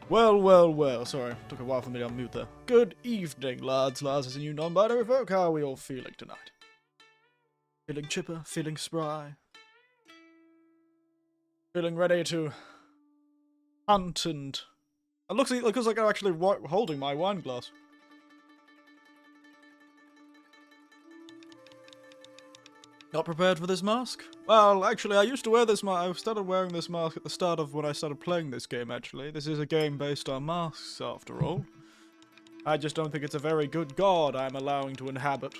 Well, well, well. Sorry, took a while for me to unmute there. Good evening, lads, lasses, and you non-binary folk. How are we all feeling tonight? Feeling chipper, feeling spry, feeling ready to hunt and... It looks like I'm actually holding my wine glass. Not prepared for this mask? Well, actually, I used to wear this mask. I started wearing this mask at the start of when I started playing this game, actually. This is a game based on masks, after all. I just don't think it's a very good god I'm allowing to inhabit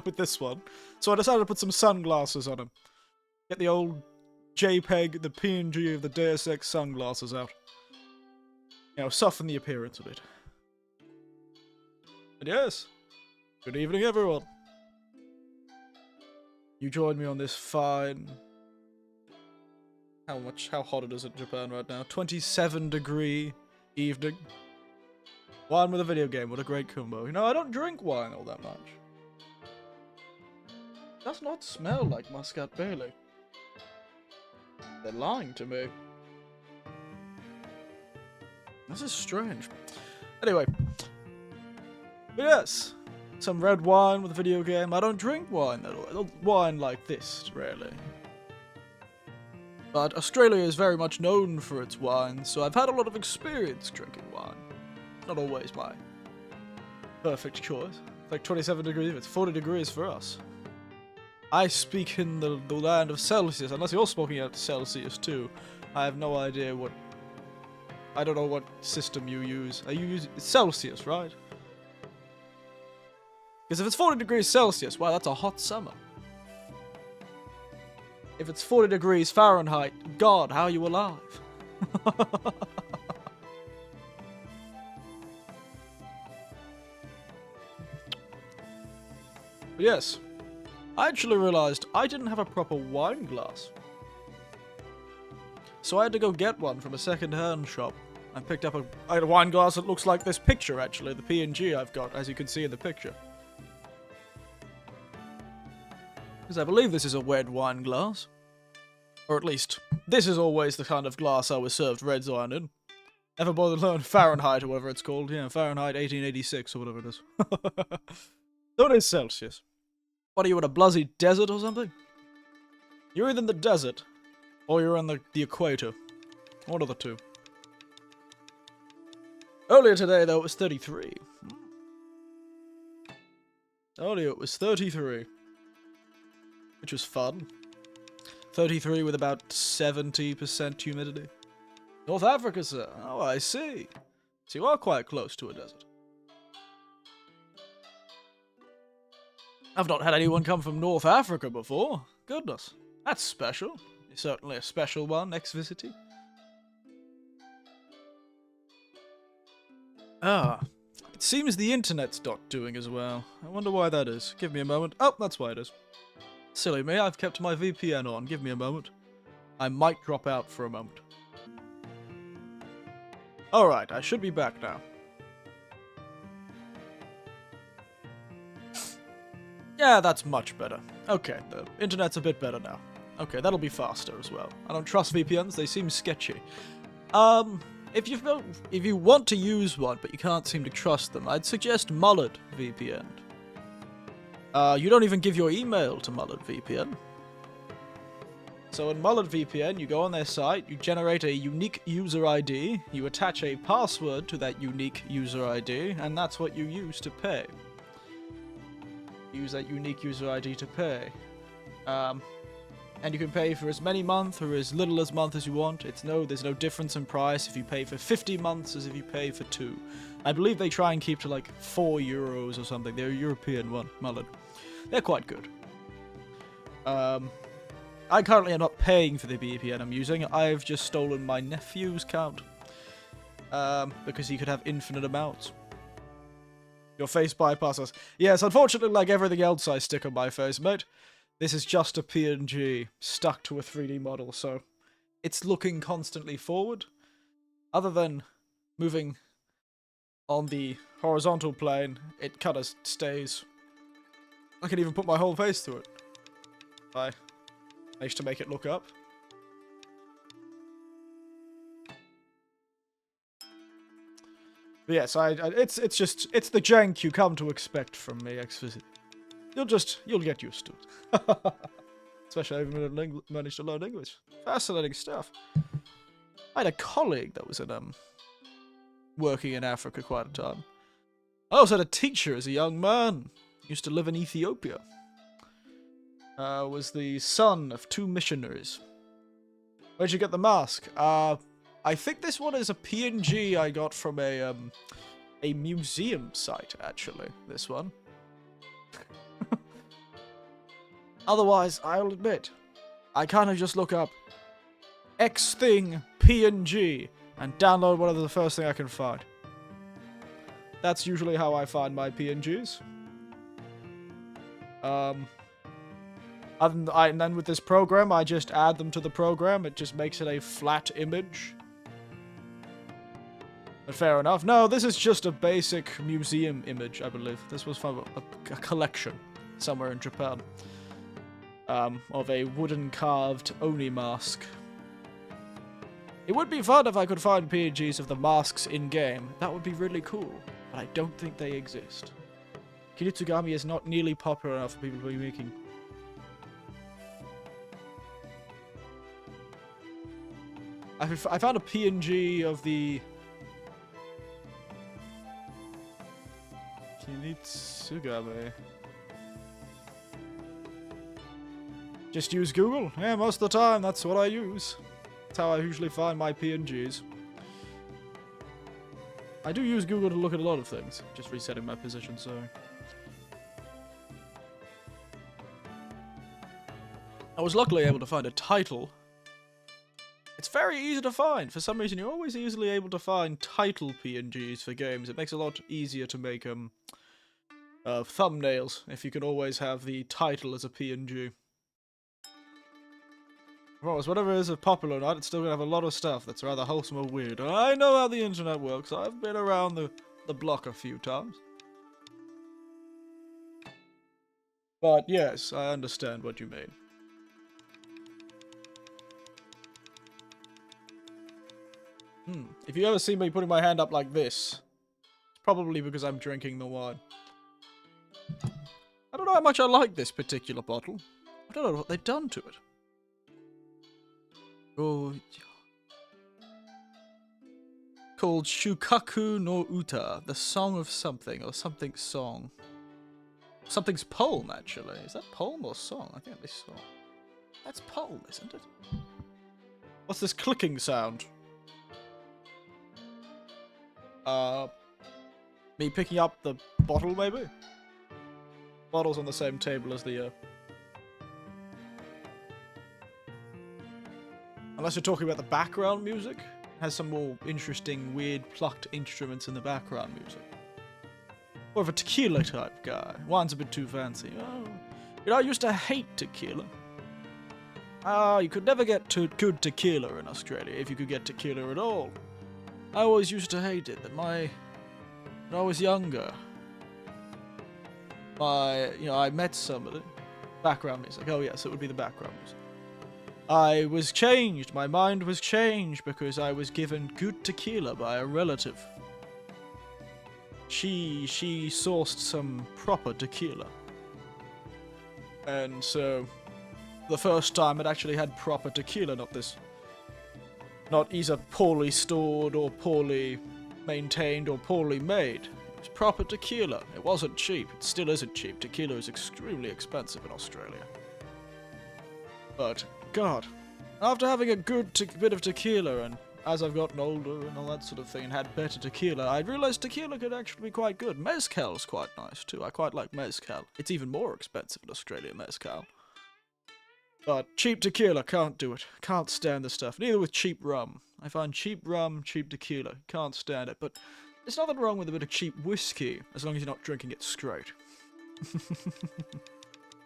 with this one. So I decided to put some sunglasses on him. Get the old JPEG, the PNG of the Deus Ex sunglasses out. You know, soften the appearance a bit. And yes, good evening, everyone. You joined me on this fine... How hot it is in Japan right now? 27-degree evening. Wine with a video game, what a great combo. You know, I don't drink wine all that much. It does not smell like Muscat Bailey. They're lying to me. This is strange. Anyway. But yes. Some red wine with a video game. I don't drink wine at all. I don't wine like this, really. But Australia is very much known for its wine, so I've had a lot of experience drinking wine. Not always my perfect choice. It's like 27 degrees, it's 40 degrees for us. I speak in the land of Celsius, unless you're speaking at Celsius too. I have no idea what... I don't know what system you use. You use Celsius, right? Because if it's 40 degrees Celsius, wow, that's a hot summer. If it's 40 degrees Fahrenheit, God, how are you alive? But yes, I actually realized I didn't have a proper wine glass. So I had to go get one from a second-hand shop. I picked up a wine glass that looks like this picture, actually, the PNG I've got, as you can see in the picture. Because I believe this is a red wine glass. Or at least, this is always the kind of glass I was served red wine in. Never bothered to learn Fahrenheit or whatever it's called. Yeah, Fahrenheit 1886 or whatever it is. So it is Celsius. What are you, in a bloody desert or something? You're either in the desert, or you're on the equator. One of the two. Earlier today, though, it was 33. Earlier it was 33. Which was fun. 33 with about 70% humidity. North Africa, sir. Oh, I see. So you are quite close to a desert. I've not had anyone come from North Africa before. Goodness. That's special. Certainly a special one, ex-visity. Ah. It seems the internet's not doing as well. I wonder why that is. Give me a moment. Oh, that's why it is. Silly me, I've kept my VPN on. Give me a moment. I might drop out for a moment. Alright, I should be back now. Yeah, that's much better. Okay, the internet's a bit better now. Okay, that'll be faster as well. I don't trust VPNs, they seem sketchy. If you want to use one, but you can't seem to trust them, I'd suggest Mullet VPN. You don't even give your email to Mullet VPN. So in Mullet VPN, you go on their site, you generate a unique user ID, you attach a password to that unique user ID, and that's what you use to pay. Use that unique user ID to pay. And you can pay for as many months or as little as month as you want. There's no difference in price if you pay for 50 months as if you pay for 2. I believe they try and keep to like €4 or something. They're a European one, Mullet. They're quite good. I currently am not paying for the VPN I'm using. I've just stolen my nephew's account. Because he could have infinite amounts. Your face bypasses. Yes, unfortunately, like everything else I stick on my face, mate, this is just a PNG stuck to a 3D model, so it's looking constantly forward. Other than moving on the horizontal plane, it kind of stays. I can even put my whole face through it. I managed to make it look up. But yes, it's it's the jank you come to expect from me, Exvisit. You'll get used to it. Especially having managed to learn English. Fascinating stuff. I had a colleague that was working in Africa quite a time. I also had a teacher as a young man. He used to live in Ethiopia. Was the son of 2 missionaries. Where'd you get the mask? I think this one is a PNG I got from a museum site, actually. This one. Otherwise, I'll admit, I kind of just look up X thing PNG and download whatever the first thing I can find. That's usually how I find my PNGs. And then with this program, I just add them to the program. It just makes it a flat image. But fair enough. No, this is just a basic museum image, I believe. This was from a collection somewhere in Japan. Of a wooden carved Oni mask. It would be fun if I could find PNGs of the masks in-game. That would be really cool. But I don't think they exist. Kunitsu-Gami is not nearly popular enough for people to be making. I found a PNG of the Kunitsu-Gami. Just use Google. Yeah, most of the time, that's what I use. That's how I usually find my PNGs. I do use Google to look at a lot of things. Just resetting my position, sorry. I was luckily able to find a title. It's very easy to find. For some reason, you're always easily able to find title PNGs for games. It makes it a lot easier to make thumbnails if you can always have the title as a PNG. Of course, whatever is popular or not, it's still gonna have a lot of stuff that's rather wholesome or weird. And I know how the internet works. I've been around the block a few times. But yes, I understand what you mean. If you ever see me putting my hand up like this, it's probably because I'm drinking the wine. I don't know how much I like this particular bottle. I don't know what they've done to it. Oh, called Shukaku no Uta, the song of something, or something song. Something's poem, actually. Is that poem or song? I think it's song. That's poem, isn't it? What's this clicking sound? Me picking up the bottle, maybe? Bottle's on the same table as the, Unless you're talking about the background music. It has some more interesting, weird, plucked instruments in the background music. More of a tequila type guy. Wine's a bit too fancy. Oh, you know, I used to hate tequila. You could never get good tequila in Australia, if you could get tequila at all. I always used to hate it, when I was younger. I met somebody. Background music. Oh yes, it would be the background music. I was changed. My mind was changed because I was given good tequila by a relative. She sourced some proper tequila. And so, the first time it actually had proper tequila, not either poorly stored or poorly maintained or poorly made. It was proper tequila. It wasn't cheap. It still isn't cheap. Tequila is extremely expensive in Australia. But, God, after having a good bit of tequila, and as I've gotten older and all that sort of thing, and had better tequila, I realized tequila could actually be quite good. Mezcal's quite nice, too. I quite like mezcal. It's even more expensive in Australia, mezcal. But cheap tequila, can't do it. Can't stand the stuff. Neither with cheap rum. I find cheap rum, cheap tequila. Can't stand it. But there's nothing wrong with a bit of cheap whiskey, as long as you're not drinking it straight.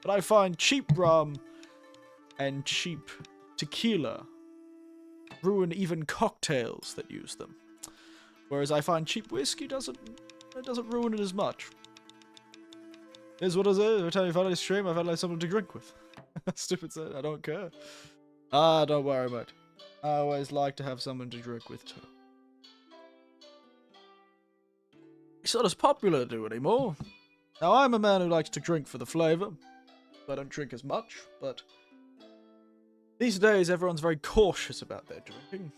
But I find cheap rum and cheap tequila ruin even cocktails that use them. Whereas I find cheap whiskey doesn't ruin it as much. It is what it is. Every time you find a stream, I've had like something to drink with. Stupid said, I don't care. Don't worry about it. I always like to have someone to drink with too. It's not as popular to do anymore. Now, I'm a man who likes to drink for the flavour. I don't drink as much, but these days everyone's very cautious about their drinking.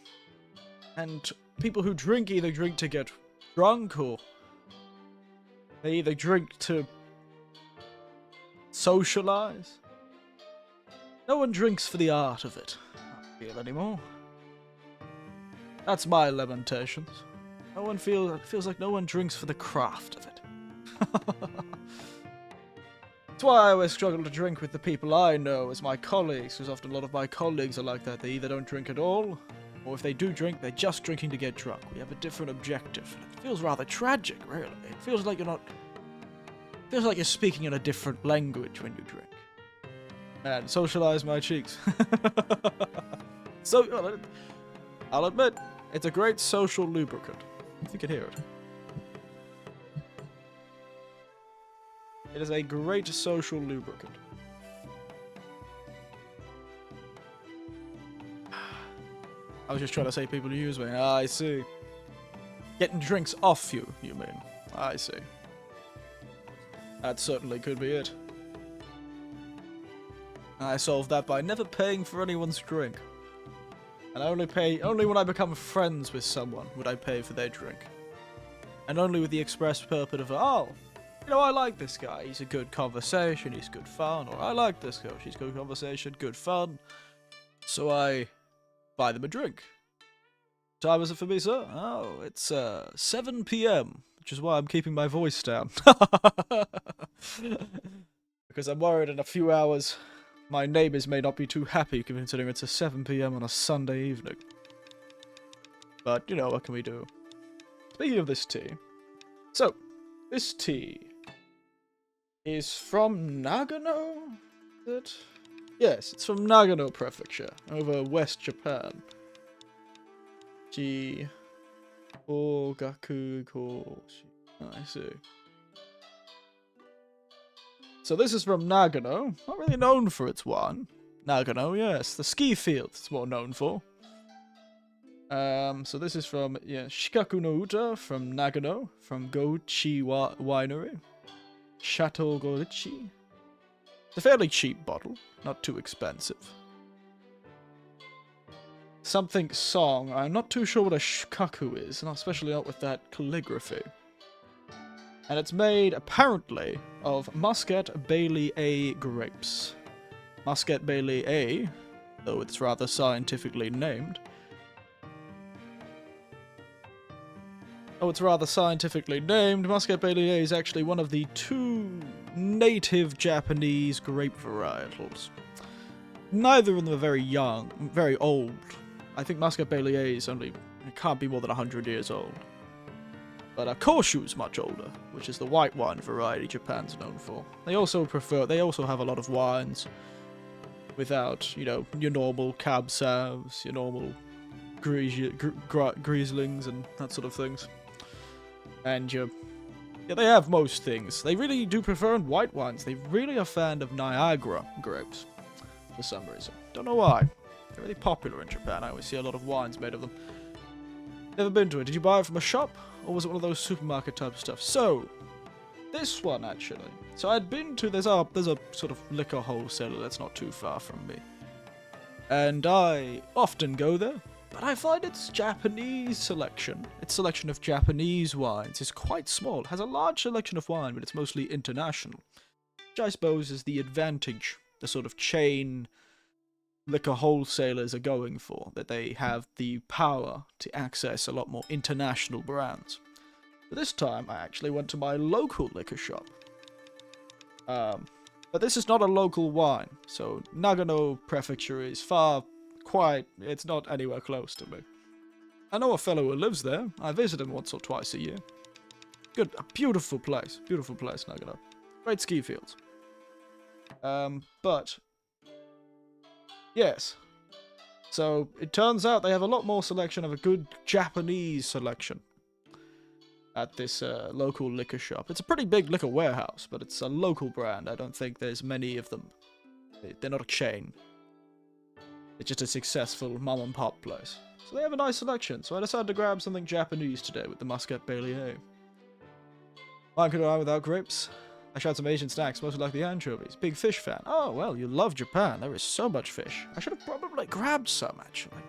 And people who drink either drink to get drunk, or they either drink to socialise. No one drinks for the art of it, I feel, anymore. That's my lamentations. It feels like no one drinks for the craft of it. That's why I always struggle to drink with the people I know as my colleagues, because often a lot of my colleagues are like that. They either don't drink at all, or if they do drink, they're just drinking to get drunk. We have a different objective. It feels rather tragic, really. It feels like you're speaking in a different language when you drink. Man, socialize my cheeks. So, I'll admit, it's a great social lubricant. If you can hear it. It is a great social lubricant. I was just trying to say people use me. Ah, I see. Getting drinks off you mean? I see. That certainly could be it. I solved that by never paying for anyone's drink. And I only when I become friends with someone would I pay for their drink. And only with the express purpose of, oh, you know, I like this guy. He's a good conversation. He's good fun. Or I like this girl. She's good conversation, good fun. So I buy them a drink. What time is it for me, sir? Oh, it's 7 p.m., which is why I'm keeping my voice down. Because I'm worried in a few hours my neighbours may not be too happy considering it's a 7 p.m. on a Sunday evening. But, you know, what can we do? Speaking of this tea. So, this tea is from Nagano? Is it? Yes, it's from Nagano Prefecture, over West Japan. Ogaku Koshi. I see. So this is from Nagano. Not really known for its wine. Nagano, yes. The ski field it's more known for. So this is from Shikaku no Uta from Nagano, from Gochi Winery. Chateau Gorichi. It's a fairly cheap bottle, not too expensive. Something song. I'm not too sure what a shikaku is, and especially not with that calligraphy. And it's made, apparently, of Muscat Bailey A grapes. Muscat Bailey A, though it's rather scientifically named. Muscat Bailey A is actually one of the 2 native Japanese grape varietals. Neither of them are very young, very old. I think Muscat Bailey A is it can't be more than 100 years old. But Koshu's much older, which is the white wine variety Japan's known for. They also have a lot of wines without, you know, your normal cab sauves, your normal Grieslings and that sort of things. And they have most things. They really do prefer white wines. They really are fan of Niagara grapes for some reason. Don't know why. They're really popular in Japan. I always see a lot of wines made of them. Never been to it. Did you buy it from a shop? Or was it one of those supermarket type stuff? So, this one actually. So I'd been to, there's a sort of liquor wholesaler that's not too far from me. And I often go there. But I find its Japanese selection, of Japanese wines, is quite small. It has a large selection of wine, but it's mostly international. Which I suppose is the advantage the sort of chain liquor wholesalers are going for, that they have the power to access a lot more international brands. But this time, I actually went to my local liquor shop. But this is not a local wine, so Nagano Prefecture is it's not anywhere close to me. I know a fellow who lives there. I visit him once or twice a year. A beautiful place, Nagano. Great ski fields. But yes. So it turns out they have a lot more selection of a good Japanese selection at this local liquor shop. It's a pretty big liquor warehouse, but it's a local brand. I don't think there's many of them. They're not a chain. It's just a successful mom-and-pop place. So they have a nice selection, so I decided to grab something Japanese today with the Muscat Bailey A. Wine could I without grapes? I tried some Asian snacks, mostly like the anchovies. Big fish fan. Oh, well, you love Japan. There is so much fish. I should have probably grabbed some, actually.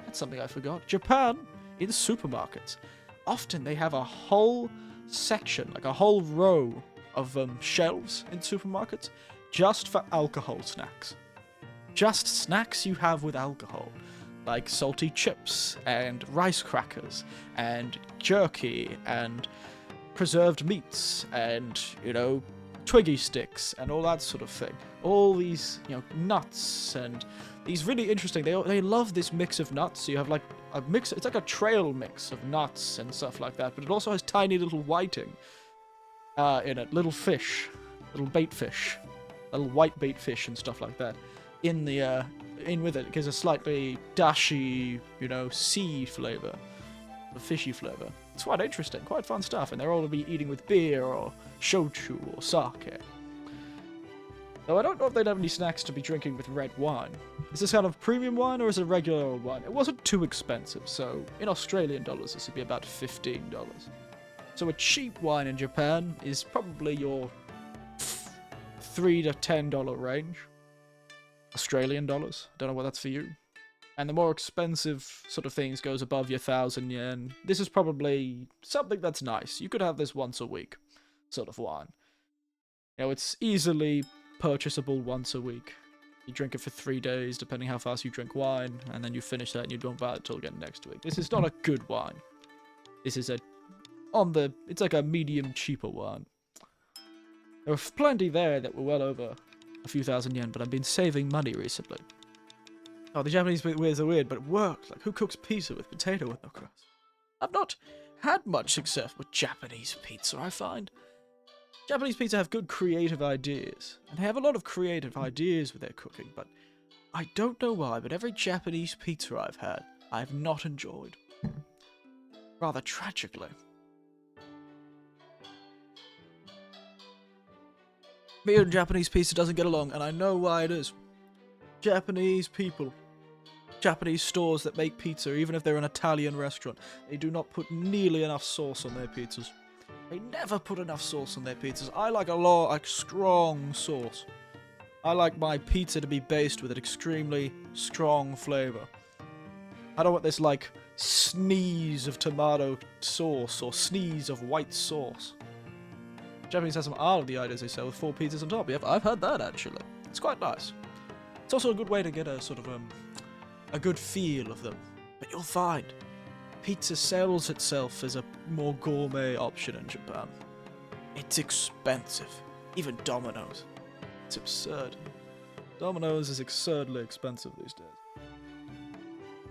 That's something I forgot. Japan, in supermarkets, often they have a whole section, like a whole row of shelves in supermarkets, just for alcohol snacks. Just snacks you have with alcohol. Like salty chips, and rice crackers, and jerky, and preserved meats, and, you know, twiggy sticks, and all that sort of thing. All these, you know, nuts, and these really interesting, they love this mix of nuts. So you have like a mix, it's like a trail mix of nuts and stuff like that, but it also has tiny little whiting in it, little fish, little bait fish, little white bait fish and stuff like that in the in with it. It gives a slightly dashy, you know, sea flavor, a fishy flavor. It's quite interesting, quite fun stuff, and they're all to be eating with beer or shochu or sake. Though I don't know if they'd have any snacks to be drinking with red wine. Is this kind of premium wine or is it regular old wine? It wasn't too expensive, so in Australian dollars this would be about $15. So a cheap wine in Japan is probably your $3 to $10 range. Australian dollars. Don't know what that's for you. And the more expensive sort of things goes above your 1,000 yen. This is probably something that's nice. You could have this once a week, sort of wine. You know, it's easily purchasable once a week. You drink it for 3 days, depending how fast you drink wine, and then you finish that and you don't buy it until again next week. This is not a good wine. This is it's like a medium cheaper wine. There were plenty there that were well over a few thousand yen, but I've been saving money recently. Oh, the Japanese ways are weird, but it works. Like, who cooks pizza with potato with no crust? I've not had much success with Japanese pizza, I find. Japanese pizza have good creative ideas, and they have a lot of creative ideas with their cooking, but I don't know why, but every Japanese pizza I've had, I have not enjoyed. Rather tragically. Me and Japanese pizza doesn't get along, and I know why it is. Japanese people, Japanese stores that make pizza, even if they're an Italian restaurant, they do not put nearly enough sauce on their pizzas. They never put enough sauce on their pizzas. I like strong sauce. I like my pizza to be based with an extremely strong flavor. I don't want this, like, sneeze of tomato sauce or sneeze of white sauce. Japanese has some art of the ideas they sell with 4 pizzas on top. Yeah, I've had that, actually. It's quite nice. It's also a good way to get a sort of, a good feel of them. But you'll find pizza sells itself as a more gourmet option in Japan. It's expensive. Even Domino's. It's absurd. Domino's is absurdly expensive these days.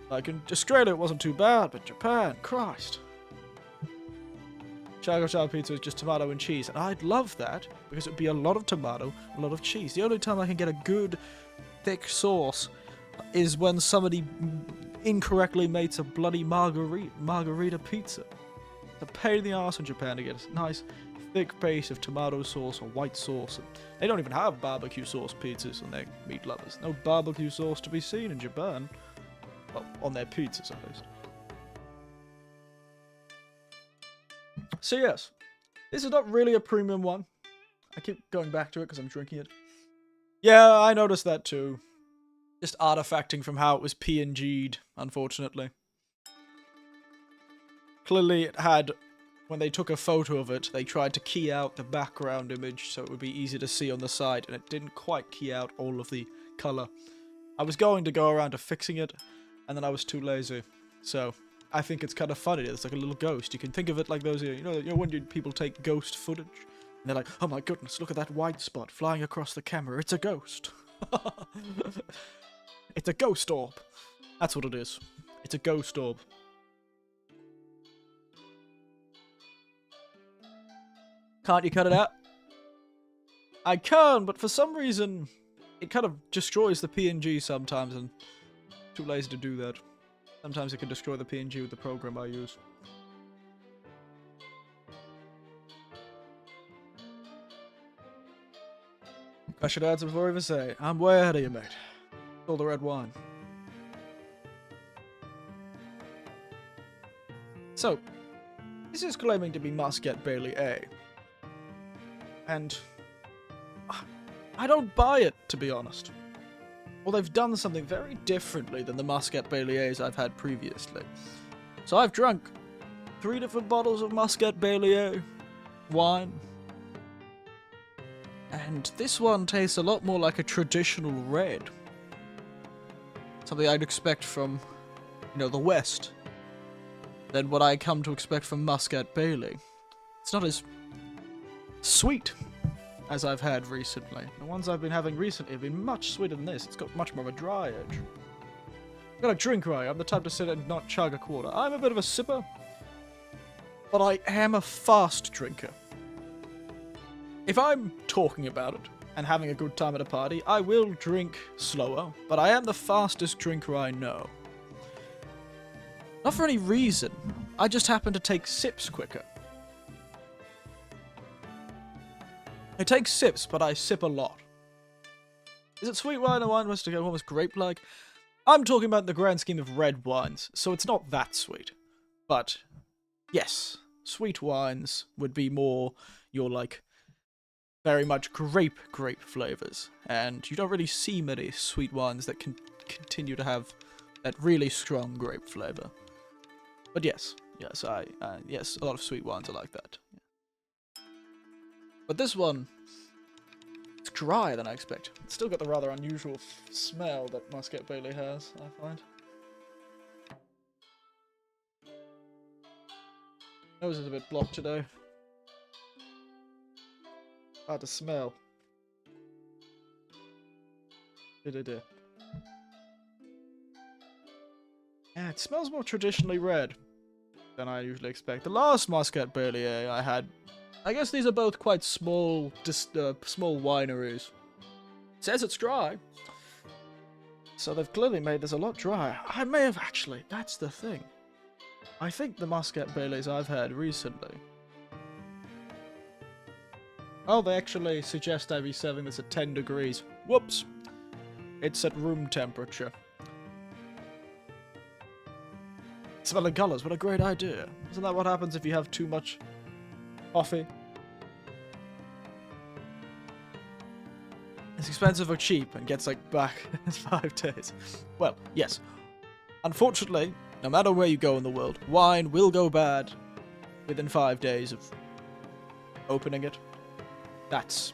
Like in Australia it wasn't too bad, but Japan, Christ. Shago pizza is just tomato and cheese, and I'd love that, because it would be a lot of tomato, a lot of cheese. The only time I can get a good, thick sauce is when somebody incorrectly makes a bloody margarita pizza. It's a pain in the arse in Japan to get a nice, thick base of tomato sauce or white sauce. And they don't even have barbecue sauce pizzas on their meat lovers. No barbecue sauce to be seen in Japan. Well, on their pizzas at least. So yes, this is not really a premium one. I keep going back to it because I'm drinking it. Yeah, I noticed that too. Just artifacting from how it was PNG'd, unfortunately. Clearly it had, when they took a photo of it, they tried to key out the background image so it would be easy to see on the side, and it didn't quite key out all of the colour. I was going to go around to fixing it, and then I was too lazy. So I think it's kind of funny. It's like a little ghost. You can think of it like those, you know when people take ghost footage? And they're like, oh my goodness, look at that white spot flying across the camera. It's a ghost. It's a ghost orb. That's what it is. It's a ghost orb. Can't you cut it out? I can, but for some reason, it kind of destroys the PNG sometimes, and I'm too lazy to do that. Sometimes it can destroy the PNG with the program I use. I should answer before I even say, I'm way ahead of you, mate. All the red wine. So, this is claiming to be Muscat Bailey A. And I don't buy it, to be honest. Well, they've done something very differently than the Muscat Baileys I've had previously. So I've drunk 3 different bottles of Muscat Bailey wine. And this one tastes a lot more like a traditional red. Something I'd expect from, you know, the West than what I come to expect from Muscat Bailey. It's not as sweet as I've had recently. The ones I've been having recently have been much sweeter than this. It's got much more of a dry edge. I've got a drink right. I'm the type to sit and not chug a quarter. I'm a bit of a sipper, but I am a fast drinker. If I'm talking about it and having a good time at a party, I will drink slower, but I am the fastest drinker I know. Not for any reason. I just happen to take sips quicker. I take sips, but I sip a lot. Is it sweet wine or wine was to go almost grape-like? I'm talking about the grand scheme of red wines, so it's not that sweet. But, yes, sweet wines would be more your, like, very much grape flavors. And you don't really see many sweet wines that can continue to have that really strong grape flavor. But yes, yes, yes, a lot of sweet wines are like that. But this one, it's drier than I expect. It's still got the rather unusual smell that Muscat Bailey has, I find. Nose is a bit blocked today. Hard to smell. Yeah, it smells more traditionally red than I usually expect. The last Muscat Bailey I had, I guess these are both quite small, small wineries. It says it's dry, so they've clearly made this a lot drier. I may have actually, that's the thing. I think the Muscat Baileys I've had recently, oh, they actually suggest I be serving this at 10 degrees. Whoops. It's at room temperature. Smelling colours, what a great idea. Isn't that what happens if you have too much coffee? It's expensive or cheap and gets like back in 5 days. Well, yes. Unfortunately, no matter where you go in the world, wine will go bad within 5 days of opening it. That's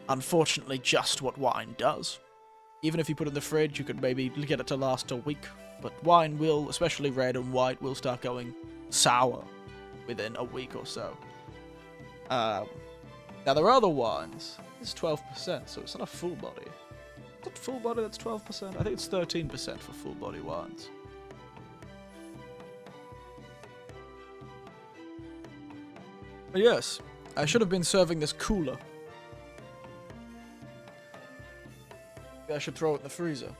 unfortunately just what wine does. Even if you put it in the fridge, you could maybe get it to last a week. But wine will, especially red and white, will start going sour within a week or so. Now, there are other wines. This is 12%, so it's not a full body. Is it full body that's 12%? I think it's 13% for full body wines. But yes, I should have been serving this cooler. Maybe I should throw it in the freezer.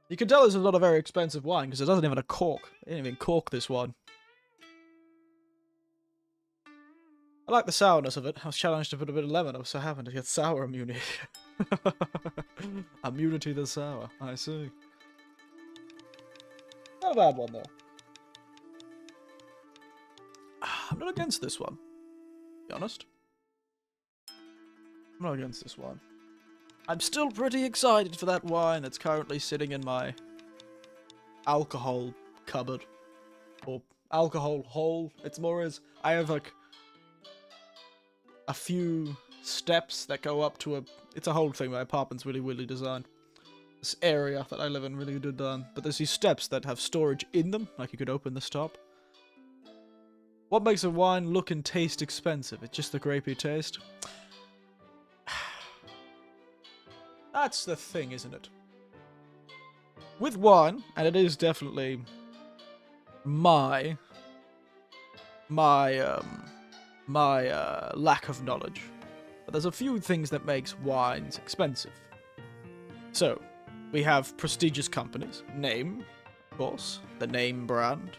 You can tell this is not a very expensive wine because it doesn't even have a cork. They didn't even cork this one. I like the sourness of it. I was challenged to put a bit of lemon. I was so happy to get sour immunity. Immunity to sour. I see. Not a bad one, though. I'm not against this one, to be honest. I'm not against this one. I'm still pretty excited for that wine that's currently sitting in my alcohol cupboard. Or alcohol hole. It's more as I have like a few steps that go up to a... It's a whole thing. My apartment's really weirdly designed. This area that I live in really good done. But there's these steps that have storage in them. Like you could open the top. What makes a wine look and taste expensive? It's just the grapey taste. That's the thing, isn't it? With wine, and it is definitely my lack of knowledge, but there's a few things that makes wines expensive. So, we have prestigious companies. Name, of course, the name brand,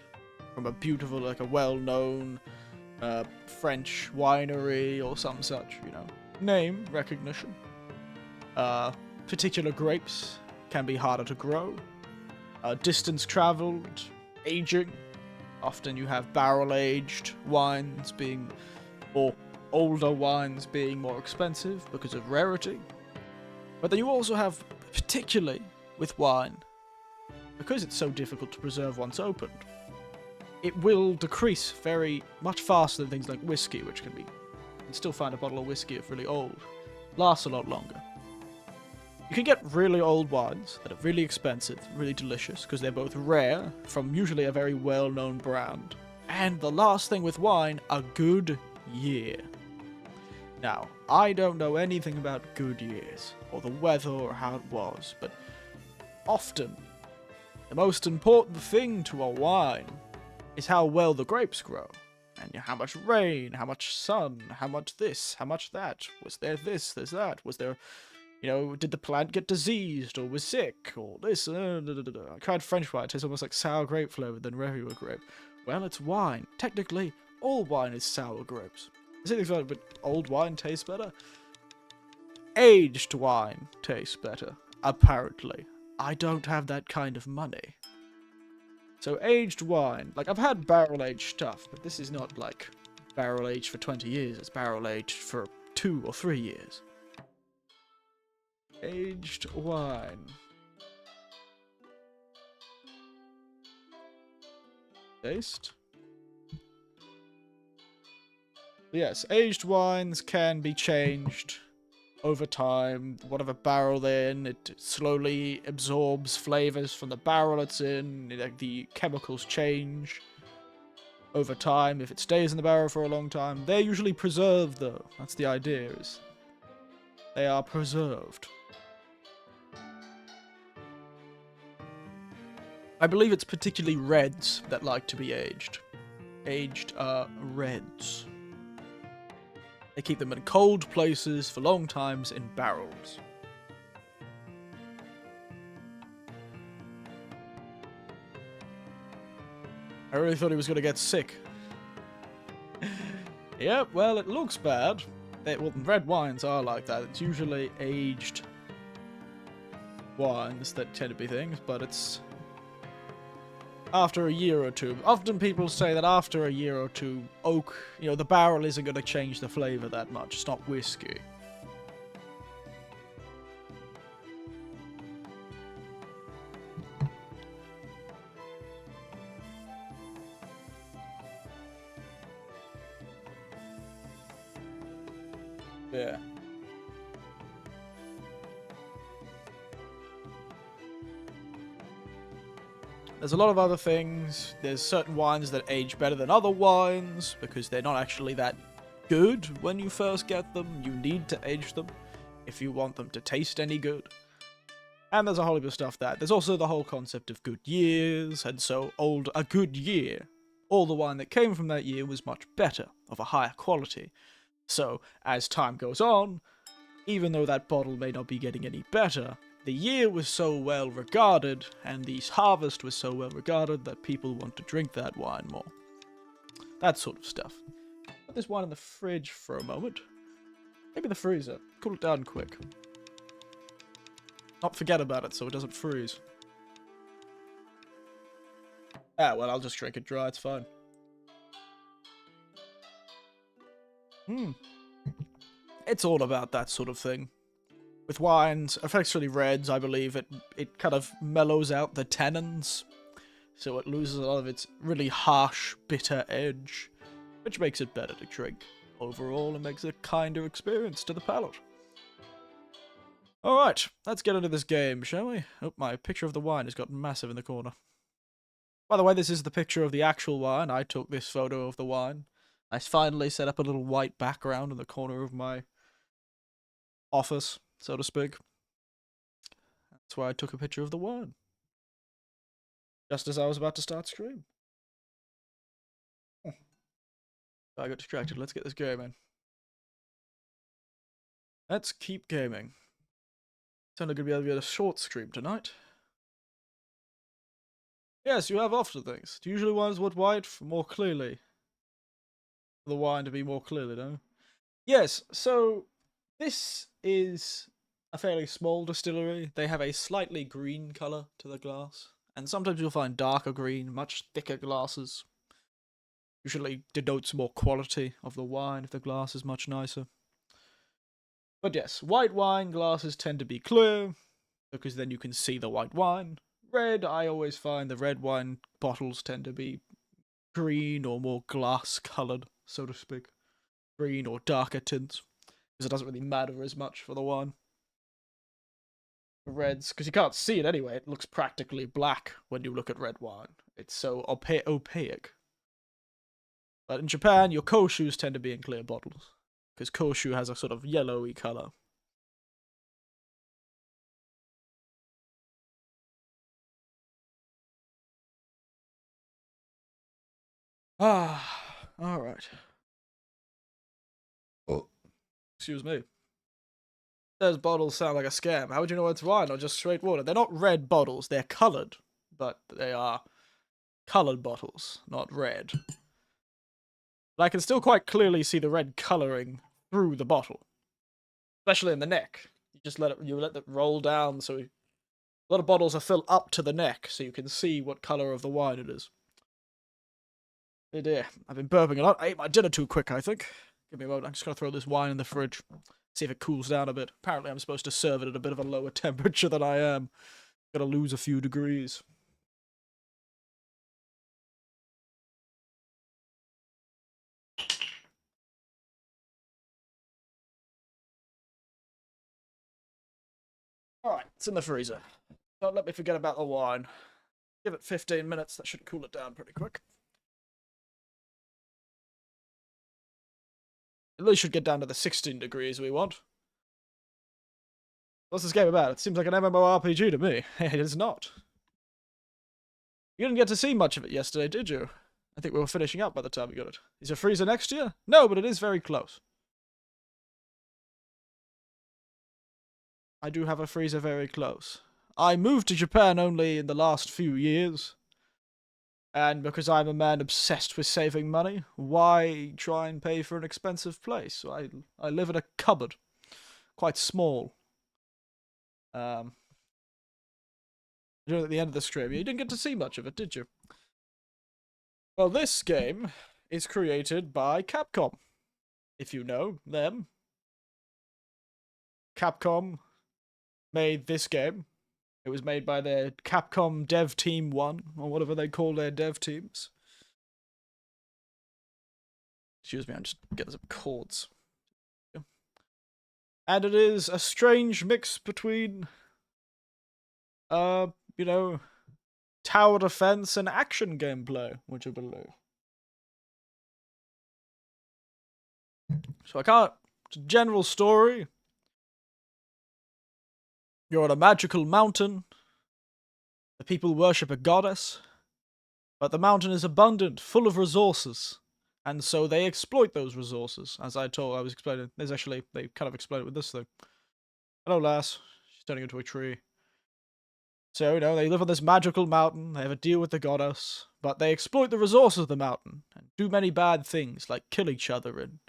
from a beautiful, like a well-known French winery or some such, you know. Name recognition. Particular grapes can be harder to grow. Distance traveled, aging, Often you have barrel-aged wines being, or older wines being more expensive because of rarity. But then you also have, particularly with wine, because it's so difficult to preserve once opened, it will decrease very much faster than things like whiskey, which can be, you can still find a bottle of whiskey if really old, lasts a lot longer. You can get really old wines that are really expensive, really delicious, because they're both rare, from usually a very well-known brand. And the last thing with wine, a good year. Now, I don't know anything about good years, or the weather, or how it was, but often, the most important thing to a wine is how well the grapes grow. And how much rain, how much sun, how much this, how much that. Was there this, there's that? Was there, did the plant get diseased, or was sick, or this, I tried French wine, it tastes almost like sour grape flavor than regular grape. Well, it's wine. Technically, all wine is sour grapes. Is it but old wine tastes better? Aged wine tastes better, apparently. I don't have that kind of money. So aged wine, like I've had barrel-aged stuff, but this is not like barrel-aged for 20 years, it's barrel-aged for 2 or 3 years. Aged wine. Taste? Yes, aged wines can be changed over time. Whatever barrel they're in, it slowly absorbs flavors from the barrel it's in. The chemicals change over time if it stays in the barrel for a long time. They're usually preserved, though. That's the idea, is they are preserved. I believe it's particularly reds that like to be aged. Aged reds. They keep them in cold places for long times in barrels. I really thought he was going to get sick. Yep, well, it looks bad. Well, red wines are like that. It's usually aged wines that tend to be things, but it's after a year or two. Often people say that after a year or two, oak, the barrel isn't going to change the flavor that much. It's not whiskey. Yeah. There's a lot of other things. There's certain wines that age better than other wines because they're not actually that good when you first get them. You need to age them if you want them to taste any good. And there's a whole heap of stuff that. There's also the whole concept of good years, and so a good year, all the wine that came from that year was much better, of a higher quality. So, as time goes on, even though that bottle may not be getting any better, the year was so well regarded, and the harvest was so well regarded that people want to drink that wine more. That sort of stuff. Put this wine in the fridge for a moment. Maybe the freezer. Cool it down quick. Not forget about it so it doesn't freeze. Ah, well, I'll just drink it dry, it's fine. It's all about that sort of thing. With wines, especially reds, I believe, it kind of mellows out the tannins, so it loses a lot of its really harsh, bitter edge, which makes it better to drink. Overall, it makes a kinder experience to the palate. Alright, let's get into this game, shall we? Oh, my picture of the wine has got massive in the corner. By the way, this is the picture of the actual wine. I took this photo of the wine. I finally set up a little white background in the corner of my office, so to speak. That's why I took a picture of the wine. Just as I was about to start stream. I got distracted. Let's get this gaming. Let's keep gaming. It's only going to be able to get a short stream tonight. Yes, you have often things. Do usually ones want white more clearly. For the wine to be more clearly, no? Yes, so this is a fairly small distillery. They have a slightly green colour to the glass. And sometimes you'll find darker green, much thicker glasses. Usually denotes more quality of the wine if the glass is much nicer. But yes, white wine glasses tend to be clear, because then you can see the white wine. Red, I always find the red wine bottles tend to be green or more glass coloured, so to speak. Green or darker tints, because it doesn't really matter as much for the wine. Reds, because you can't see it anyway, it looks practically black when you look at red wine. It's so opaque. But in Japan, your koshus tend to be in clear bottles, because koshu has a sort of yellowy colour. Ah, alright. Oh. Excuse me. Those bottles sound like a scam. How would you know it's wine or just straight water? They're not red bottles, they're coloured. But they are coloured bottles, not red. But I can still quite clearly see the red colouring through the bottle. Especially in the neck. You just let it roll down, so a lot of bottles are filled up to the neck, so you can see what colour of the wine it is. Oh dear, I've been burping a lot. I ate my dinner too quick, I think. Give me a moment, I'm just gonna throw this wine in the fridge. See if it cools down a bit. Apparently I'm supposed to serve it at a bit of a lower temperature than I am. Gonna lose a few degrees. Alright, it's in the freezer. Don't let me forget about the wine. Give it 15 minutes, that should cool it down pretty quick. At least should get down to the 16 degrees we want. What's this game about? It seems like an MMORPG to me. It is not. You didn't get to see much of it yesterday, did you? I think we were finishing up by the time we got it. Is a freezer next year? No, but it is very close. I do have a freezer very close. I moved to Japan only in the last few years. And because I'm a man obsessed with saving money, why try and pay for an expensive place? So I live in a cupboard. Quite small. At the end of the stream. You didn't get to see much of it, did you? Well, this game is created by Capcom. If you know them. Capcom made this game. It was made by their Capcom Dev Team 1, or whatever they call their dev teams. Excuse me, I'm just getting some chords. And it is a strange mix between, you know, tower defense and action gameplay, would you believe? So I can't... General story. You're on a magical mountain. The people worship a goddess. But the mountain is abundant, full of resources. And so they exploit those resources. As I was explaining. They kind of explain it with this thing. Hello, lass. She's turning into a tree. So, they live on this magical mountain. They have a deal with the goddess. But they exploit the resources of the mountain. And do many bad things, like kill each other and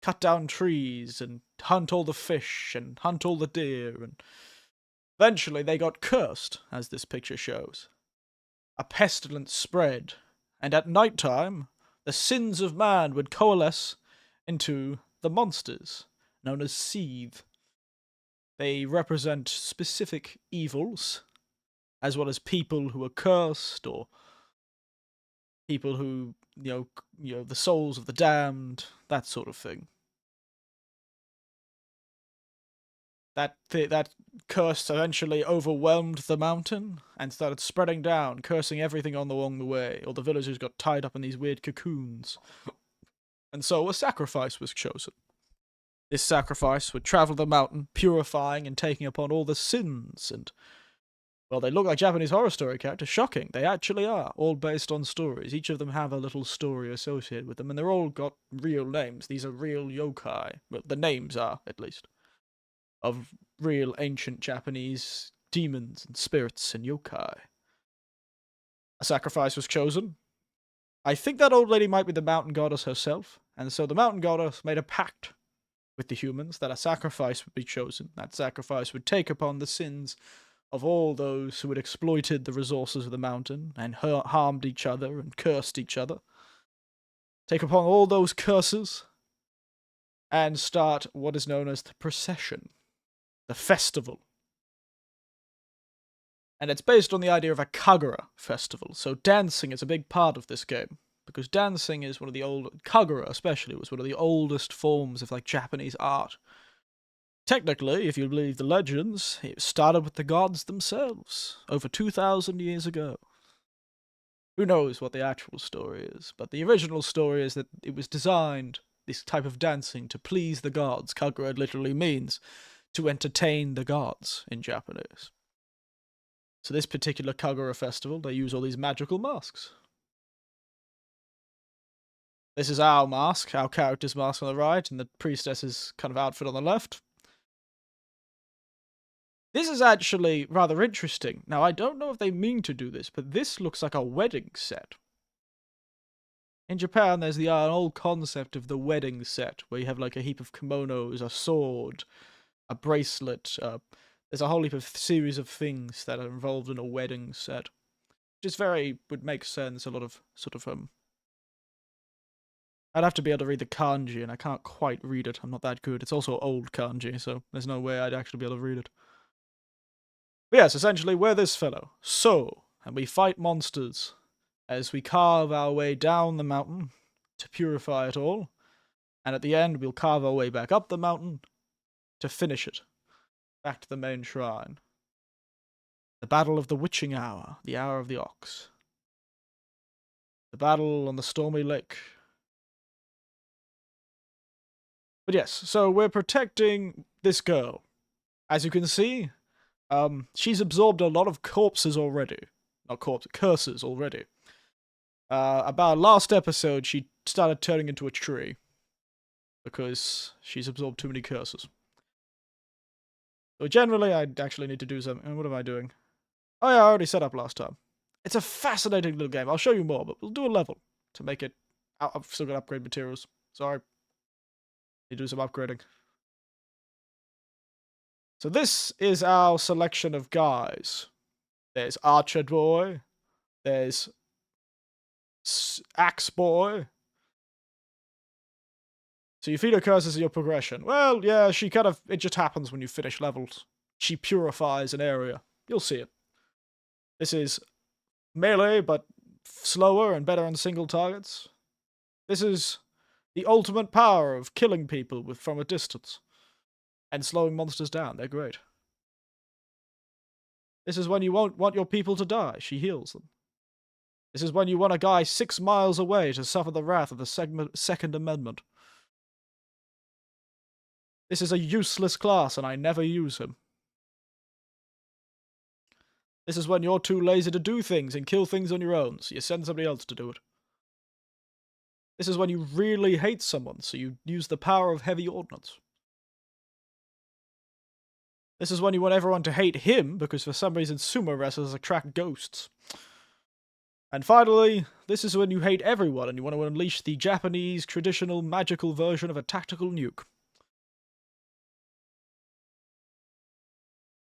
cut down trees and hunt all the fish and hunt all the deer. And eventually they got cursed, as this picture shows. A pestilence spread. And at night time, the sins of man would coalesce into the monsters, known as Seethe. They represent specific evils, as well as people who are cursed, or people who, the souls of the damned, that sort of thing. That curse eventually overwhelmed the mountain and started spreading down, cursing everything along the way. All the villagers got tied up in these weird cocoons. And so a sacrifice was chosen. This sacrifice would travel the mountain, purifying and taking upon all the sins. And, well, they look like Japanese horror story characters. Shocking. They actually are. All based on stories. Each of them have a little story associated with them. And they're all got real names. These are real yokai. Well, the names are, at least. Of real ancient Japanese demons and spirits and yokai. A sacrifice was chosen. I think that old lady might be the mountain goddess herself, and so the mountain goddess made a pact with the humans that a sacrifice would be chosen. That sacrifice would take upon the sins of all those who had exploited the resources of the mountain and harmed each other and cursed each other. take upon all those curses, and start what is known as the procession, the festival. And it's based on the idea of a Kagura festival, so dancing is a big part of this game. Because dancing is one of the Kagura especially, was one of the oldest forms of, like, Japanese art. Technically, if you believe the legends, it started with the gods themselves, over 2,000 years ago. Who knows what the actual story is, but the original story is that it was designed, this type of dancing, to please the gods. Kagura literally means to entertain the gods in Japanese. So this particular Kagura festival, they use all these magical masks. This is our mask, our character's mask on the right, and the priestess's kind of outfit on the left. This is actually rather interesting. Now, I don't know if they mean to do this, but this looks like a wedding set. In Japan, there's the old concept of the wedding set, where you have like a heap of kimonos, a sword, a bracelet. There's a whole heap of series of things that are involved in a wedding set. Which is would make sense, a lot of sort of, I'd have to be able to read the kanji, and I can't quite read it. I'm not that good. It's also old kanji, so there's no way I'd actually be able to read it. But yes, essentially, we're this fellow, So, and we fight monsters as we carve our way down the mountain to purify it all, and at the end, we'll carve our way back up the mountain to finish it, back to the main shrine. The battle of the witching hour, the hour of the ox. The battle on the stormy lake. But yes, so we're protecting this girl. As you can see, she's absorbed a lot of corpses already. Not corpses, curses already. About last episode, she started turning into a tree. Because she's absorbed too many curses. So generally, I'd actually need to do something. What am I doing? Oh yeah, I already set up last time. It's a fascinating little game. I'll show you more, but we'll do a level to make it... I've still got upgrade materials. Sorry. Need to do some upgrading. So this is our selection of guys. There's Archer Boy. There's Axe Boy. So you feed her curses in your progression. Well, yeah, it just happens when you finish levels. She purifies an area. You'll see it. This is melee, but slower and better on single targets. This is the ultimate power of killing people from a distance. And slowing monsters down. They're great. This is when you won't want your people to die. She heals them. This is when you want a guy 6 miles away to suffer the wrath of the Second Amendment. This is a useless class, and I never use him. This is when you're too lazy to do things and kill things on your own, so you send somebody else to do it. This is when you really hate someone, so you use the power of heavy ordnance. This is when you want everyone to hate him, because for some reason sumo wrestlers attract ghosts. And finally, this is when you hate everyone and you want to unleash the Japanese traditional magical version of a tactical nuke.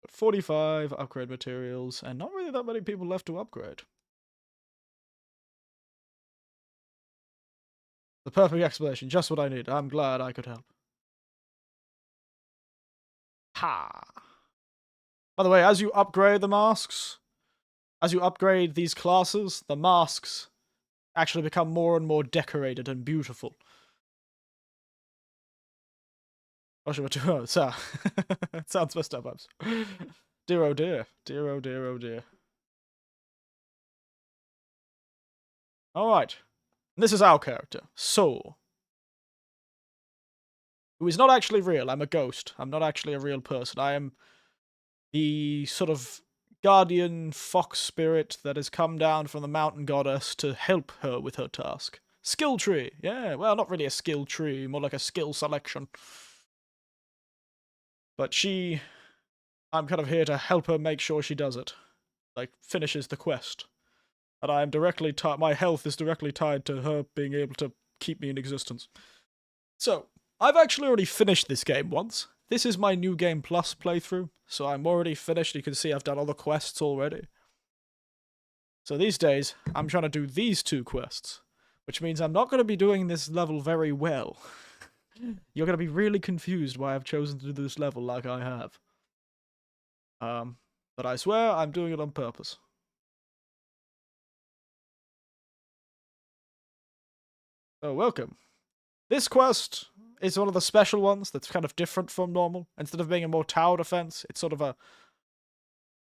45 upgrade materials, and not really that many people left to upgrade. The perfect explanation, just what I need. I'm glad I could help. Ha! By the way, as you upgrade the masks, as you upgrade these classes, the masks actually become more and more decorated and beautiful. It sounds messed up. Dear oh dear. Dear oh dear oh dear. Alright. This is our character, So. Who is not actually real. I'm a ghost. I'm not actually a real person. I am the sort of guardian fox spirit that has come down from the mountain goddess to help her with her task. Skill tree. Yeah, well, not really a skill tree, more like a skill selection. But I'm kind of here to help her make sure she does it. Like, finishes the quest. And I am directly my health is directly tied to her being able to keep me in existence. So, I've actually already finished this game once. This is my New Game Plus playthrough, so I'm already finished. You can see I've done all the quests already. So these days, I'm trying to do these 2 quests. Which means I'm not going to be doing this level very well. You're going to be really confused why I've chosen to do this level like I have. But I swear I'm doing it on purpose. So, welcome. This quest is one of the special ones that's kind of different from normal. Instead of being a more tower defense, it's sort of a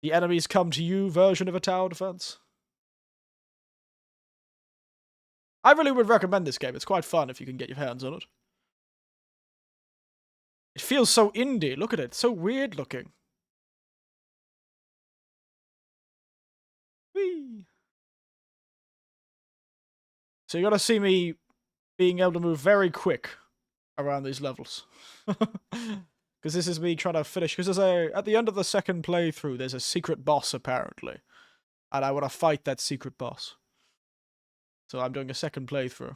the enemies come to you version of a tower defense. I really would recommend this game. It's quite fun if you can get your hands on it. It feels so indie. Look at it. It's so weird looking. Whee! So you gotta see me being able to move very quick around these levels. Because this is me trying to finish. Because at the end of the second playthrough, there's a secret boss, apparently. And I want to fight that secret boss. So I'm doing a second playthrough.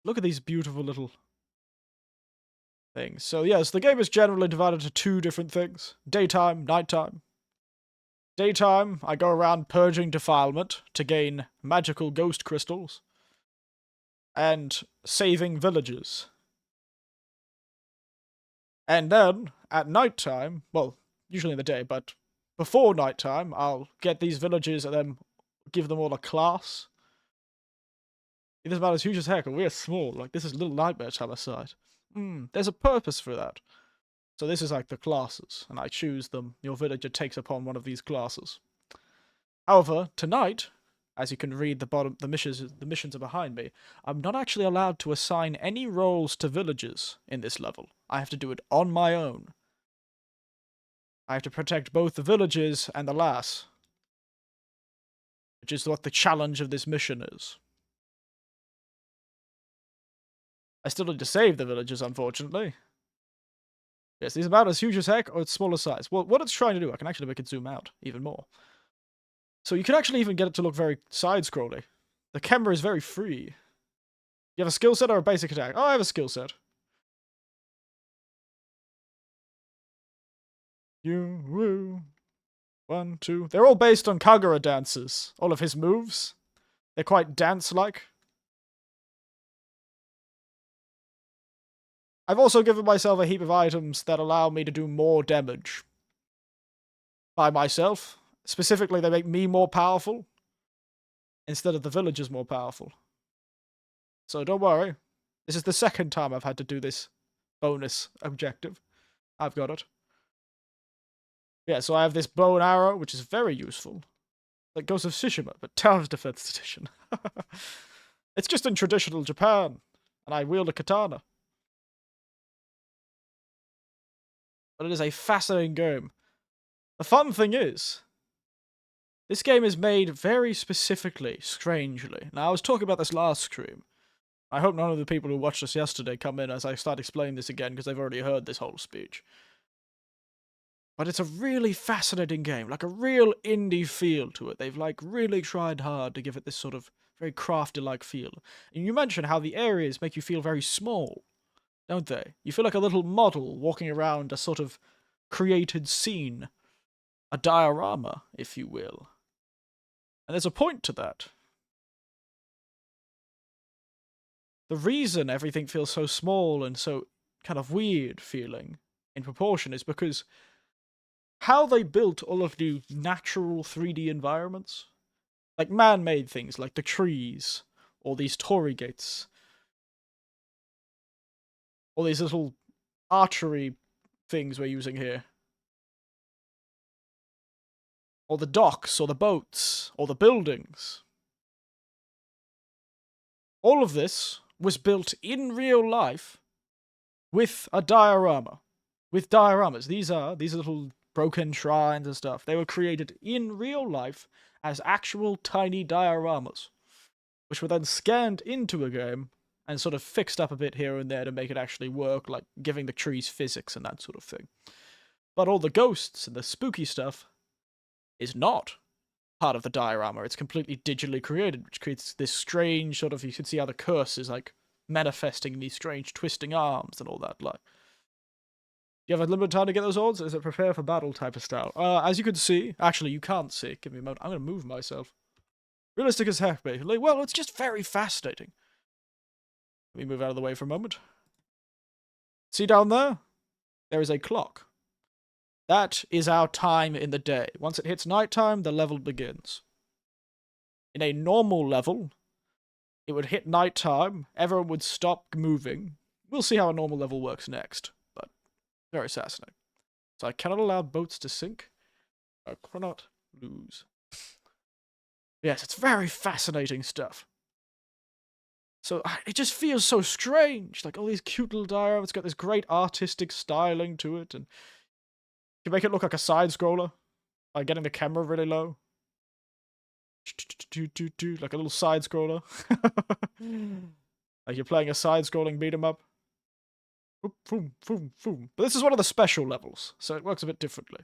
Look at these beautiful little things. So yes, the game is generally divided into two different things. Daytime, nighttime. Daytime, I go around purging defilement to gain magical ghost crystals. And saving villages. And then, at nighttime, well, usually in the day, but before nighttime, I'll get these villages and then give them all a class. This map is huge as heck, and we're small. Like, this is Little Nightmare time aside. There's a purpose for that. So this is like the classes, and I choose them. Your villager takes upon one of these classes. However, tonight, as you can read the missions are behind me, I'm not actually allowed to assign any roles to villagers in this level. I have to do it on my own. I have to protect both the villagers and the lass. Which is what the challenge of this mission is. I still need to save the villagers, unfortunately. Yes, these are about as huge as heck, or it's smaller size. Well, what it's trying to do, I can actually make it zoom out even more. So you can actually even get it to look very side-scrolly. The camera is very free. You have a skill set or a basic attack? Oh, I have a skill set. You, woo. 1, 2. They're all based on Kagura dances. All of his moves. They're quite dance-like. I've also given myself a heap of items that allow me to do more damage. By myself. Specifically, they make me more powerful. Instead of the villagers more powerful. So don't worry. This is the second time I've had to do this bonus objective. I've got it. Yeah, so I have this bow and arrow, which is very useful. Like Ghost of Tsushima, but Tower Defense Edition. It's just in traditional Japan. And I wield a katana. But it is a fascinating game. The fun thing is, this game is made very specifically, strangely. Now, I was talking about this last stream. I hope none of the people who watched us yesterday come in as I start explaining this again, because they've already heard this whole speech. But it's a really fascinating game, like a real indie feel to it. They've, like, really tried hard to give it this sort of very crafty-like feel. And you mentioned how the areas make you feel very small, don't they? You feel like a little model walking around a sort of created scene. A diorama, if you will. And there's a point to that. The reason everything feels so small and so kind of weird feeling in proportion is because how they built all of the natural 3D environments, like man-made things like the trees, or these torii gates, or these little archery things we're using here, or the docks, or the boats, or the buildings. All of this was built in real life with a diorama. With dioramas. These are these little broken shrines and stuff. They were created in real life as actual tiny dioramas, which were then scanned into a game and sort of fixed up a bit here and there to make it actually work, like giving the trees physics and that sort of thing. But all the ghosts and the spooky stuff is not part of the diorama. It's completely digitally created, which creates this strange sort of, you can see how the curse is like manifesting these strange twisting arms and all that. Like, do you have a limited time to get those odds? Is it prepare for battle type of style? As you can see, actually you can't see. Give me a moment. I'm going to move myself. Realistic as heck, basically. Well, it's just very fascinating. Let me move out of the way for a moment. See down there? There is a clock. That is our time in the day. Once it hits nighttime, the level begins. In a normal level, it would hit nighttime, everyone would stop moving. We'll see how a normal level works next, but very fascinating. So I cannot allow boats to sink. I cannot lose. Yes, it's very fascinating stuff. So it just feels so strange. Like all these cute little dioramas, it's got this great artistic styling to it, and you can make it look like a side scroller by getting the camera really low. Like a little side scroller. Like you're playing a side scrolling beat 'em up. Boom, boom, boom. But this is one of the special levels, so it works a bit differently.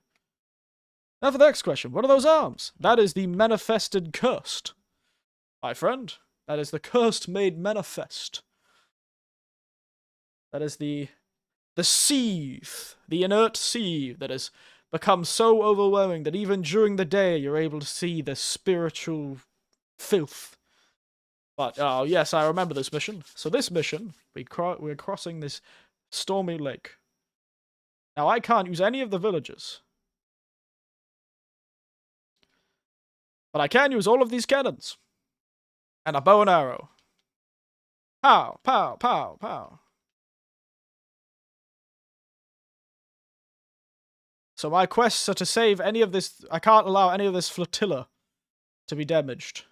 Now for the next question. What are those arms? That is the manifested cursed. My friend, that is the cursed made manifest. That is the seethe, the inert sea that has become so overwhelming that even during the day you're able to see the spiritual filth. But, oh yes, I remember this mission. So this mission, we're crossing this stormy lake. Now I can't use any of the villages. But I can use all of these cannons. And a bow and arrow. Pow, pow, pow, pow. So my quests are to save any of this. I can't allow any of this flotilla to be damaged.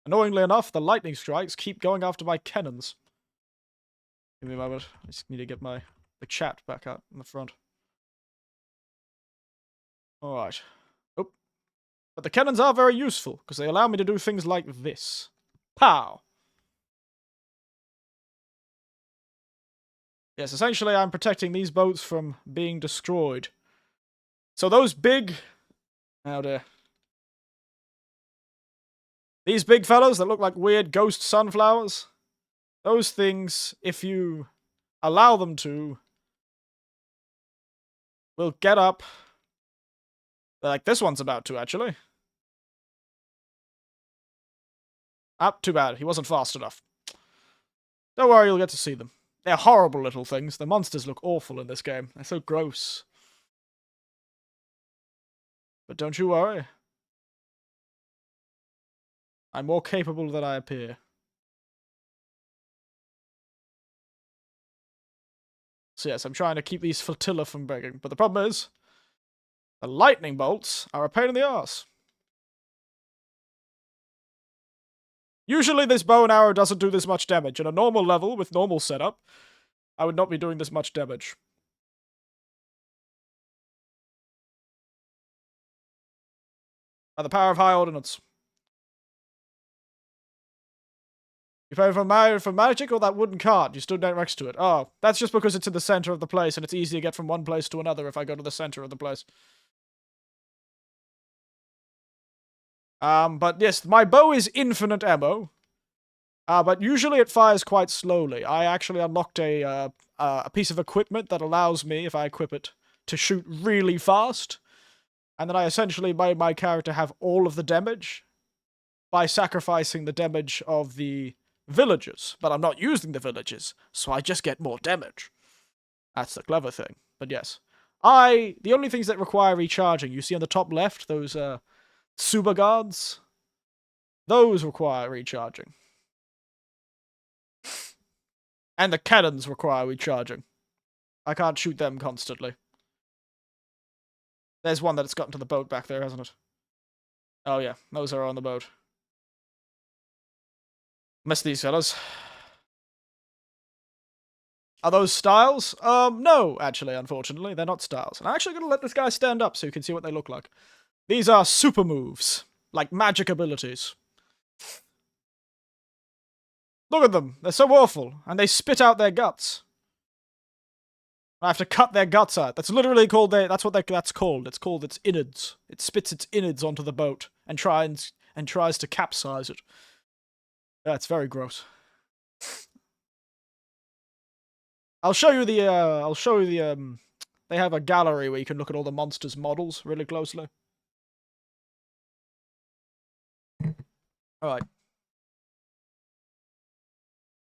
Annoyingly enough, the lightning strikes keep going after my cannons. Give me a moment. I just need to get the chat back out in the front. Alright. Oh. But the cannons are very useful, because they allow me to do things like this. Pow! Yes, essentially I'm protecting these boats from being destroyed. So those big... Oh dear. These big fellows that look like weird ghost sunflowers, those things, if you allow them to, will get up. Like this one's about to, actually. Too bad. He wasn't fast enough. Don't worry, you'll get to see them. They're horrible little things. The monsters look awful in this game. They're so gross. But don't you worry. I'm more capable than I appear. So yes, I'm trying to keep these flotilla from breaking. But the problem is, the lightning bolts are a pain in the arse. Usually this bow and arrow doesn't do this much damage. In a normal level, with normal setup, I would not be doing this much damage. By the power of high ordnance. You pay for magic or that wooden cart? You stood next to it. Oh, that's just because it's in the center of the place and it's easy to get from one place to another if I go to the center of the place. But yes, my bow is infinite ammo. But usually it fires quite slowly. I actually unlocked a piece of equipment that allows me, if I equip it, to shoot really fast. And then I essentially made my character have all of the damage by sacrificing the damage of the villagers. But I'm not using the villagers, so I just get more damage. That's the clever thing. But yes. The only things that require recharging, you see on the top left, those, Tsuba guards? Those require recharging. And the cannons require recharging. I can't shoot them constantly. There's one that's gotten to the boat back there, hasn't it? Oh yeah, those are on the boat. Miss these fellas. Are those styles? No, actually, unfortunately. They're not styles. And I'm actually going to let this guy stand up so you can see what they look like. These are super moves. Like magic abilities. Look at them. They're so awful. And they spit out their guts. I have to cut their guts out. That's literally called that's what that's called. It's called its innards. It spits its innards onto the boat and tries to capsize it. That's very gross. I'll show you the they have a gallery where you can look at all the monsters' models really closely. Alright.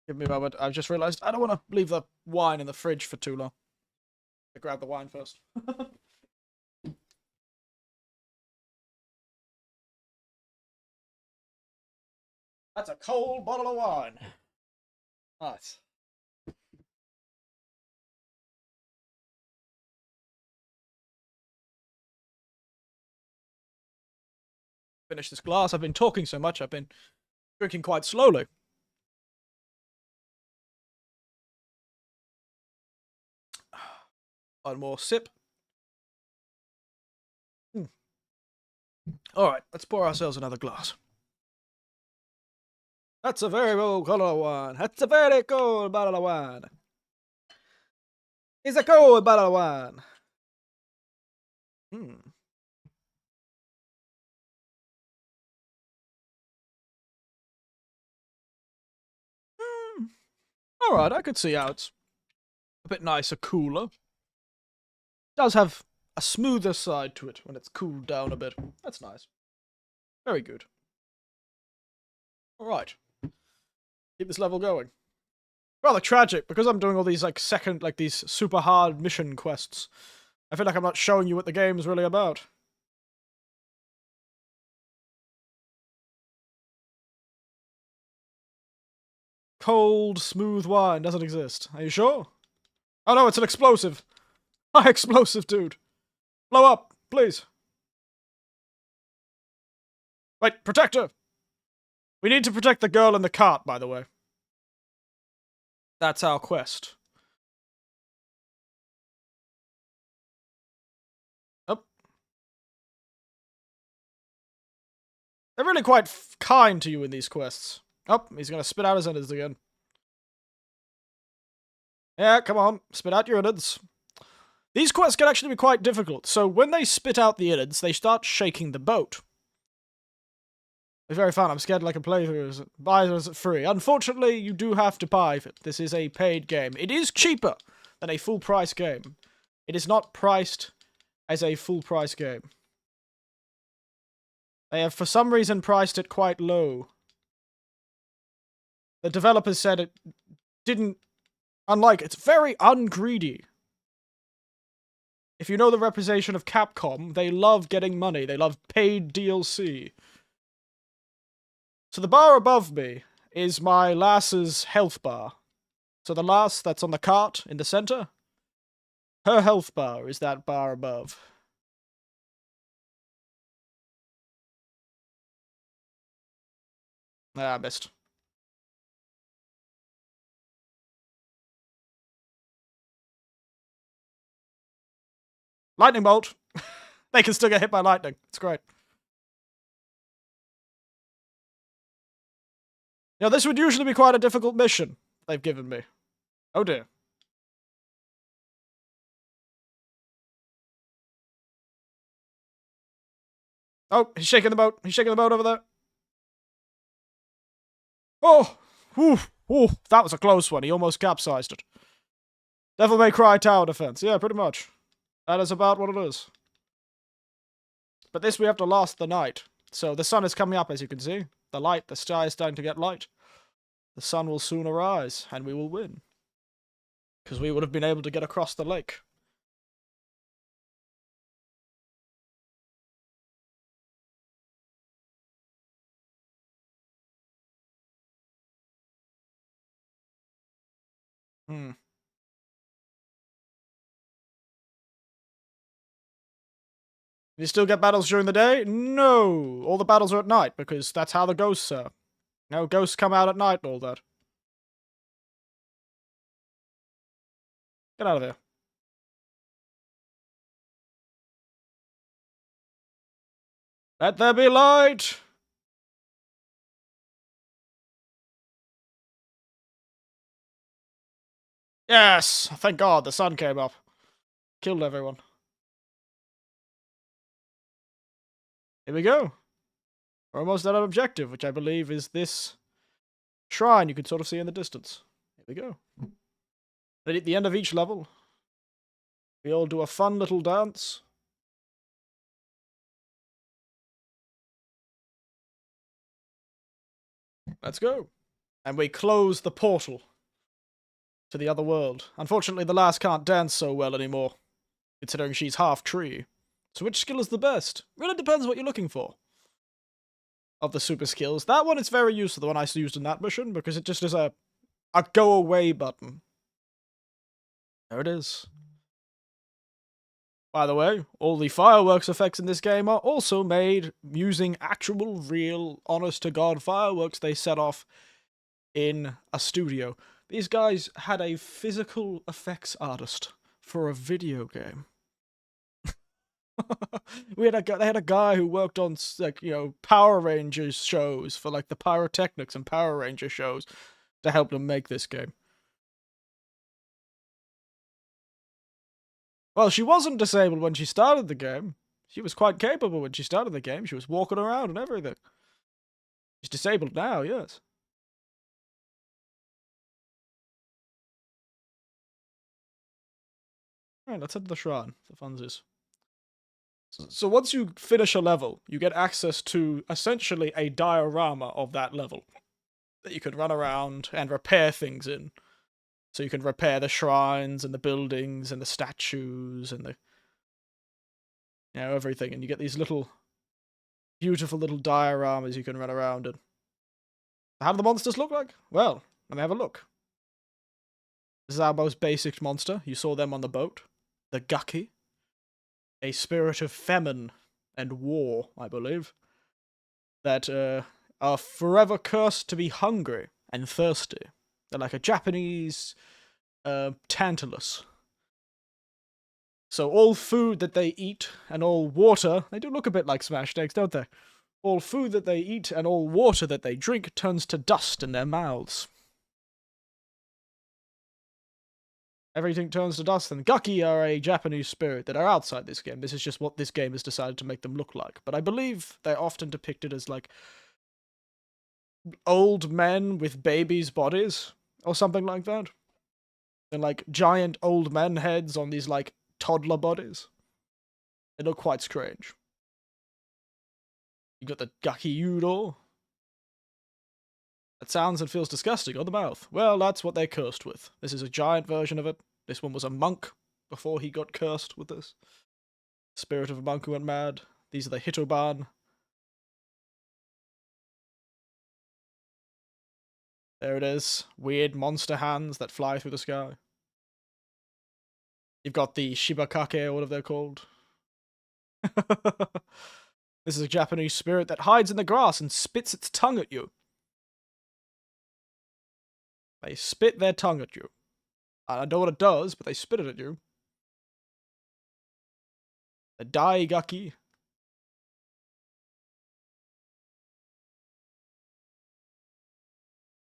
Give me a moment. I've just realised I don't want to leave the wine in the fridge for too long. I grab the wine first. That's a cold bottle of wine. Nice. Finish this glass. I've been talking so much, I've been drinking quite slowly. One more sip. Alright, let's pour ourselves another glass. That's a very cold bottle of wine. That's a very cold bottle of wine. It's a cold bottle of wine. Alright, I could see how it's a bit nicer, cooler. It does have a smoother side to it when it's cooled down a bit. That's nice. Very good. Alright. Keep this level going. Rather tragic, because I'm doing all these, these super hard mission quests. I feel like I'm not showing you what the game's really about. Cold, smooth wine doesn't exist. Are you sure? Oh no, it's an explosive. High explosive, dude. Blow up, please. Wait, protector! We need to protect the girl in the cart, by the way. That's our quest. Oh. They're really quite kind to you in these quests. Oh, he's gonna spit out his innards again. Yeah, come on, spit out your innards. These quests can actually be quite difficult, so when they spit out the innards, they start shaking the boat. It's very fun. I'm scared like a playthrough. Buy it free. Unfortunately, you do have to buy it. This is a paid game. It is cheaper than a full-price game. It is not priced as a full-price game. They have, for some reason, priced it quite low. The developers said it didn't... Unlike, it's very ungreedy. If you know the reputation of Capcom, they love getting money. They love paid DLC. So the bar above me is my lass's health bar. So the lass that's on the cart in the center, her health bar is that bar above. Ah, I missed. Lightning bolt! They can still get hit by lightning. It's great. Now, this would usually be quite a difficult mission they've given me. Oh dear. Oh, he's shaking the boat. He's shaking the boat over there. Oh! Oof! Ooh, that was a close one. He almost capsized it. Devil May Cry tower defense. Yeah, pretty much. That is about what it is. But this we have to last the night. So the sun is coming up, as you can see. The sky is starting to get light. The sun will soon arise, and we will win. Because we would have been able to get across the lake. You still get battles during the day? No! All the battles are at night, because that's how the ghosts are. No, ghosts come out at night and all that. Get out of here. Let there be light! Yes! Thank God, the sun came up. Killed everyone. Here we go. We're almost at our objective, which I believe is this shrine you can sort of see in the distance. Here we go. And at the end of each level, we all do a fun little dance. Let's go. And we close the portal to the other world. Unfortunately, the lass can't dance so well anymore, considering she's half tree. So which skill is the best? Really depends what you're looking for. Of the super skills. That one is very useful, the one I used in that mission, because it just is a go away button. There it is. By the way, all the fireworks effects in this game are also made using actual, real, honest-to-God fireworks they set off in a studio. These guys had a physical effects artist for a video game. They had a guy who worked on, like, you know, Power Rangers shows for, like, the pyrotechnics and Power Ranger shows to help them make this game. Well, she wasn't disabled when she started the game. She was quite capable when she started the game. She was walking around and everything. She's disabled now, yes. Alright, let's head to the shrine. The funsies. So once you finish a level, you get access to essentially a diorama of that level that you can run around and repair things in. So you can repair the shrines and the buildings and the statues and the, you know, everything. And you get these little, beautiful little dioramas you can run around in. How do the monsters look like? Well, let me have a look. This is our most basic monster. You saw them on the boat. The Gucky. A spirit of famine and war, I believe. That are forever cursed to be hungry and thirsty. They're like a Japanese Tantalus. So all food that they eat and all water, they do look a bit like smashed eggs, don't they? All food that they eat and all water that they drink turns to dust in their mouths. Everything turns to dust, and Gucky are a Japanese spirit that are outside this game. This is just what this game has decided to make them look like. But I believe they're often depicted as, like, old men with babies' bodies, or something like that. And, like, giant old men heads on these, like, toddler bodies. They look quite strange. You got the Gucky Udo. That sounds and feels disgusting on the mouth. Well, that's what they're cursed with. This is a giant version of it. This one was a monk before he got cursed with this. Spirit of a monk who went mad. These are the Hitoban. There it is. Weird monster hands that fly through the sky. You've got the Shibakake, or whatever they're called. This is a Japanese spirit that hides in the grass and spits its tongue at you. They spit their tongue at you. I don't know what it does, but they spit it at you. The Daigaki.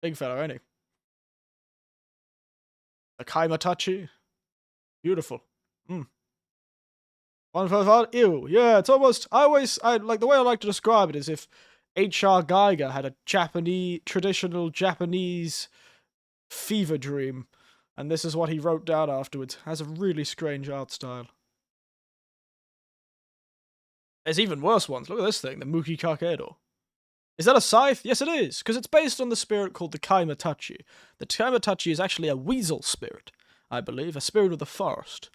Big fella, ain't he? The Kaimatachi. Beautiful. 155. Ew. Yeah, it's almost. I like the way I like to describe it is if H.R. Geiger had a traditional Japanese fever dream, and this is what he wrote down afterwards. Has a really strange art style. There's even worse ones. Look at this thing, the Muki Kakedo. Is that a scythe? Yes, it is, because it's based on the spirit called the Kaimatachi. The Kaimatachi is actually a weasel spirit, I believe, a spirit of the forest.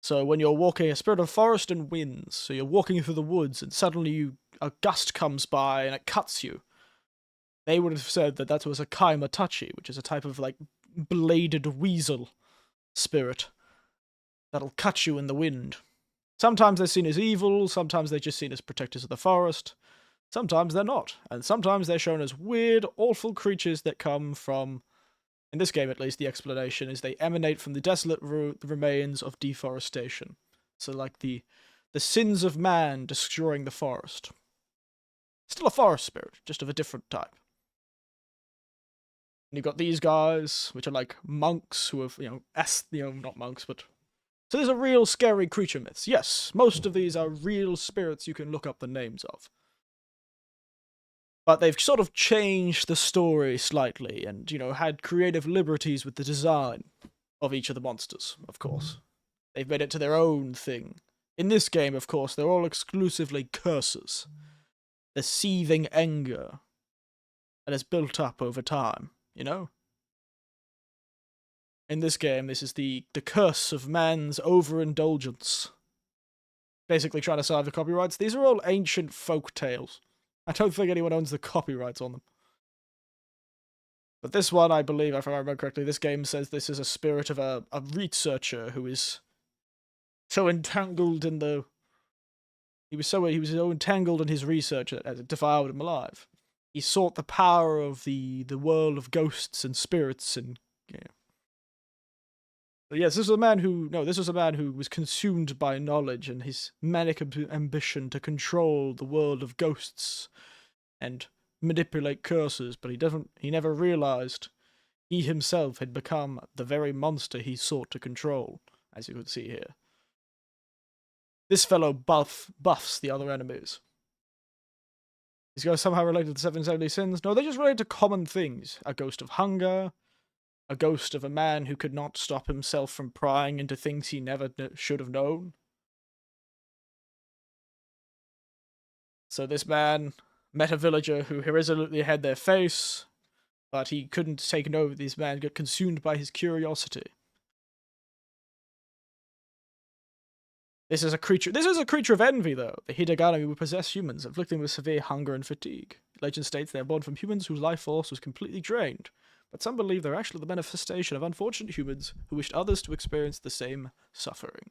So when you're walking, a spirit of forest and winds, so you're walking through the woods and suddenly a gust comes by and it cuts you. They would have said that that was a Kaimatachi, which is a type of, like, bladed weasel spirit that'll cut you in the wind. Sometimes they're seen as evil, sometimes they're just seen as protectors of the forest. Sometimes they're not, and sometimes they're shown as weird, awful creatures that come from, in this game at least, the explanation is they emanate from the desolate remains of deforestation. So, like, the sins of man destroying the forest. Still a forest spirit, just of a different type. And you've got these guys, which are like monks who have, not monks, but... So these are real scary creature myths. Yes, most of these are real spirits you can look up the names of. But they've sort of changed the story slightly and, had creative liberties with the design of each of the monsters, of course. They've made it to their own thing. In this game, of course, they're all exclusively curses. The seething anger that has built up over time, you know? In this game, this is the curse of man's overindulgence. Basically trying to solve the copyrights. These are all ancient folk tales. I don't think anyone owns the copyrights on them. But this one, I believe, if I remember correctly, this game says this is a spirit of a researcher who is so entangled in the... He was so entangled in his research that it devoured him alive. He sought the power of the world of ghosts and spirits and... Yeah. But yes, this was a man who was consumed by knowledge and his manic ambition to control the world of ghosts and manipulate curses, but he never realized he himself had become the very monster he sought to control, as you can see here. This fellow buffs the other enemies. These guys somehow related to the 770 sins? No, they're just related to common things. A ghost of hunger, a ghost of a man who could not stop himself from prying into things he never should have known. So this man met a villager who irresolutely had their face, but he couldn't take note. This man got consumed by his curiosity. This is a creature of envy, though. The Hidegami will possess humans, afflicting them with severe hunger and fatigue. Legend states they are born from humans whose life force was completely drained, but some believe they're actually the manifestation of unfortunate humans who wished others to experience the same suffering.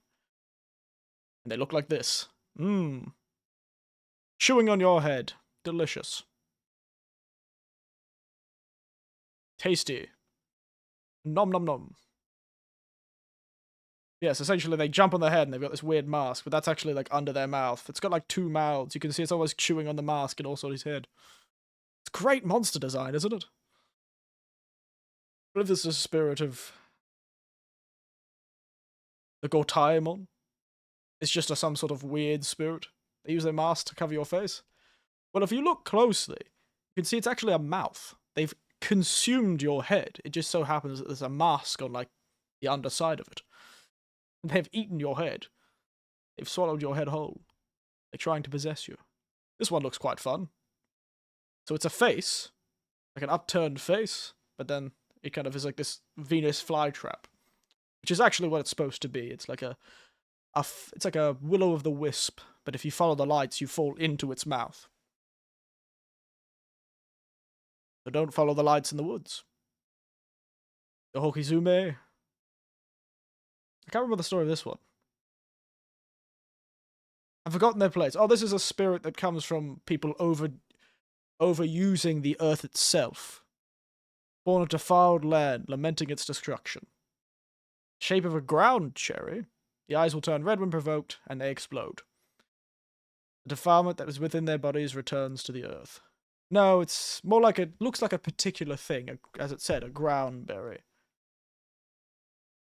And they look like this. Chewing on your head. Delicious. Tasty. Nom nom nom. Yes, essentially they jump on their head and they've got this weird mask, but that's actually like under their mouth. It's got like two mouths. You can see it's almost chewing on the mask and also on his head. It's great monster design, isn't it? What if this is a spirit of the Gortaimon? It's just some sort of weird spirit. They use their mask to cover your face. Well, if you look closely, you can see it's actually a mouth. They've consumed your head. It just so happens that there's a mask on like the underside of it. They've eaten your head. They've swallowed your head whole. They're trying to possess you. This one looks quite fun. So it's a face, like an upturned face, but then it kind of is like this Venus flytrap, which is actually what it's supposed to be. It's like it's like a will-o'-the-wisp, but if you follow the lights, you fall into its mouth. So don't follow the lights in the woods. The Hokizume. I can't remember the story of this one. I've forgotten their place. Oh, this is a spirit that comes from people overusing the earth itself. Born of defiled land, lamenting its destruction. Shape of a ground cherry. The eyes will turn red when provoked, and they explode. The defilement that was within their bodies returns to the earth. No, it's more like looks like a particular thing, as it said, a ground berry.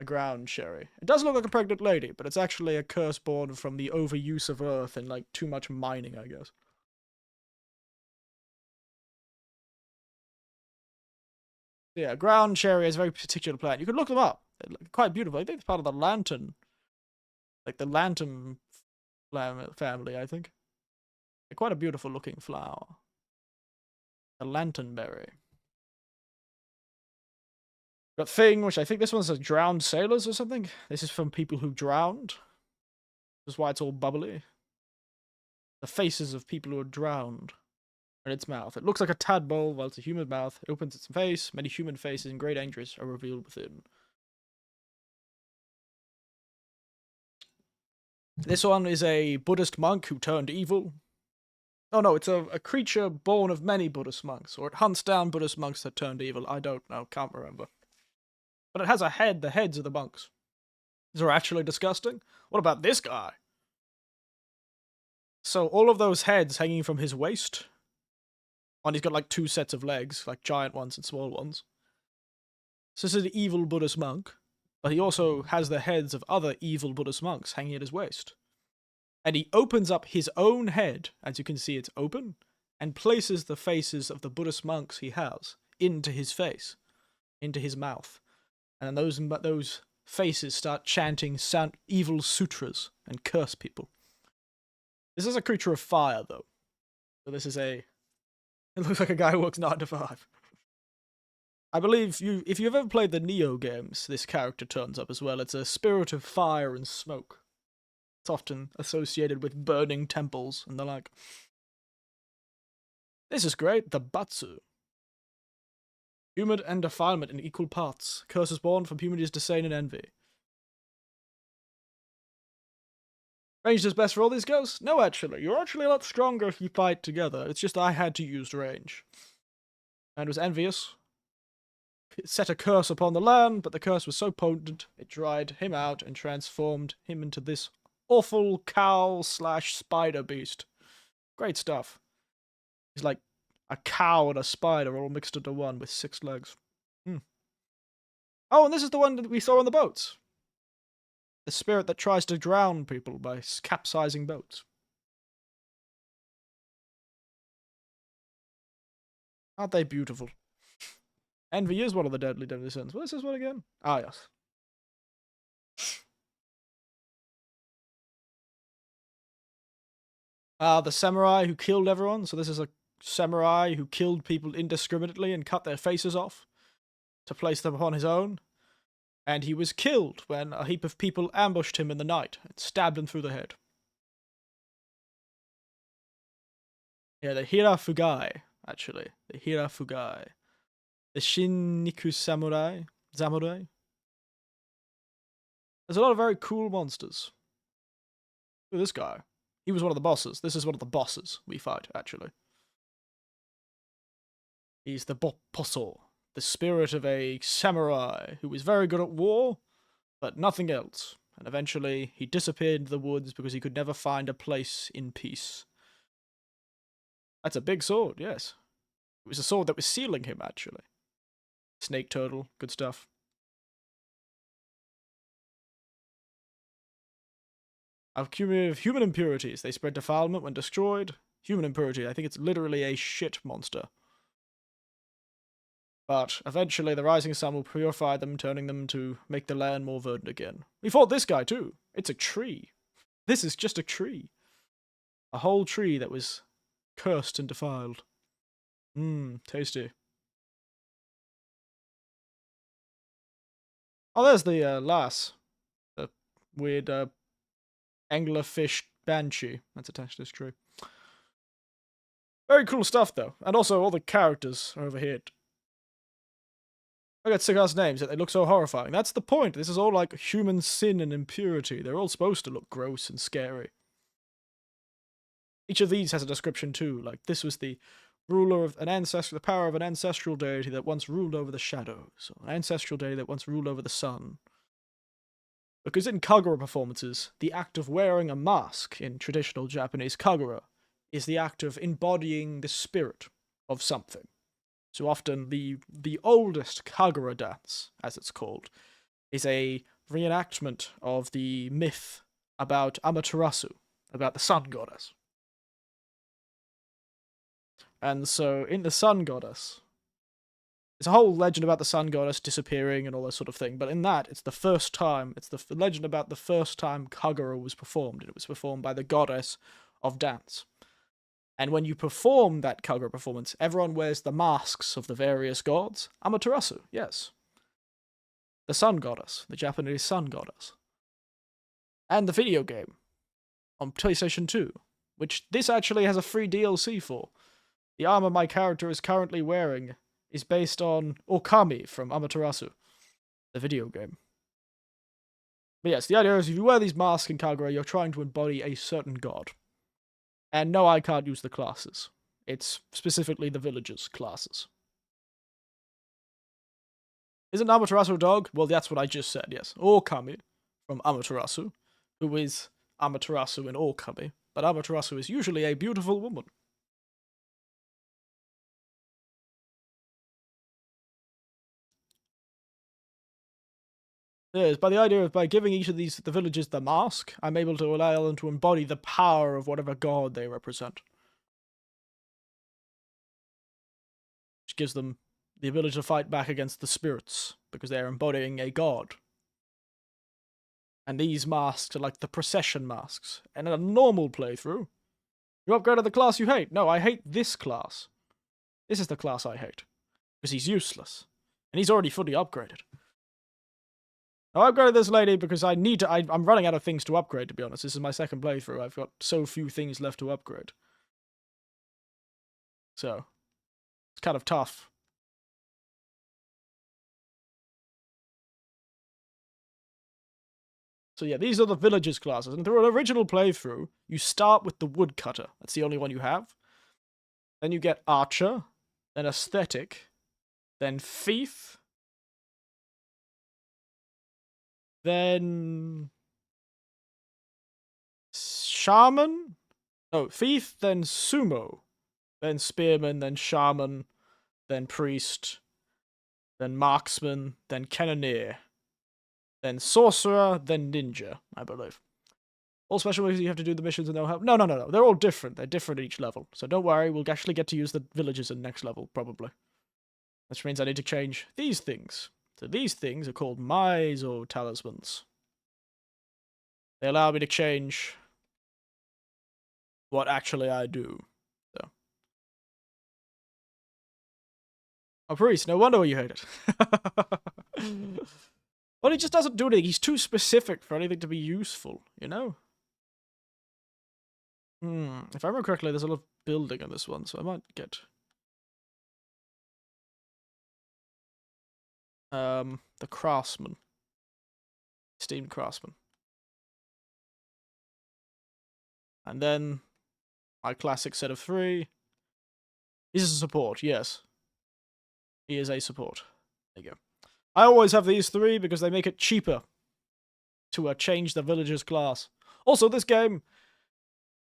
A ground cherry. It does look like a pregnant lady, but it's actually a curse born from the overuse of earth and like too much mining, I guess. Yeah, ground cherry is a very particular plant. You could look them up. They're quite beautiful. I think it's part of the lantern. Like the lantern family, I think. They're quite a beautiful looking flower. The lanternberry. Got thing, which I think this one says drowned sailors or something. This is from people who drowned. This is why it's all bubbly. The faces of people who are drowned. In its mouth. It looks like a tadpole while it's a human mouth. It opens its face. Many human faces and great angels are revealed within. This one is a Buddhist monk who turned evil. Oh no, it's a creature born of many Buddhist monks. Or it hunts down Buddhist monks that turned evil. I don't know. Can't remember. But it has a head. The heads of the monks. These are actually disgusting. What about this guy? So all of those heads hanging from his waist. And he's got like two sets of legs, like giant ones and small ones. So this is an evil Buddhist monk, but he also has the heads of other evil Buddhist monks hanging at his waist. And he opens up his own head, as you can see it's open, and places the faces of the Buddhist monks he has into his face, into his mouth. And those faces start chanting evil sutras and curse people. This is a creature of fire, though. So this is a It looks like a guy who works 9 to 5. I believe if you've ever played the Neo games, this character turns up as well. It's a spirit of fire and smoke. It's often associated with burning temples and the like. This is great, the Batsu. Humor and defilement in equal parts. Curses born from humanity's disdain and envy. Ranged is best for all these ghosts? No, actually. You're actually a lot stronger if you fight together. It's just I had to use range. And was envious. It set a curse upon the land, but the curse was so potent, it dried him out and transformed him into this awful cow/spider beast. Great stuff. He's like a cow and a spider all mixed into one with 6 legs. Oh, and this is the one that we saw on the boats. The spirit that tries to drown people by capsizing boats. Aren't they beautiful? Envy is one of the deadly sins. What is this one again? Ah, yes. The samurai who killed everyone. So this is a samurai who killed people indiscriminately and cut their faces off to place them upon his own. And he was killed when a heap of people ambushed him in the night and stabbed him through the head. Yeah, the Hirafugai, actually. The Hirafugai. The Shinniku Samurai. There's a lot of very cool monsters. Look at this guy. He was one of the bosses. This is one of the bosses we fight, actually. He's the Bopposo, the spirit of a samurai who was very good at war, but nothing else. And eventually he disappeared into the woods because he could never find a place in peace. That's a big sword, yes. It was a sword that was sealing him, actually. Snake turtle, good stuff. Accumulative human impurities. They spread defilement when destroyed. Human impurity. I think it's literally a shit monster. But eventually the rising sun will purify them, turning them to make the land more verdant again. We fought this guy too. It's a tree. This is just a tree. A whole tree that was cursed and defiled. Tasty. Oh, there's the lass. The weird anglerfish banshee that's attached to this tree. Very cool stuff, though. And also, all the characters are over here. Look at Cigar's names, they look so horrifying. That's the point. This is all like human sin and impurity. They're all supposed to look gross and scary. Each of these has a description, too. Like, this was the ruler of an ancestor, the power of an ancestral deity that once ruled over the shadows, or an ancestral deity that once ruled over the sun. Because in Kagura performances, the act of wearing a mask in traditional Japanese Kagura is the act of embodying the spirit of something. So often the oldest Kagura dance, as it's called, is a reenactment of the myth about Amaterasu, about the sun goddess. And so in the sun goddess, there's a whole legend about the sun goddess disappearing and all that sort of thing, but in that, it's the first time, it's the legend about the first time Kagura was performed, and it was performed by the goddess of dance. And when you perform that Kagura performance, everyone wears the masks of the various gods. Amaterasu, yes. The sun goddess, the Japanese sun goddess. And the video game on PlayStation 2, which this actually has a free DLC for. The armor my character is currently wearing is based on Okami from Amaterasu, the video game. But yes, the idea is if you wear these masks in Kagura, you're trying to embody a certain god. And no, I can't use the classes. It's specifically the villagers' classes. Isn't Amaterasu a dog? Well, that's what I just said, yes. Okami from Amaterasu, who is Amaterasu in Okami. But Amaterasu is usually a beautiful woman. Yes, by the idea of by giving each of the villagers the mask, I'm able to allow them to embody the power of whatever god they represent. Which gives them the ability to fight back against the spirits, because they're embodying a god. And these masks are like the procession masks. And in a normal playthrough, you upgrade to the class you hate. No, I hate this class. This is the class I hate. Because he's useless. And he's already fully upgraded. I upgraded this lady because I need to... I'm running out of things to upgrade, to be honest. This is my second playthrough. I've got so few things left to upgrade. So, it's kind of tough. So yeah, these are the villagers classes. And through an original playthrough, you start with the woodcutter. That's the only one you have. Then you get archer, then aesthetic, then thief, then shaman? No, thief, then sumo, then spearman, then shaman, then priest, then marksman, then cannoneer, then sorcerer, then ninja, I believe. All special moves you have to do the missions and they'll help. No. They're all different. They're different at each level. So don't worry, we'll actually get to use the villagers in next level, probably. Which means I need to change these things. So these things are called Mizo talismans. They allow me to change what actually I do. So. Oh, priest, no wonder you hate it. Well, he just doesn't do anything. He's too specific for anything to be useful, you know? If I remember correctly, there's a lot of building on this one, so I might get... the craftsman. Esteemed craftsman. And then my classic set of 3. He's a support, yes. He is a support. There you go. I always have these 3 because they make it cheaper to change the villager's class. Also, this game,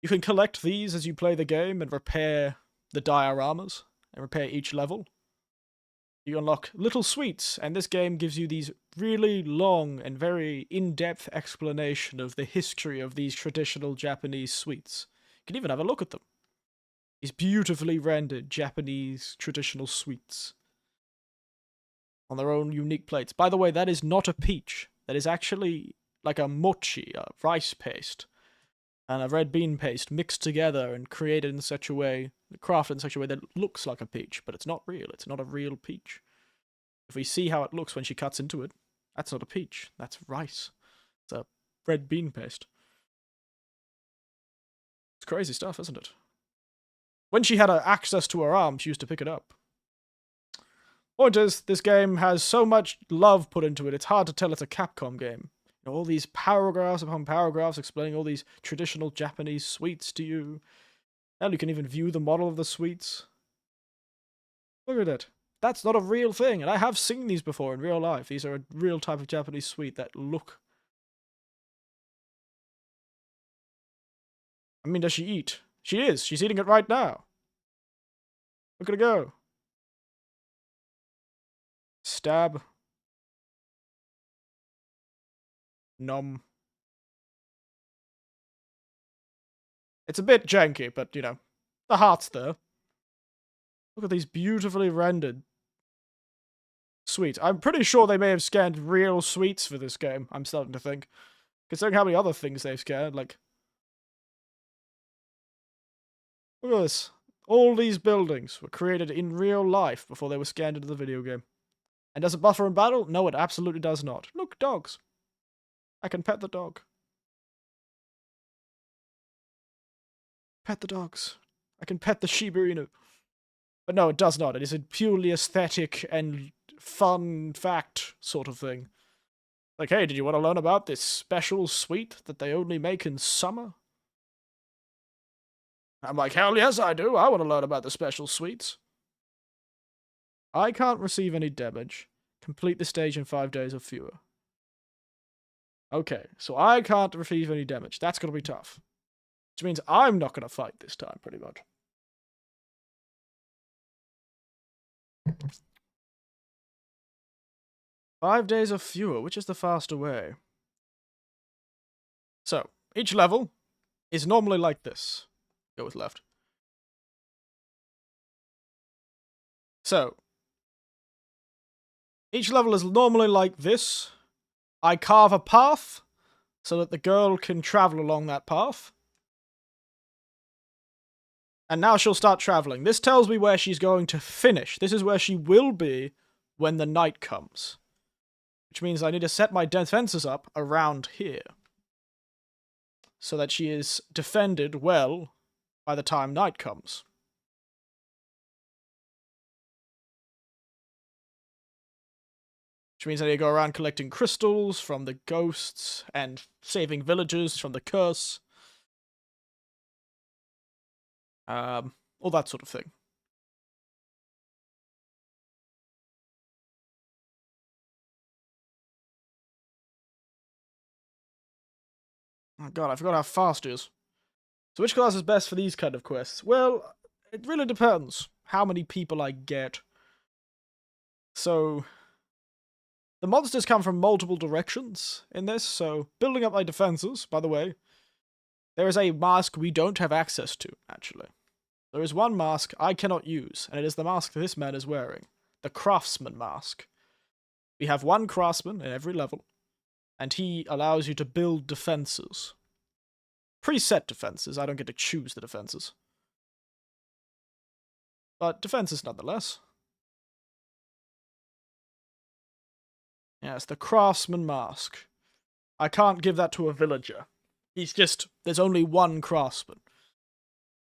you can collect these as you play the game and repair the dioramas and repair each level. You unlock little suites, and this game gives you these really long and very in-depth explanation of the history of these traditional Japanese suites. You can even have a look at them. These beautifully rendered Japanese traditional suites. On their own unique plates. By the way, that is not a peach. That is actually like a mochi, a rice paste, and a red bean paste mixed together and created in such a way, crafted in such a way that it looks like a peach, but it's not real. It's not a real peach. If we see how it looks when she cuts into it, that's not a peach. That's rice. It's a red bean paste. It's crazy stuff, isn't it? When she had access to her arm, she used to pick it up. Point is, this game has so much love put into it, it's hard to tell it's a Capcom game. You know, all these paragraphs upon paragraphs explaining all these traditional Japanese suites to you. And you can even view the model of the suites. Look at it. That's not a real thing, and I have seen these before in real life. These are a real type of Japanese suite that look... I mean, does she eat? She is. She's eating it right now. Look at her go. Stab. Nom. It's a bit janky, but, you know, the heart's there. Look at these beautifully rendered suites. I'm pretty sure they may have scanned real suites for this game, I'm starting to think. Considering how many other things they've scanned, like... Look at this. All these buildings were created in real life before they were scanned into the video game. And does it buffer in battle? No, it absolutely does not. Look, dogs. I can pet the dog. Pet the dogs. I can pet the Shiba Inu. But no, it does not. It is a purely aesthetic and fun fact sort of thing. Like, hey, did you want to learn about this special suite that they only make in summer? I'm like, hell yes I do. I want to learn about the special suites. I can't receive any damage. Complete the stage in 5 days or fewer. Okay, so I can't receive any damage. That's going to be tough. Which means I'm not going to fight this time, pretty much. "5 days or fewer, which is the faster way?" So, each level is normally like this. Go with left. So, each level is normally like this. I carve a path so that the girl can travel along that path. And now she'll start traveling. This tells me where she's going to finish. This is where she will be when the night comes. Which means I need to set my defenses up around here. So that she is defended well by the time night comes. Which means I need to go around collecting crystals from the ghosts and saving villagers from the curse. All that sort of thing. Oh god, I forgot how fast it is. So which class is best for these kind of quests? Well, it really depends how many people I get. So, the monsters come from multiple directions in this, so building up my defenses, by the way, there is a mask we don't have access to, actually. There is one mask I cannot use, and it is the mask this man is wearing. The Craftsman mask. We have one craftsman in every level, and he allows you to build defenses. Preset defenses, I don't get to choose the defenses. But defenses nonetheless. Yes, the Craftsman mask. I can't give that to a villager. There's only one craftsman.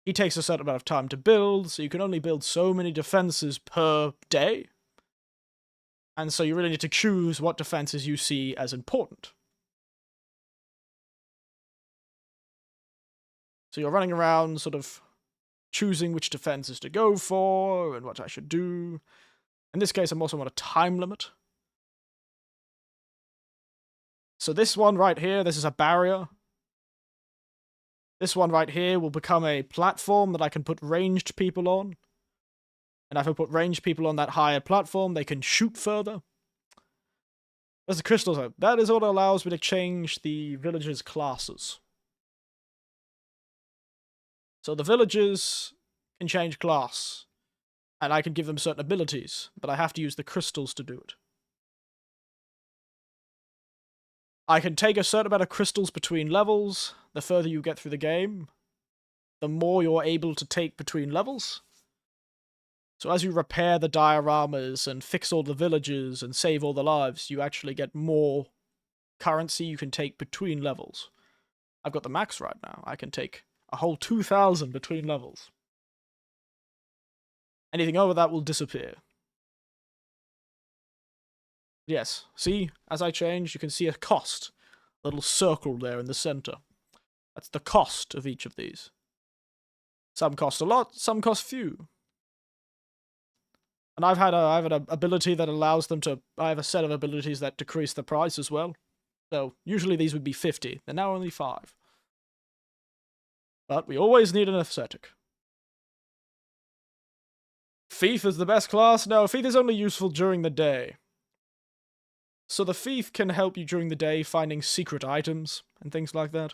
He takes a certain amount of time to build, so you can only build so many defenses per day. And so you really need to choose what defenses you see as important. So you're running around sort of choosing which defenses to go for and what I should do. In this case, I'm also on a time limit. So this one right here, this is a barrier. This one right here will become a platform that I can put ranged people on. And if I put ranged people on that higher platform, they can shoot further. There's the crystals. That is what allows me to change the villagers' classes. So the villagers can change class. And I can give them certain abilities, but I have to use the crystals to do it. I can take a certain amount of crystals between levels. The further you get through the game, the more you're able to take between levels. So as you repair the dioramas and fix all the villages and save all the lives, you actually get more currency you can take between levels. I've got the max right now. I can take a whole 2,000 between levels. Anything over that will disappear. Yes, see, as I change, you can see a cost. A little circle there in the center. That's the cost of each of these. Some cost a lot, some cost few. And I have an ability that allows them to... I have a set of abilities that decrease the price as well. So, usually these would be 50. They're now only 5. But we always need an aesthetic. Thief is the best class? No, Thief is only useful during the day. So the Thief can help you during the day finding secret items and things like that.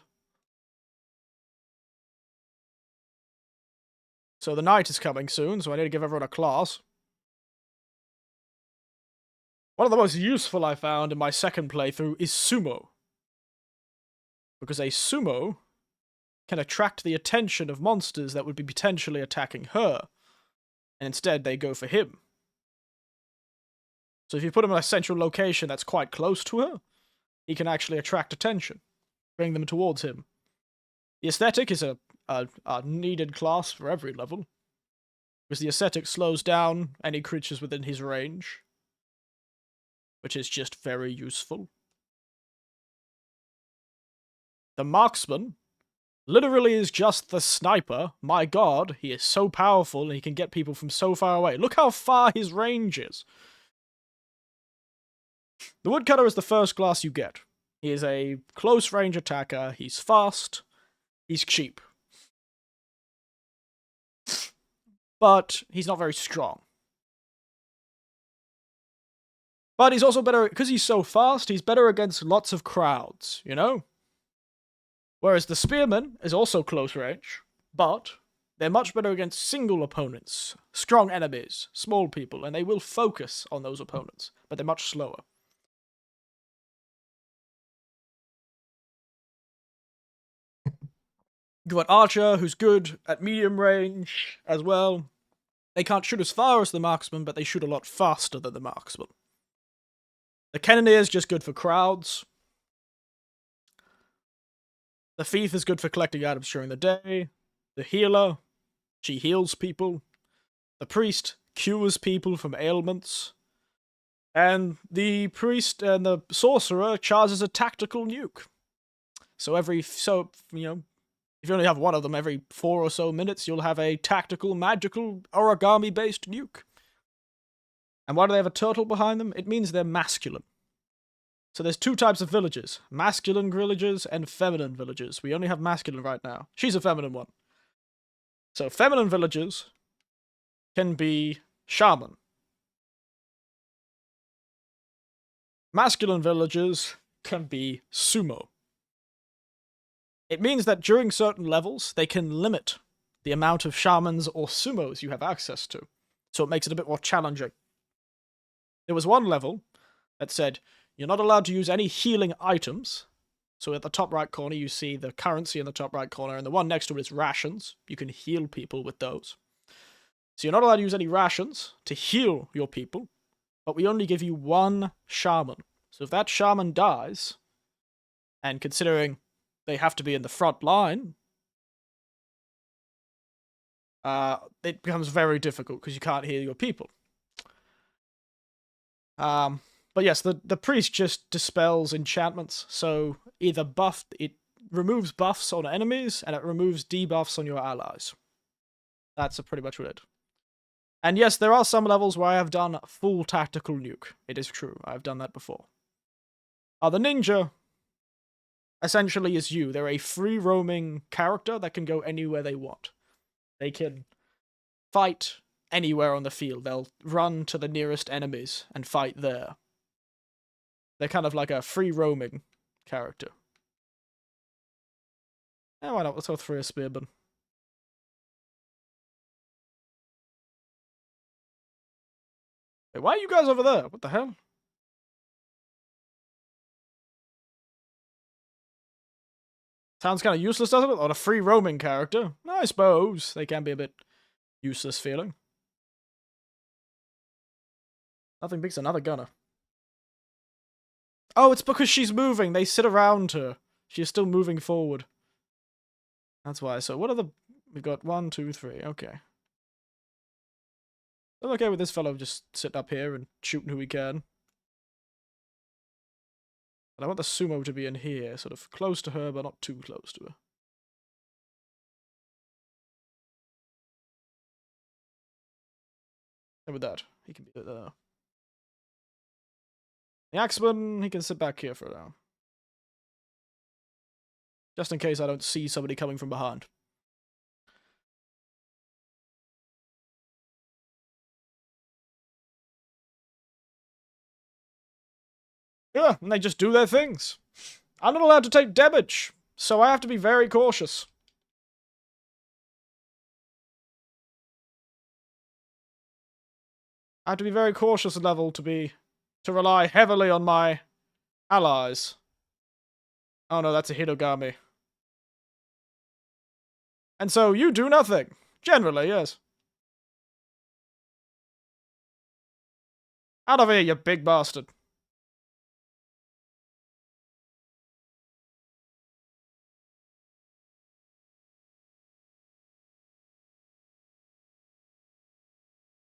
So the night is coming soon, so I need to give everyone a class. One of the most useful I found in my second playthrough is Sumo. Because a Sumo can attract the attention of monsters that would be potentially attacking her. And instead they go for him. So if you put him in a central location that's quite close to her, he can actually attract attention, bring them towards him. The aesthetic is a needed class for every level, because the aesthetic slows down any creatures within his range, which is just very useful. The marksman literally is just the sniper. My god, he is so powerful and he can get people from so far away. Look how far his range is. The woodcutter is the first class you get. He is a close range attacker, he's fast, he's cheap. But he's not very strong. But he's also better, because he's so fast, he's better against lots of crowds, you know? Whereas the spearman is also close range, but they're much better against single opponents, strong enemies, small people, and they will focus on those opponents, but they're much slower. You got Archer, who's good at medium range as well. They can't shoot as far as the marksman, but they shoot a lot faster than the marksman. The Cannoneer is just good for crowds. The Thief is good for collecting items during the day. The Healer, she heals people. The Priest cures people from ailments. And the Priest and the Sorcerer charges a tactical nuke. So if you only have one of them every 4 or so minutes, you'll have a tactical, magical, origami-based nuke. And why do they have a turtle behind them? It means they're masculine. So there's 2 types of villagers. Masculine villagers and feminine villagers. We only have masculine right now. She's a feminine one. So feminine villagers can be shaman. Masculine villagers can be sumo. It means that during certain levels, they can limit the amount of shamans or sumos you have access to. So it makes it a bit more challenging. There was one level that said, you're not allowed to use any healing items. So at the top right corner, you see the currency in the top right corner, and the one next to it is rations. You can heal people with those. So you're not allowed to use any rations to heal your people, but we only give you 1 shaman. So if that shaman dies, and considering they have to be in the front line, it becomes very difficult because you can't heal your people. But yes, the priest just dispels enchantments, so it removes buffs on enemies, and it removes debuffs on your allies. That's pretty much it. And yes, there are some levels where I have done full tactical nuke. It is true, I've done that before. The ninja, essentially, is you. They're a free-roaming character that can go anywhere they want. They can fight anywhere on the field. They'll run to the nearest enemies and fight there. They're kind of like a free-roaming character. Yeah, why not? Let's go through a spearman. Hey, why are you guys over there? What the hell? Sounds kind of useless, doesn't it? On a free-roaming character. I suppose they can be a bit useless feeling. Nothing beats another gunner. Oh, it's because she's moving. They sit around her. She's still moving forward. That's why. So what are the... We've got 1, 2, 3. Okay. I'm okay with this fellow just sitting up here and shooting who he can. But I want the sumo to be in here, sort of close to her, but not too close to her. And with that, he can be there. The axeman, he can sit back here for now. Just in case I don't see somebody coming from behind. Yeah, and they just do their things. I'm not allowed to take damage, so I have to be very cautious. I have to be very cautious level to rely heavily on my allies. Oh no, that's a Hitogami. And so you do nothing. Generally, yes. Out of here, you big bastard.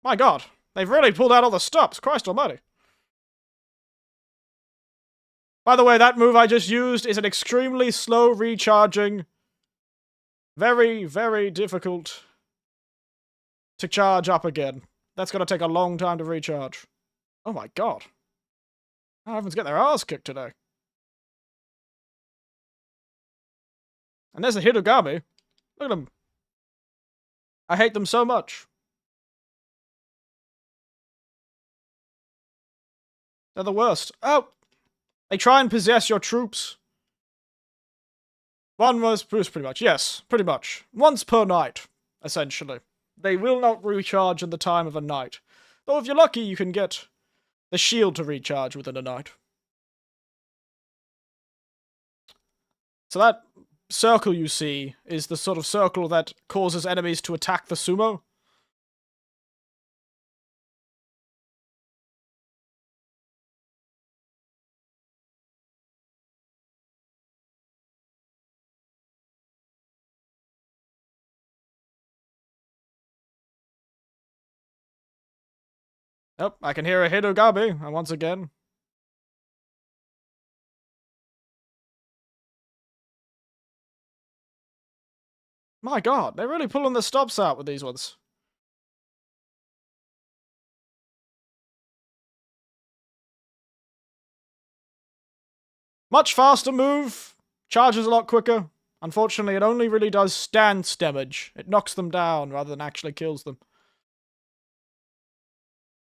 My god, they've really pulled out all the stops, Christ almighty. By the way, that move I just used is an extremely slow recharging, very, very difficult to charge up again. That's gonna take a long time to recharge. Oh my god. Everyone's getting their ass kicked today. And there's the Hitogami. Look at them. I hate them so much. They're the worst. Oh! They try and possess your troops. One was pretty much. Yes, pretty much. Once per night, essentially. They will not recharge in the time of a night. Though if you're lucky, you can get the shield to recharge within a night. So that circle you see is the sort of circle that causes enemies to attack the sumo. Oh, I can hear a Vtuber once again. My god, they're really pulling the stops out with these ones. Much faster move. Charges a lot quicker. Unfortunately, it only really does stance damage. It knocks them down rather than actually kills them.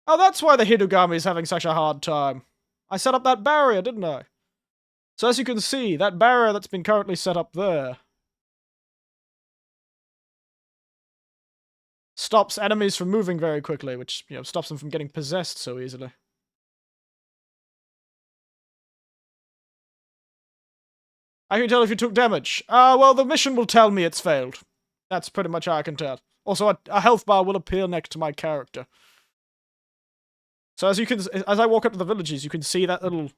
Oh, that's why the Vtuber is having such a hard time. I set up that barrier, didn't I? So as you can see, that barrier that's been currently set up there stops enemies from moving very quickly, which, stops them from getting possessed so easily. I can tell if you took damage. Well, the mission will tell me it's failed. That's pretty much how I can tell. Also, a health bar will appear next to my character. So as I walk up to the villages, you can see that little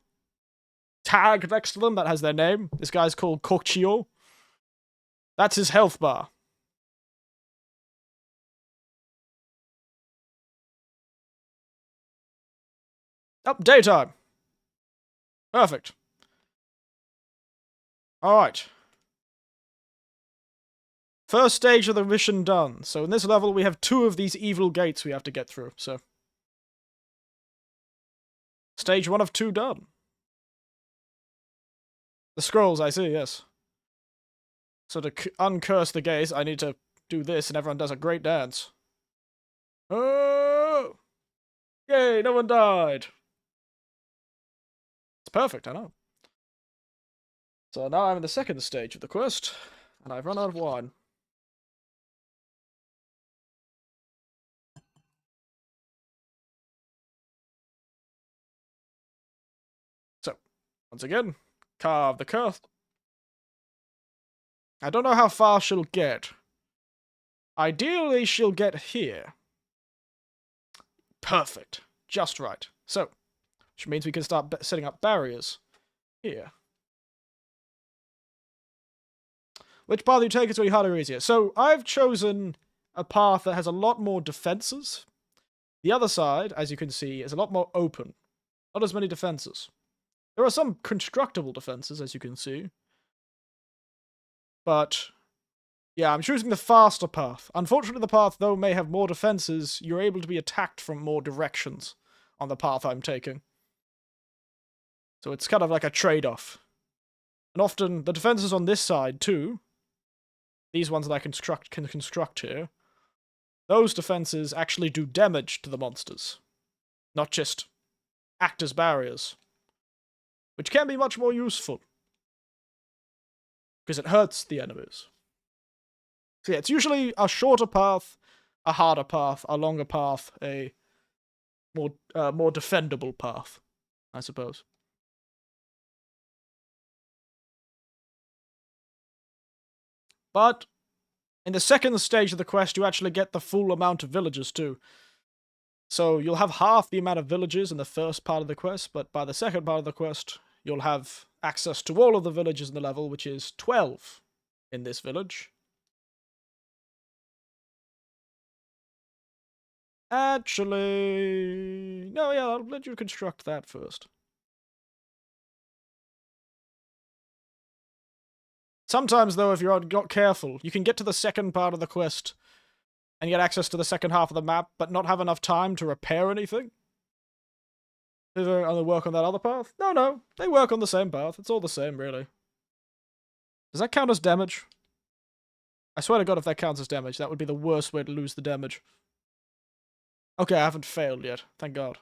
tag next to them that has their name. This guy's called Kochio. That's his health bar. Oh, daytime. Perfect. Alright. First stage of the mission done. So in this level, we have 2 of these evil gates we have to get through, so. Stage 1 of 2 done. The scrolls, I see, yes. So to uncurse the gates, I need to do this, and everyone does a great dance. Oh! Yay, no one died! It's perfect, I know. So now I'm in the second stage of the quest, and I've run out of wine. So, once again, carve the curse. I don't know how far she'll get. Ideally, she'll get here. Perfect. Just right. So, which means we can start setting up barriers here. Which path you take is really harder or easier. So, I've chosen a path that has a lot more defenses. The other side, as you can see, is a lot more open. Not as many defenses. There are some constructible defenses, as you can see. But, yeah, I'm choosing the faster path. Unfortunately, the path, though, may have more defenses. You're able to be attacked from more directions on the path I'm taking. So it's kind of like a trade-off. And often, the defenses on this side, too, these ones that I can construct here, those defenses actually do damage to the monsters. Not just act as barriers. Which can be much more useful. Because it hurts the enemies. So yeah, it's usually a shorter path, a harder path, a longer path, a more defendable path, I suppose. But in the second stage of the quest, you actually get the full amount of villagers too. So you'll have half the amount of villagers in the first part of the quest, but by the second part of the quest, you'll have access to all of the villages in the level, which is 12 in this village. Actually... no, yeah, I'll let you construct that first. Sometimes, though, if you're not careful, you can get to the second part of the quest and get access to the second half of the map, but not have enough time to repair anything. Do they only work on that other path? No, they work on the same path. It's all the same, really. Does that count as damage? I swear to God, if that counts as damage, that would be the worst way to lose the damage. Okay, I haven't failed yet. Thank God.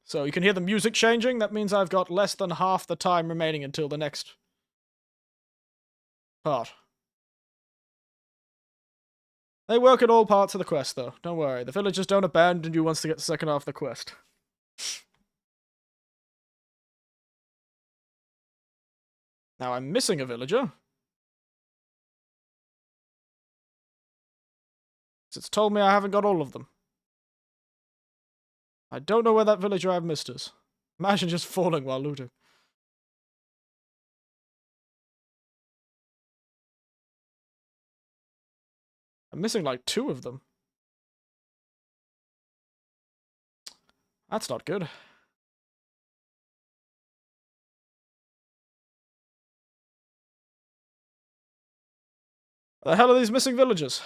So you can hear the music changing. That means I've got less than half the time remaining until the next part. They work at all parts of the quest, though. Don't worry. The villagers don't abandon you once they get the second half of the quest. Now I'm missing a villager. It's told me I haven't got all of them. I don't know where that villager I've missed is. Imagine just falling while looting. I'm missing like 2 of them. That's not good. Where the hell are these missing villagers?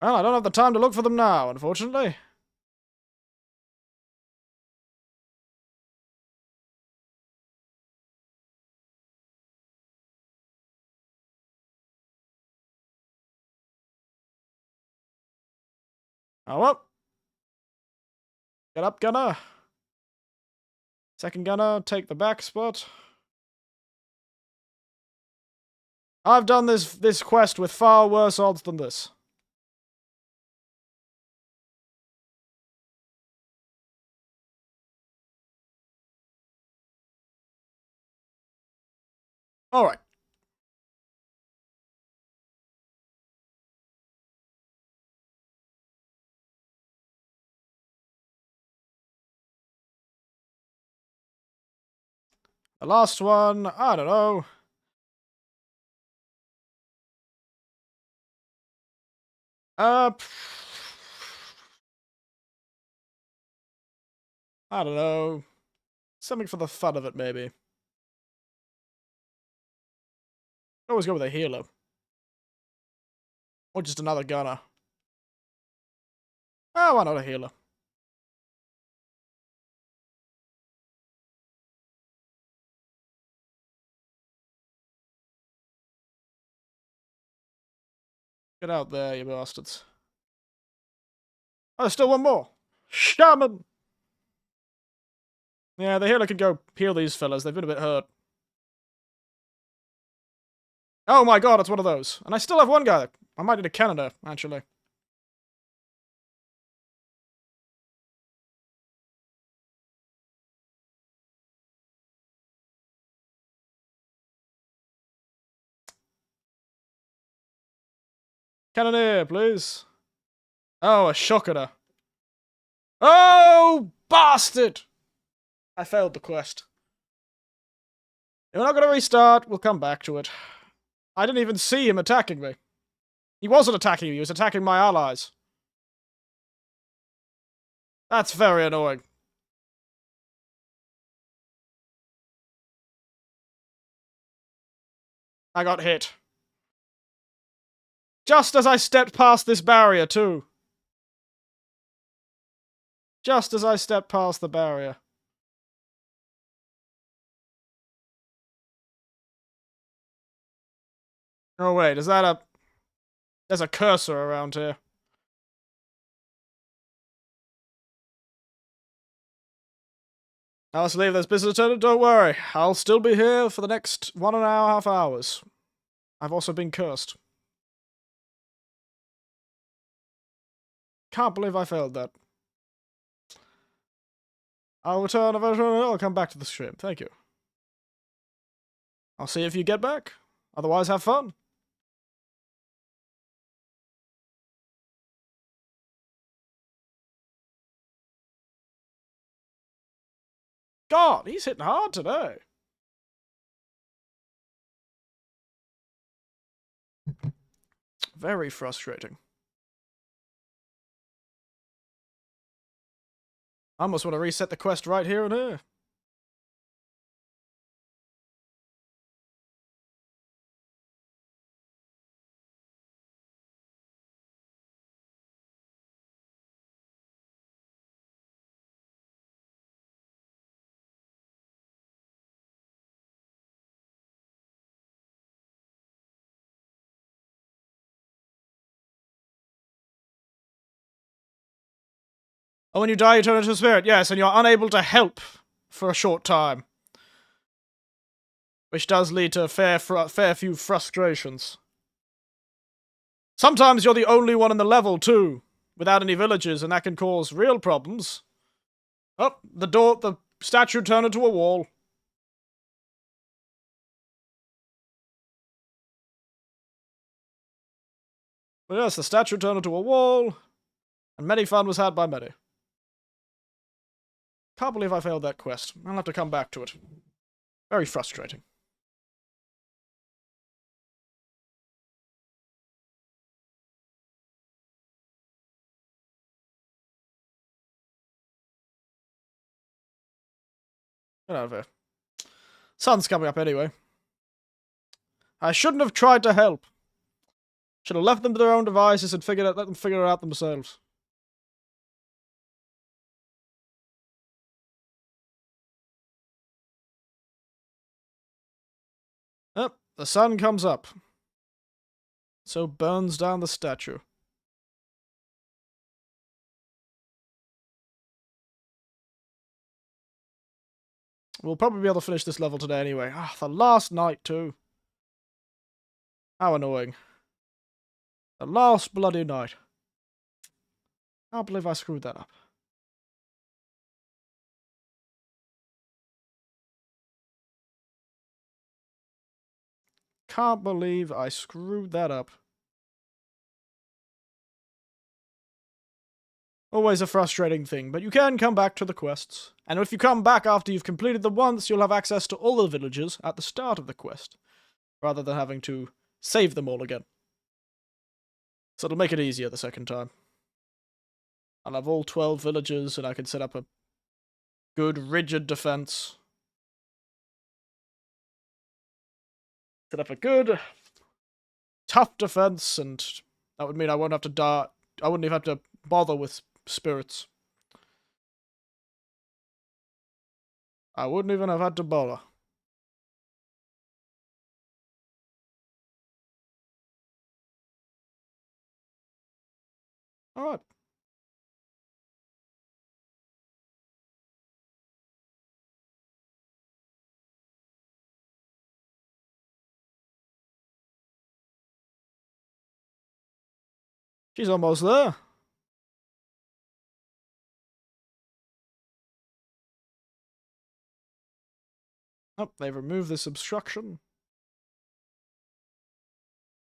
Well, I don't have the time to look for them now, unfortunately. Oh well. Get up, gunner. Second gunner, take the back spot. I've done this quest with far worse odds than this. Alright. The last one, I don't know. I don't know. Something for the fun of it, maybe. Always go with a healer. Or just another gunner. Oh, why not a healer? Get out there, you bastards. Oh, there's still one more. Shaman! Yeah, the healer can go heal these fellas. They've been a bit hurt. Oh my god, it's one of those. And I still have one guy. I might need a cannoneer, actually. Cannoneer, please. Oh, a shotgunner. Oh, bastard! I failed the quest. If we're not going to restart, we'll come back to it. I didn't even see him attacking me. He wasn't attacking me, he was attacking my allies. That's very annoying. I got hit. Just as I stepped past this barrier, too. Just as I stepped past the barrier. Oh wait, is that a... There's a cursor around here. Now let's leave this business attendant, don't worry. I'll still be here for the next 1.5 hours. I've also been cursed. Can't believe I failed that. I'll return eventually. I'll come back to the stream. Thank you. I'll see if you get back. Otherwise, have fun. God, he's hitting hard today. Very frustrating. I almost want to reset the quest right here and here. Oh, when you die, you turn into a spirit. Yes, and you're unable to help for a short time. Which does lead to a fair few frustrations. Sometimes you're the only one in the level, too, without any villagers, and that can cause real problems. Oh, the statue turned into a wall. But yes, the statue turned into a wall, and many fun was had by many. Can't believe I failed that quest. I'll have to come back to it. Very frustrating. Get out of here. Sun's coming up anyway. I shouldn't have tried to help. Should have left them to their own devices and let them figure it out themselves. Yep, the sun comes up. So burns down the statue. We'll probably be able to finish this level today anyway. Ah, the last night too. How annoying. The last bloody night. Can't believe I screwed that up. Can't believe I screwed that up. Always a frustrating thing, but you can come back to the quests. And if you come back after you've completed them once, you'll have access to all the villages at the start of the quest, rather than having to save them all again. So it'll make it easier the second time. I'll have all 12 villages, and I can set up a good, rigid defense. Set up a good, tough defense, and that would mean I won't have to die. I wouldn't even have to bother with spirits. I wouldn't even have had to bother. Alright. She's almost there. Oh, they've removed this obstruction.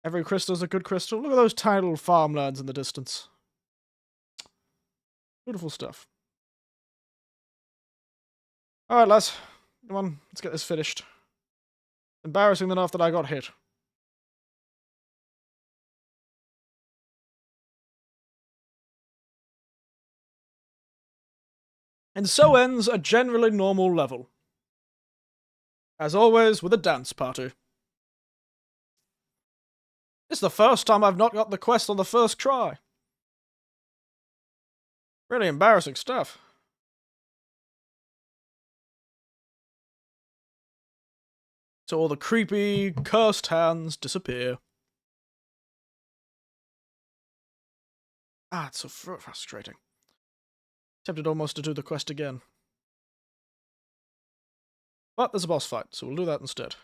Every crystal's a good crystal. Look at those tiny little farmlands in the distance. Beautiful stuff. Alright, lads. Come on, let's get this finished. Embarrassing enough that I got hit. And so ends a generally normal level. As always, with a dance party. It's the first time I've not got the quest on the first try. Really embarrassing stuff. So all the creepy, cursed hands disappear. Ah, it's so frustrating. Tempted almost to do the quest again. But there's a boss fight, so we'll do that instead.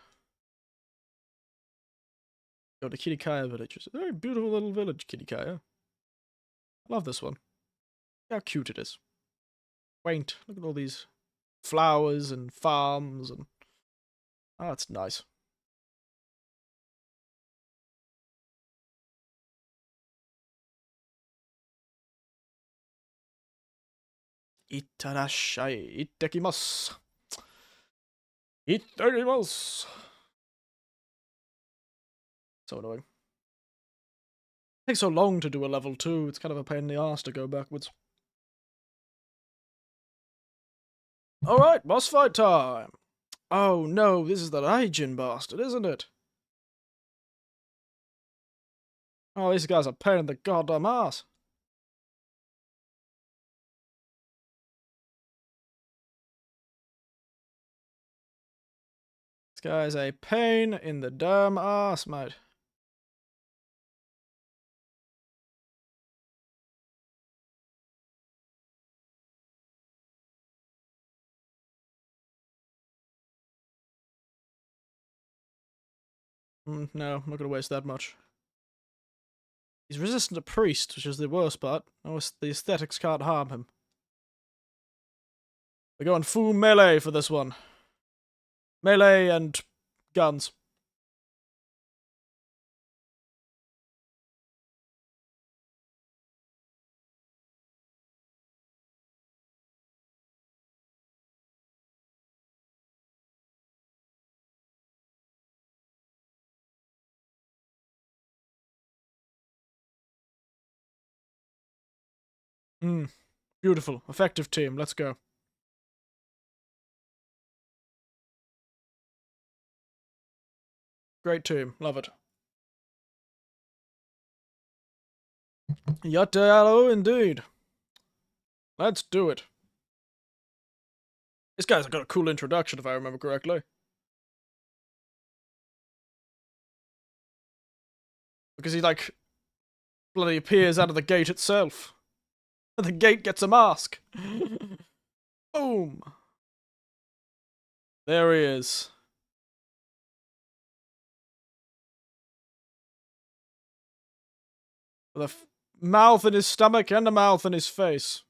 Go to Kinikaya village. It's a very beautiful little village, Kinikaya. I love this one. Look how cute it is. Quaint. Look at all these flowers and farms and... Oh, it's nice. Ittarashai. Ittekimasu. Ittekimasu. So annoying. It takes so long to do a level 2, it's kind of a pain in the arse to go backwards. Alright, boss fight time! Oh no, this is the Raijin bastard, isn't it? Oh, these guys are a pain in the goddamn ass. This guy's a pain in the damn ass, mate. No, I'm not gonna waste that much. He's resistant to priest, which is the worst part. Oh, the aesthetics can't harm him. We're going full melee for this one. Melee and guns. Beautiful. Effective team. Let's go. Great team. Love it. Yattalo indeed. Let's do it. This guy's got a cool introduction, if I remember correctly. Because he, like, bloody appears out of the gate itself. The gate gets a mask. Boom. There he is. With a mouth in his stomach and a mouth in his face.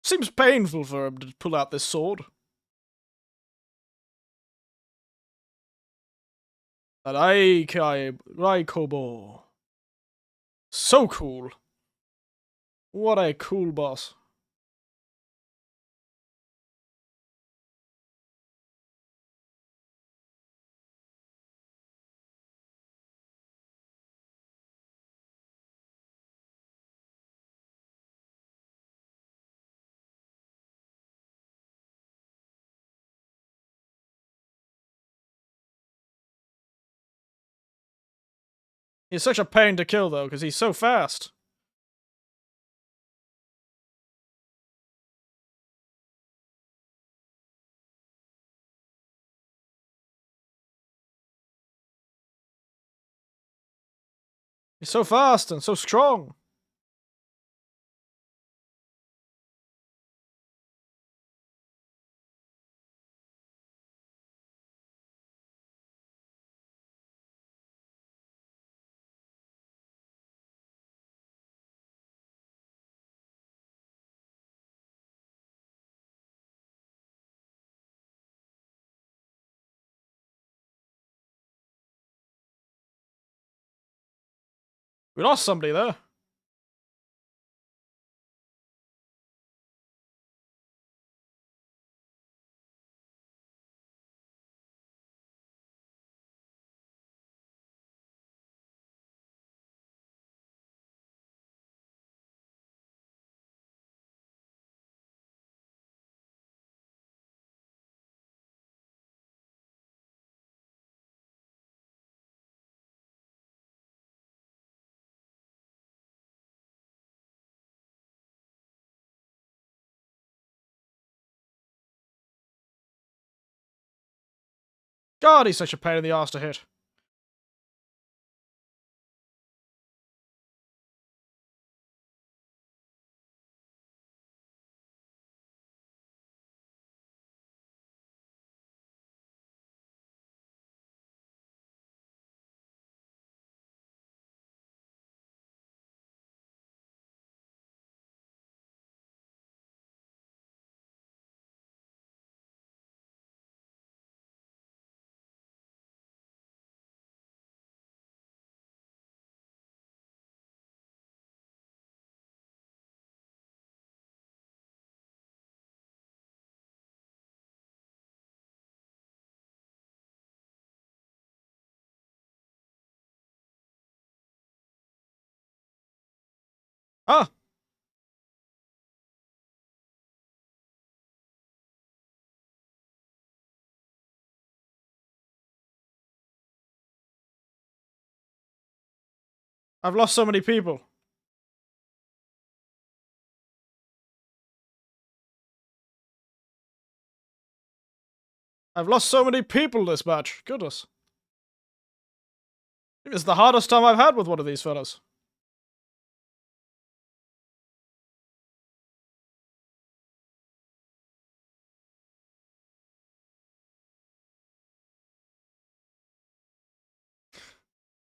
Seems painful for him to pull out this sword. That Raikobo. So cool. What a cool boss. He's such a pain to kill, though, because he's so fast. He's so fast and so strong. We lost somebody there. God, he's such a pain in the ass to hit. Ah! I've lost so many people. I've lost so many people this match. Goodness. I think this is the hardest time I've had with one of these fellas.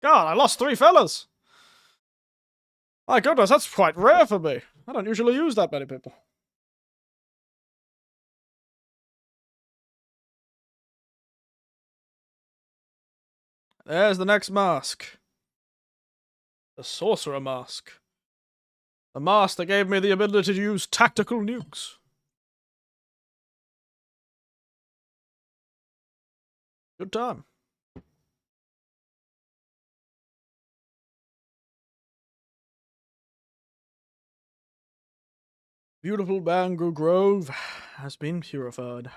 God, I lost 3 fellas. My goodness, that's quite rare for me. I don't usually use that many people. There's the next mask. The Sorcerer Mask. The mask that gave me the ability to use tactical nukes. Good time. Beautiful Bamboo Grove has been purified.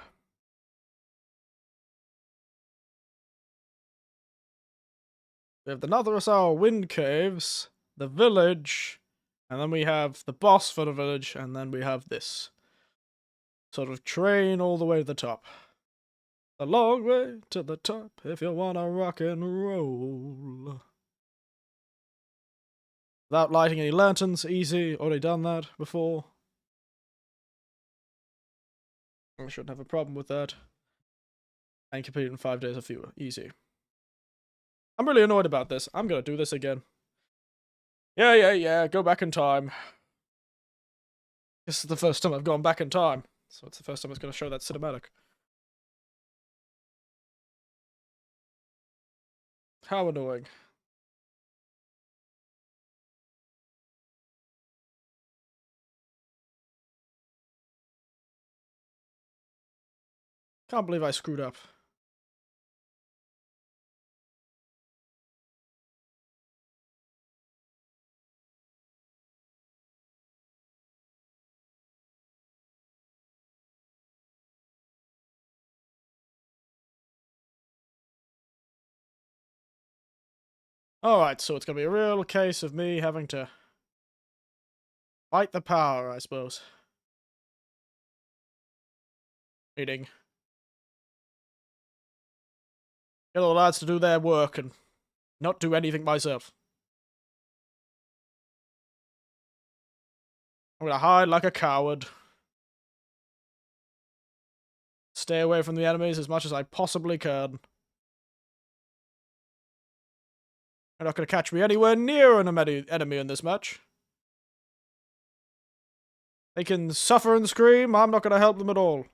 We have the Natharasaur Wind Caves, the village, and then we have the boss for the village, and then we have this sort of train all the way to the top. The long way to the top if you wanna rock and roll. Without lighting any lanterns, easy, already done that before. I shouldn't have a problem with that. And complete in 5 days or fewer, easy. I'm really annoyed about this. I'm gonna do this again. Yeah, go back in time. This is the first time I've gone back in time, so it's the first time it's gonna show that cinematic. How annoying. Can't believe I screwed up. Alright, so it's gonna be a real case of me having to fight the power, I suppose. Meaning, get all the lads to do their work and not do anything myself. I'm gonna hide like a coward. Stay away from the enemies as much as I possibly can. You're not gonna catch me anywhere near an enemy in this match. They can suffer and scream, I'm not gonna help them at all.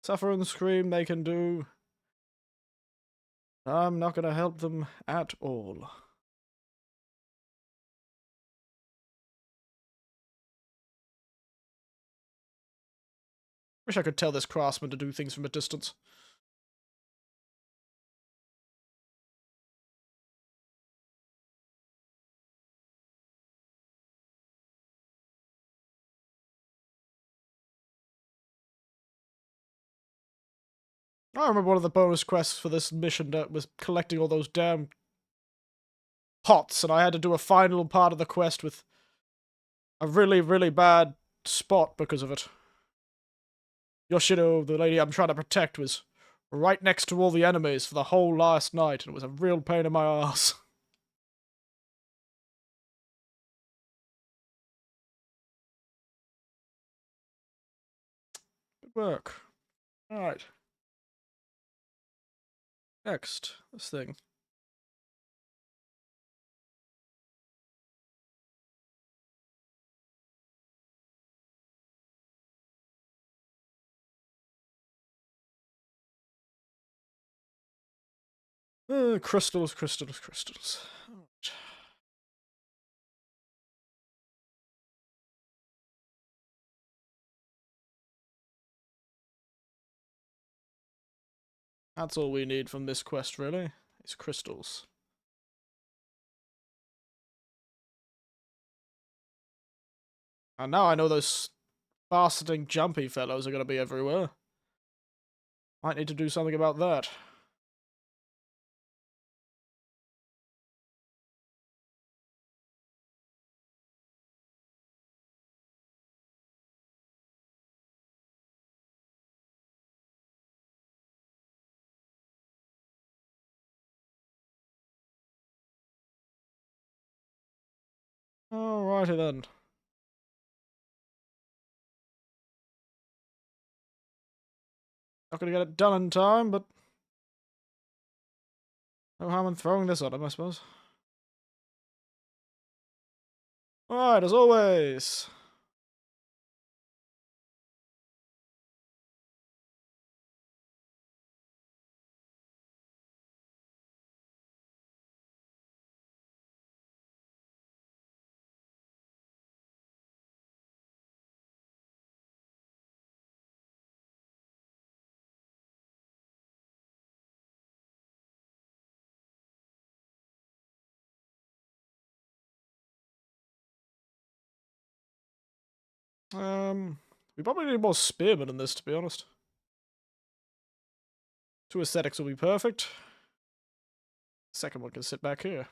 Suffer and scream they can do. I'm not gonna help them at all. Wish I could tell this craftsman to do things from a distance. I remember one of the bonus quests for this mission that was collecting all those damn pots, and I had to do a final part of the quest with a really, really bad spot because of it. Yoshino, the lady I'm trying to protect, was right next to all the enemies for the whole last night, and it was a real pain in my ass. Good work. Alright. Next, this thing. Crystals. Alright. That's all we need from this quest, really. Is crystals. And now I know those bastarding jumpy fellows are going to be everywhere. Might need to do something about that. Alrighty then. Not gonna get it done in time, but No harm in throwing this on him, I suppose. Alright, as always. We probably need more spearmen in this, to be honest. 2 aesthetics will be perfect. Second one can sit back here.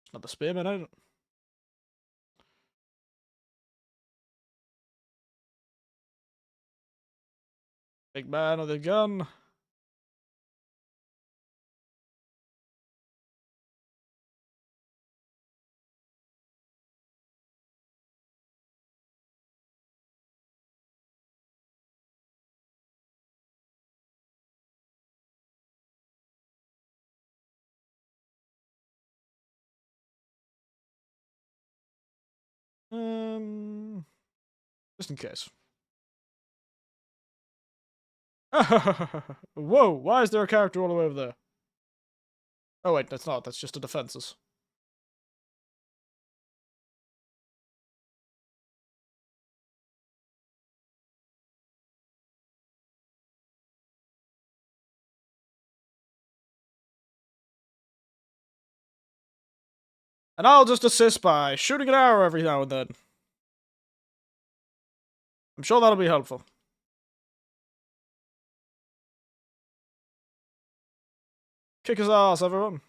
It's not the spearman, I don't. Big man with a gun. Just in case. Whoa, why is there a character all the way over there? Oh wait, that's not, that's just the defenses. And I'll just assist by shooting an arrow every now and then. I'm sure that'll be helpful. Kick his ass, everyone.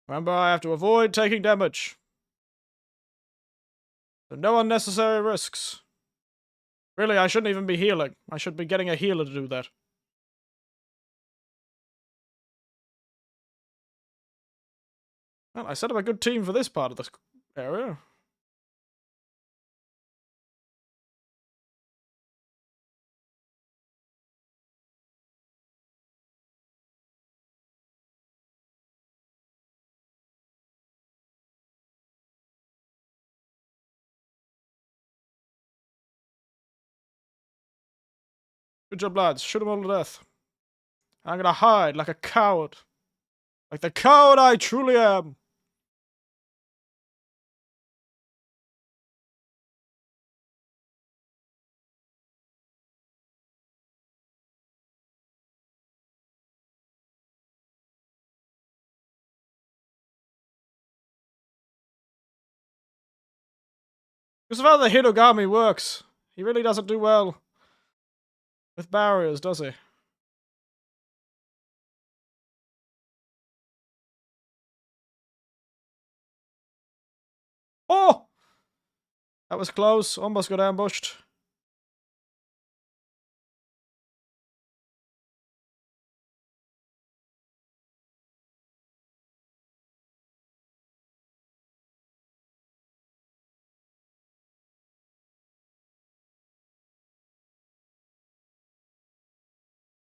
Remember, I have to avoid taking damage. So no unnecessary risks. Really, I shouldn't even be healing. I should be getting a healer to do that. Well, I set up a good team for this part of the area. Good job, lads. Shoot them all to death. I'm gonna hide like a coward. Like the coward I truly am. Because of how the Hinogami works. He really doesn't do well with barriers, does he? Oh! That was close. Almost got ambushed.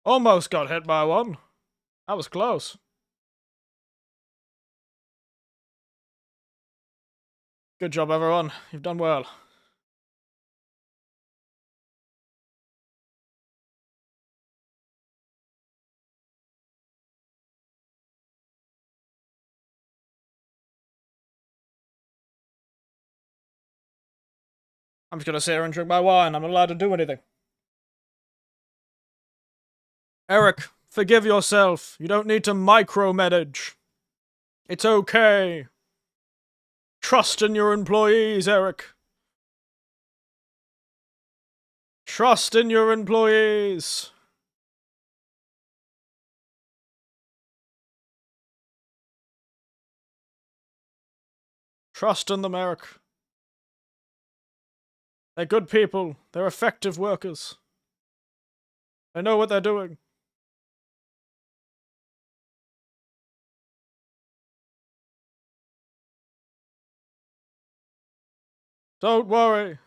Almost got hit by one. That was close. Good job, everyone. You've done well. I'm just gonna sit here and drink my wine. I'm not allowed to do anything. Eric, forgive yourself. You don't need to micromanage. It's okay. Trust in your employees, Eric. Trust in your employees. Trust in them, Eric. They're good people. They're effective workers. They know what they're doing. Don't worry.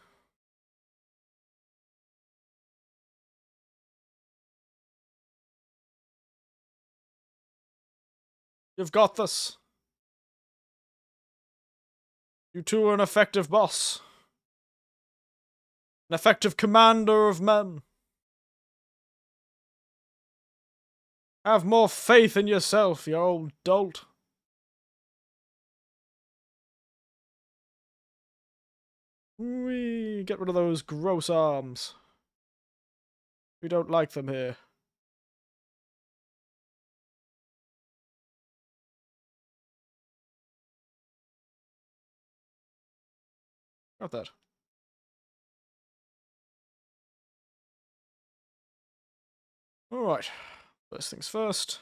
You've got this. You two are an effective boss. An effective commander of men. Have more faith in yourself, you old dolt. Whee! Get rid of those gross arms. We don't like them here. Got that. Alright. First things first.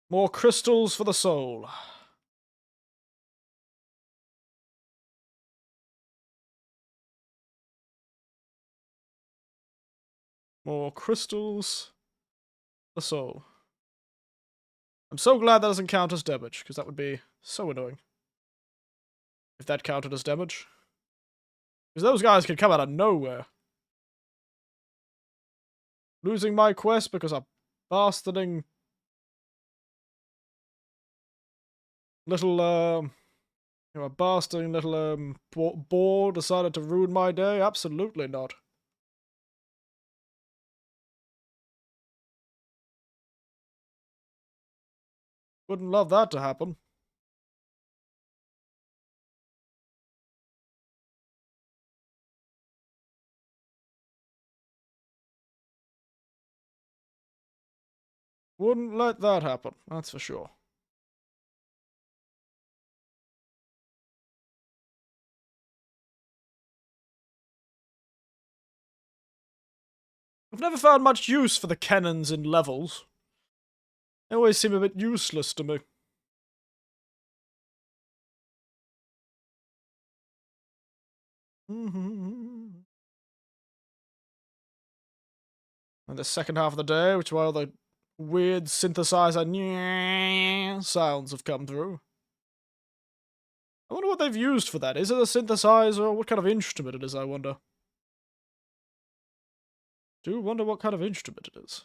More crystals for the soul. More crystals for the soul. I'm so glad that doesn't count as damage, because that would be so annoying. If that counted as damage. Because those guys could come out of nowhere. Losing my quest because a bastarding little, a bastarding little, boar decided to ruin my day? Absolutely not. Wouldn't love that to happen. Wouldn't let that happen, that's for sure. I've never found much use for the cannons in levels. They always seem a bit useless to me. And the second half of the day, which is why all the weird synthesizer sounds have come through. I wonder what they've used for that. Is it a synthesizer, or what kind of instrument it is, I wonder? Do wonder what kind of instrument it is.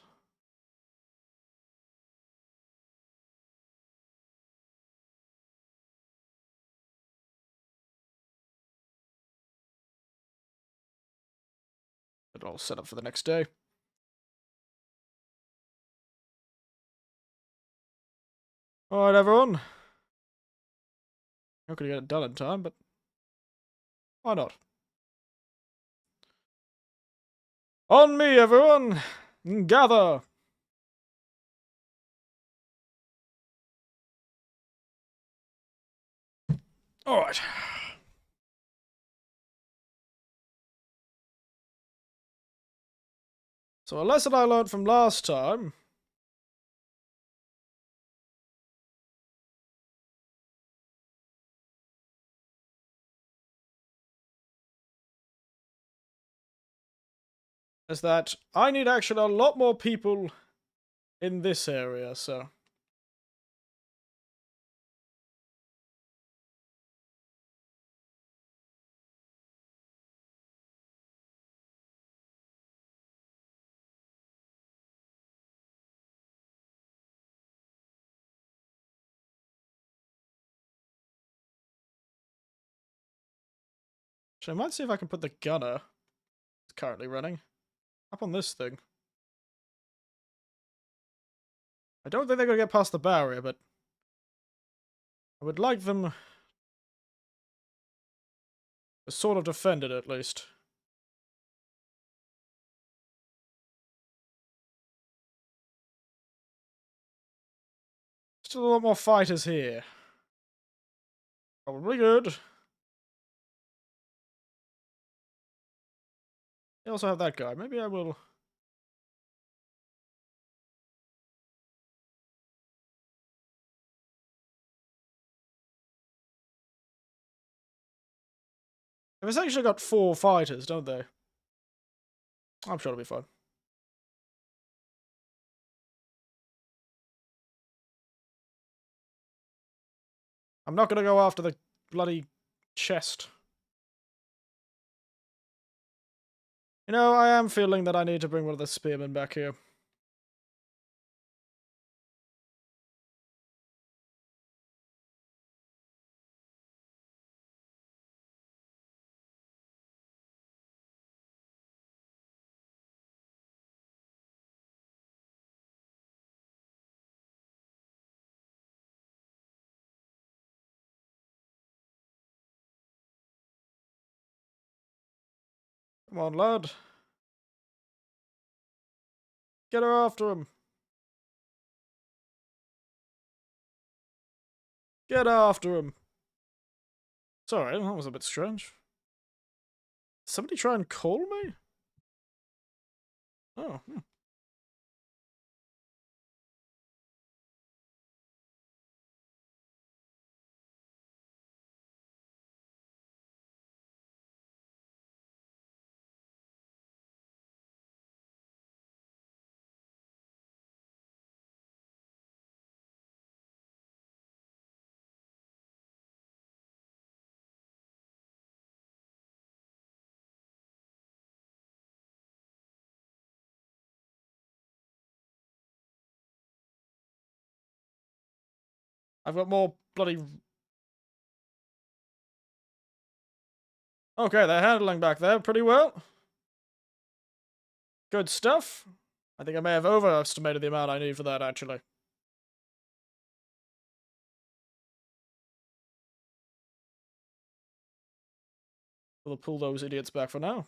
It all set up for the next day. Alright, everyone. Not gonna get it done in time, but why not? On me, everyone! Gather! Alright. So a lesson I learned from last time is that I need actually a lot more people in this area, so... Actually, I might see if I can put the gunner, it's currently running, up on this thing. I don't think they're gonna get past the barrier, but I would like them to sort of defend it, at least. Still a lot more fighters here. Probably good. They also have that guy. Maybe I will... They've essentially got 4 fighters, don't they? I'm sure it'll be fine. I'm not gonna go after the bloody chest. You know, I am feeling that I need to bring one of the spearmen back here. Come on, lad. Get her after him. Get after him. Sorry, that was a bit strange. Somebody try and call me? Oh, I've got more bloody... Okay, they're handling back there pretty well. Good stuff. I think I may have overestimated the amount I need for that, actually. We'll pull those idiots back for now.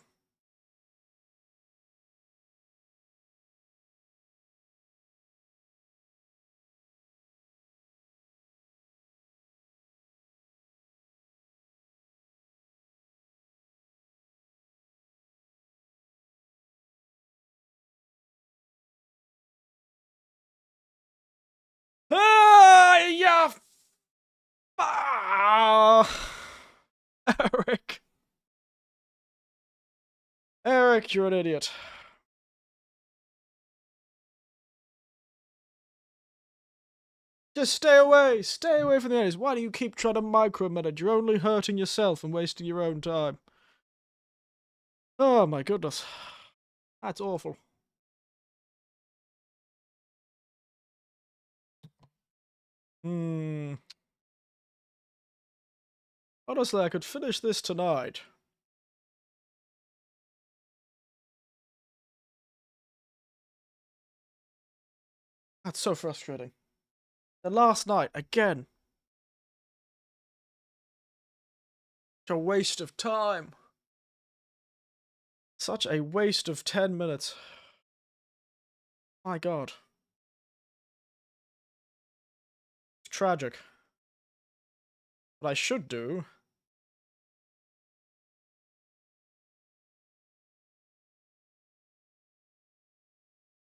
Ah, yeah! Ah! Eric. Eric, you're an idiot. Just stay away! Stay away from the enemies. Why do you keep trying to micromanage? You're only hurting yourself and wasting your own time. Oh my goodness. That's awful. Honestly, I could finish this tonight. That's so frustrating. The last night, again. Such a waste of time. Such a waste of 10 minutes. My god. It's tragic. What I should do...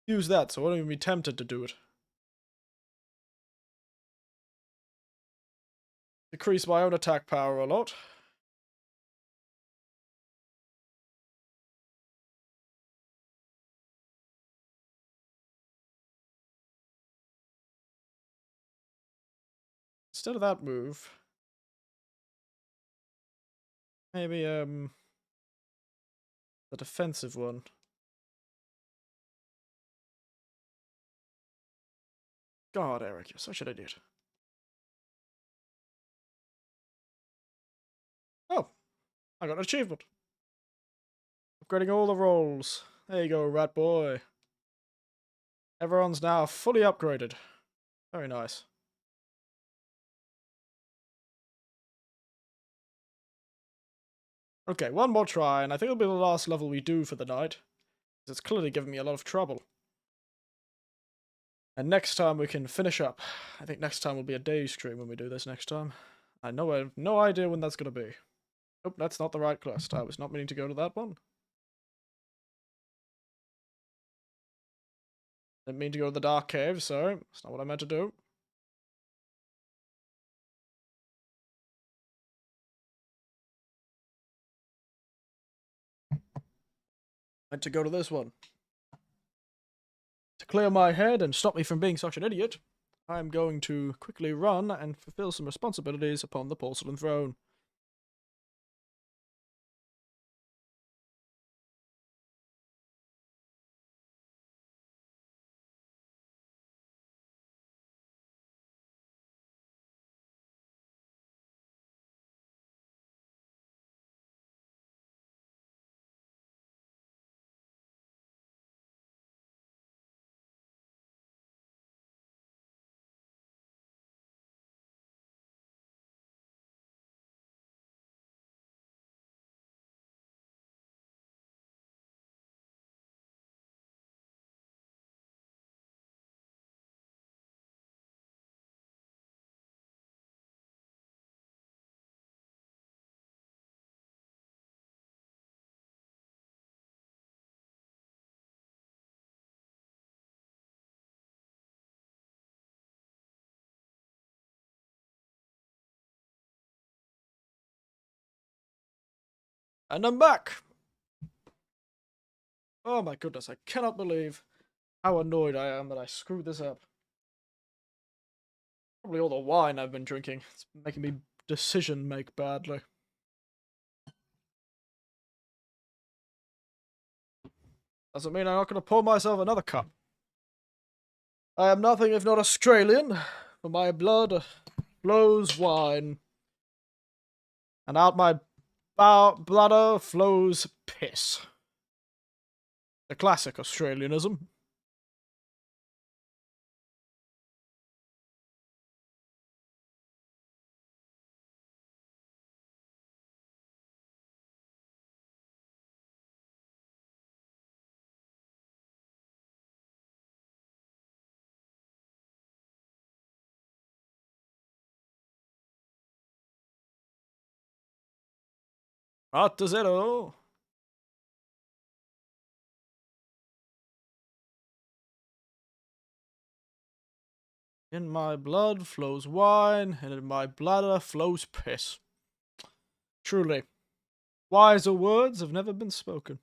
use that, so I won't even be tempted to do it. Decrease my own attack power a lot. Instead of that move... maybe, the defensive one. God, Eric, you're such an idiot. Oh, I got an achievement. Upgrading all the rolls. There you go, rat boy. Everyone's now fully upgraded. Very nice. Okay, one more try, and I think it'll be the last level we do for the night. It's clearly giving me a lot of trouble. And next time we can finish up. I think next time will be a day stream when we do this next time. I have no idea when that's going to be. Nope, that's not the right quest. I was not meaning to go to that one. Didn't mean to go to the dark cave, sorry. That's not what I meant to do. Meant to go to this one. To clear my head and stop me from being such an idiot, I am going to quickly run and fulfill some responsibilities upon the porcelain throne. And I'm back! Oh my goodness, I cannot believe how annoyed I am that I screwed this up. Probably all the wine I've been drinking. It's making me decision make badly. Doesn't mean I'm not going to pour myself another cup. I am nothing if not Australian, for my blood flows wine. And out my bladder flows piss. The classic Australianism. Out to zero. In my blood flows wine, and in my bladder flows piss. Truly, wiser words have never been spoken.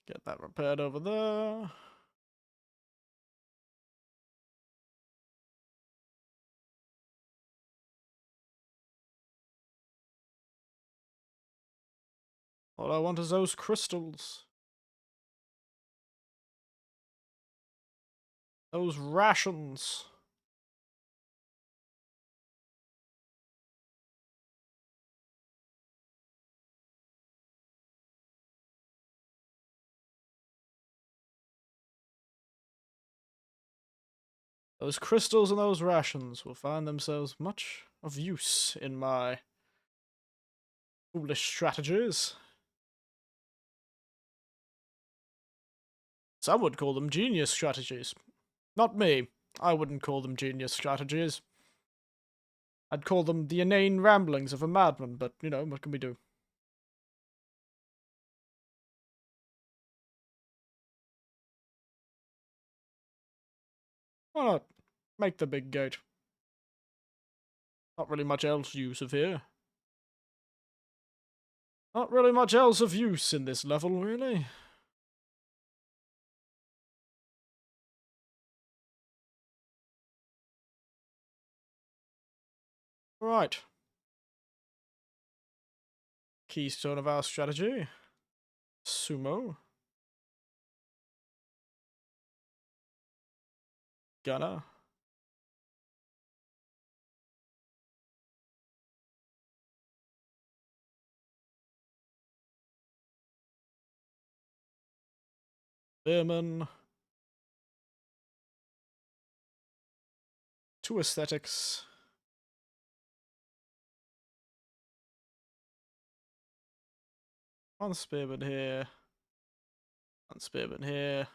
Get that repaired over there. All I want is those crystals. Those rations. Those crystals and those rations will find themselves much of use in my foolish strategies. Some would call them genius strategies. Not me. I wouldn't call them genius strategies. I'd call them the inane ramblings of a madman, but, you know, what can we do? Why not? Make the big gate. Not really much else use of here. Not really much else of use in this level, really. Right. Keystone of our strategy. Sumo. Gunner. Spearman. 2 aesthetics. One spearman here. One spearman here.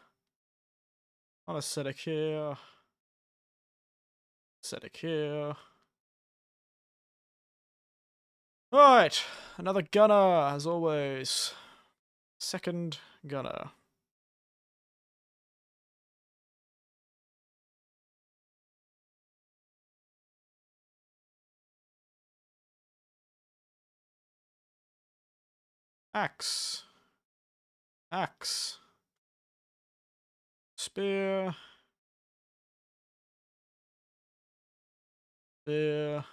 One aesthetic here. Aesthetic here. Alright, another gunner, as always. Second gunner. Axe. Axe. Spear. Spear.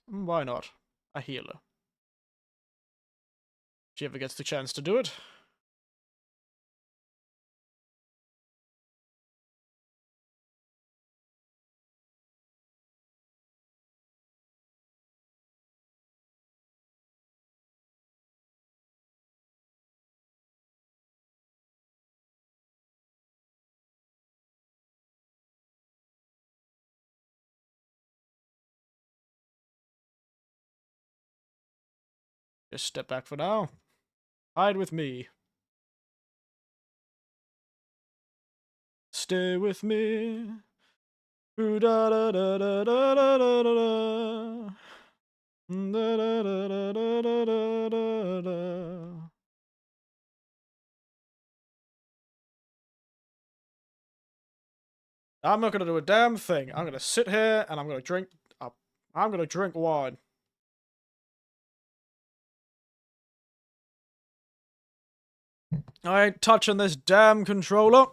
Why not? A healer. She ever gets the chance to do it. Just step back for now. Hide with me. Stay with me. Ooh, da da da da da da da da. Da da da da da da da da. I'm not gonna do a damn thing. I'm gonna sit here and I'm gonna drink. I'm gonna drink wine. I ain't touching this damn controller.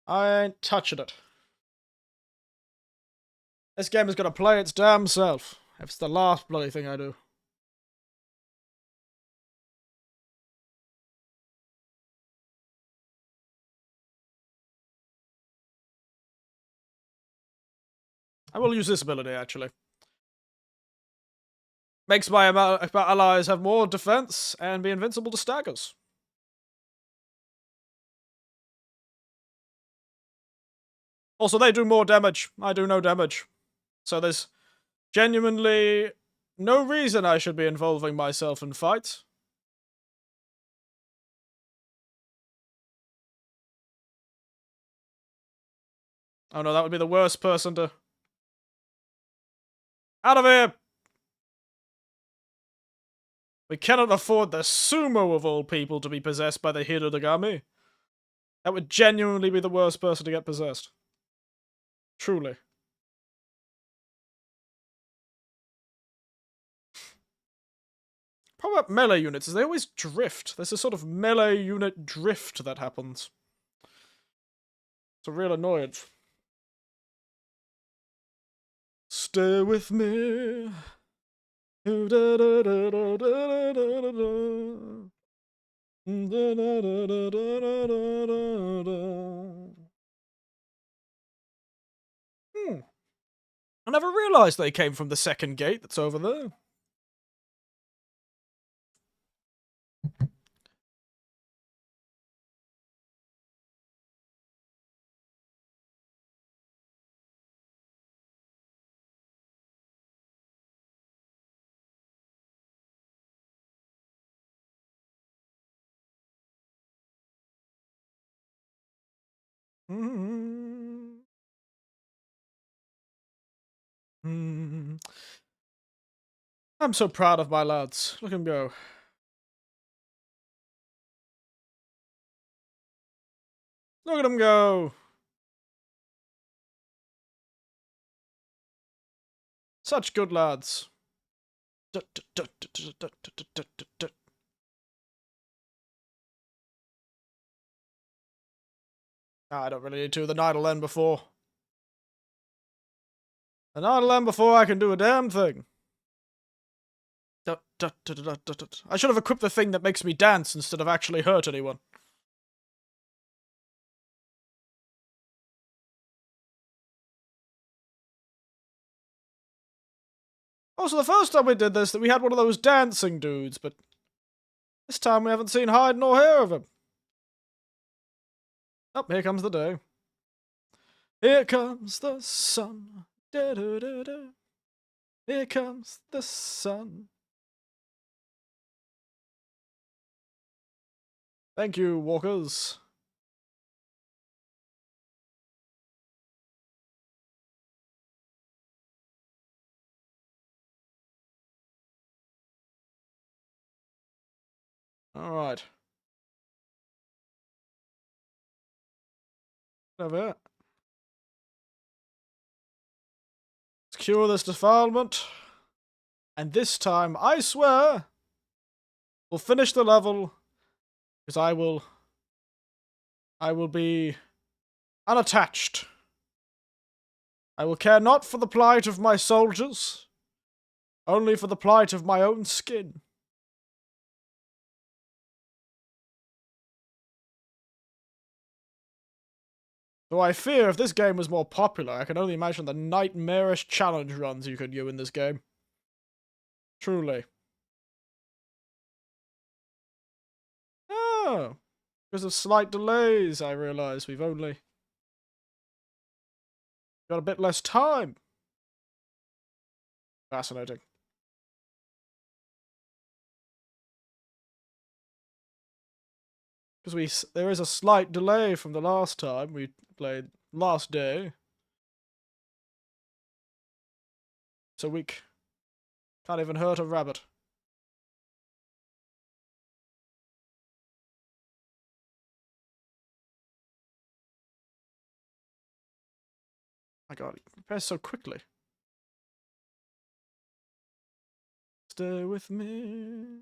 I ain't touching it. This game is gonna play its damn self. If it's the last bloody thing I do. I will use this ability, actually. Makes my allies have more defense and be invincible to staggers. Also, they do more damage. I do no damage. So there's genuinely no reason I should be involving myself in fights. Oh no, that would be the worst person to... Out of here! We cannot afford the sumo of all people to be possessed by the Kunitsu-Gami. That would genuinely be the worst person to get possessed. Truly. Problem about melee units is they always drift. There's a sort of melee unit drift that happens. It's a real annoyance. Stay with me. I never realised they came from the second gate that's over there. I'm so proud of my lads. Look him go. Look at him go. Such good lads. I don't really need to. The night will end before. An idle end before I can do a damn thing. I should have equipped the thing that makes me dance instead of actually hurt anyone. Also, the first time we did this, that we had one of those dancing dudes, but this time we haven't seen hide nor hair of him. Oh, here comes the day. Here comes the sun. Da -da -da -da. Here comes the sun. Thank you, walkers. Alright. Over here. Let's cure this defilement. And this time, I swear, we'll finish the level, because I will be unattached. I will care not for the plight of my soldiers, only for the plight of my own skin. Though I fear if this game was more popular, I can only imagine the nightmarish challenge runs you could do in this game. Truly. Oh, because of slight delays, I realise we've only got a bit less time. Fascinating. Because there is a slight delay from the last time we played last day. So we can't even hurt a rabbit. My god, he prepares so quickly. Stay with me.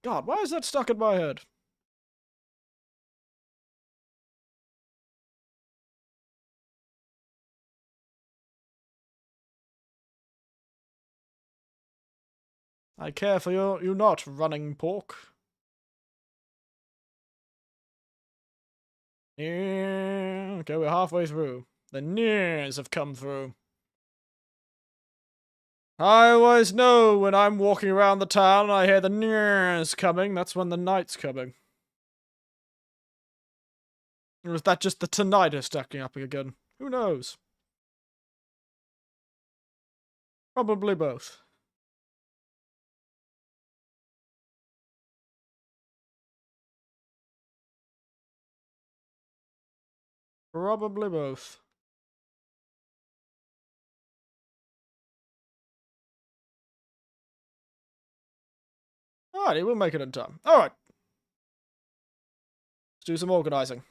God, why is that stuck in my head? I care for you not, running pork. Yeah, okay, we're halfway through. The nears have come through. I always know when I'm walking around the town and I hear the nears coming, that's when the night's coming. Or is that just the tinnitus stacking up again? Who knows? Probably both. Probably both. Alrighty, we'll make it in time. Alright. Let's do some organizing.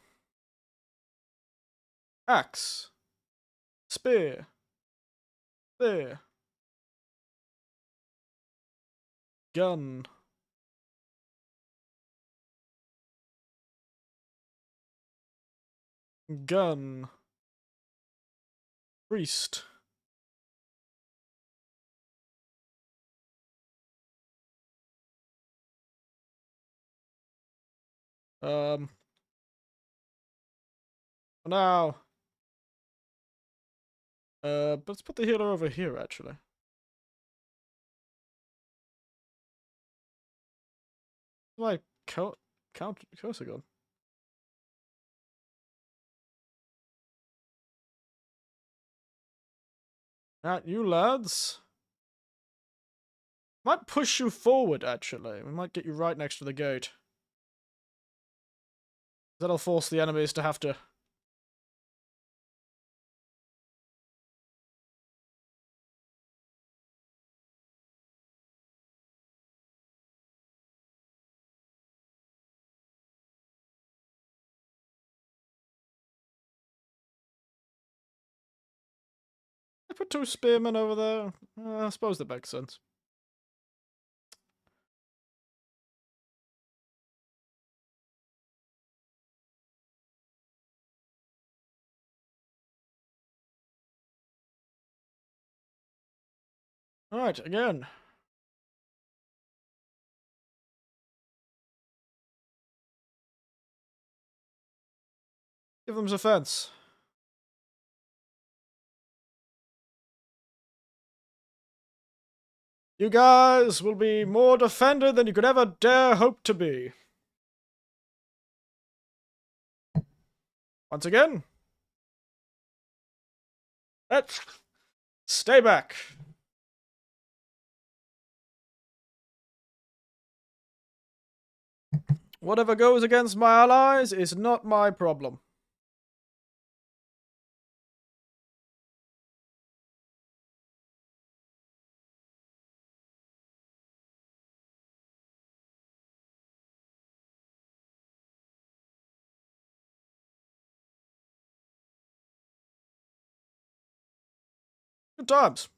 Axe. Spear. Spear. Gun. Gun. Priest. Now. Let's put the healer over here, actually. My cursor gun. At you lads. Might push you forward, actually. We might get you right next to the gate. That'll force the enemies to have to... I put two spearmen over there. I suppose that makes sense. Alright, again. Give them defense. You guys will be more defended than you could ever dare hope to be. Once again. Let's stay back. Whatever goes against my allies is not my problem. Good times.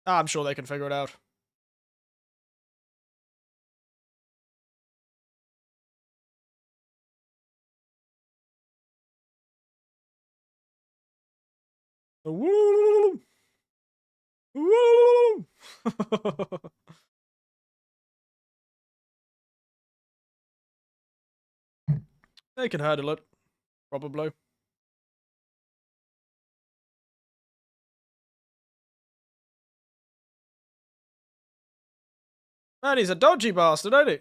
I'm sure they can figure it out. Woo! Woo! They can handle it. Probably. Man, he's a dodgy bastard, ain't he?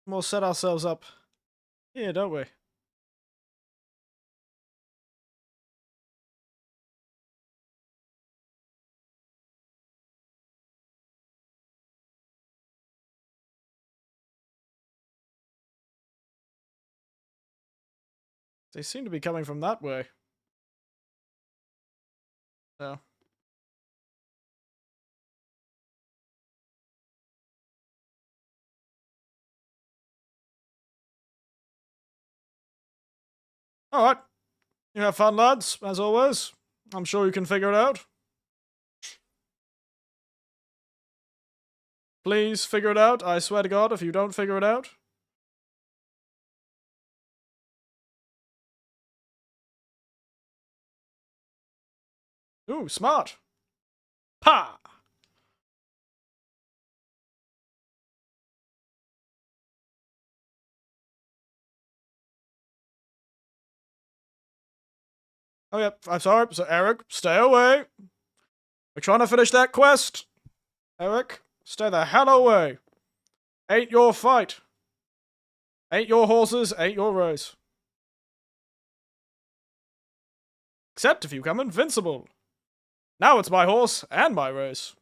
We'll set ourselves up here, don't we? They seem to be coming from that way. So. Alright. You have fun, lads, as always. I'm sure you can figure it out. Please figure it out. I swear to God, if you don't figure it out. Ooh, smart. Pa! Oh, yep, I'm sorry. So, Eric, stay away. We're trying to finish that quest. Eric, stay the hell away. Ain't your fight. Ain't your horses, ain't your race. Except if you come invincible. Now it's my horse and my race.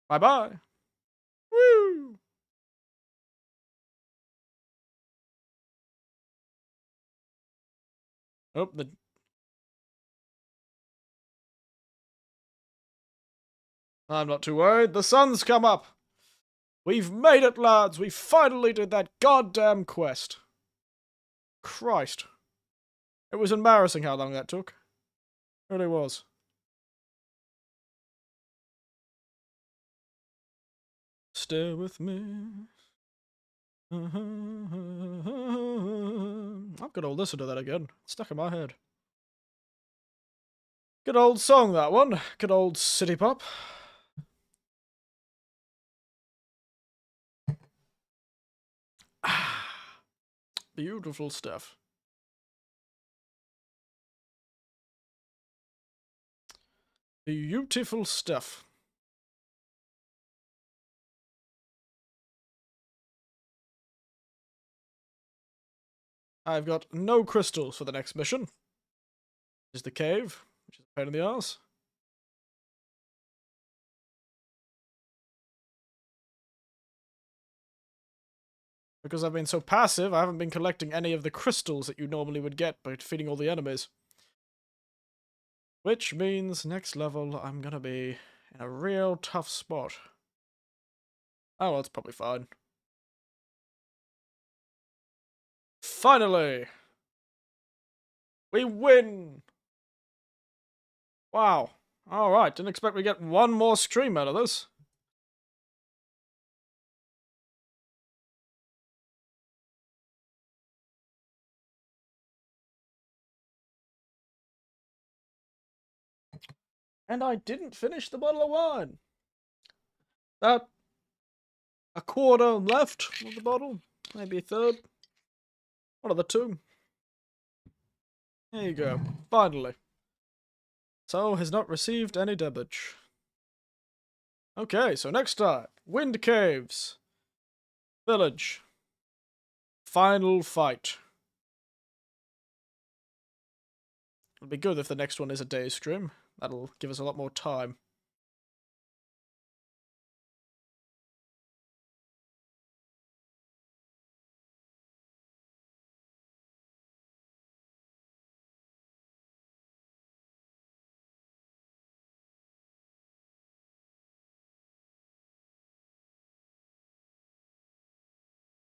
Bye-bye. Woo! Oh, I'm not too worried. The sun's come up. We've made it, lads. We finally did that goddamn quest. Christ. It was embarrassing how long that took. It really was. Stay with me. I've got to listen to that again. It's stuck in my head. Good old song, that one. Good old city pop. Beautiful stuff. Beautiful stuff. I've got no crystals for the next mission. Which is the cave, which is a pain in the arse. Because I've been so passive, I haven't been collecting any of the crystals that you normally would get by defeating all the enemies. Which means next level I'm gonna be in a real tough spot. Oh, well, it's probably fine. Finally! We win! Wow. Alright, didn't expect we get one more stream out of this. And I didn't finish the bottle of wine. About a quarter left of the bottle. Maybe a third. One of the two. There you go. Finally. So, has not received any damage. Okay, so next time. Wind Caves. Village. Final fight. It'll be good if the next one is a day stream. That'll give us a lot more time.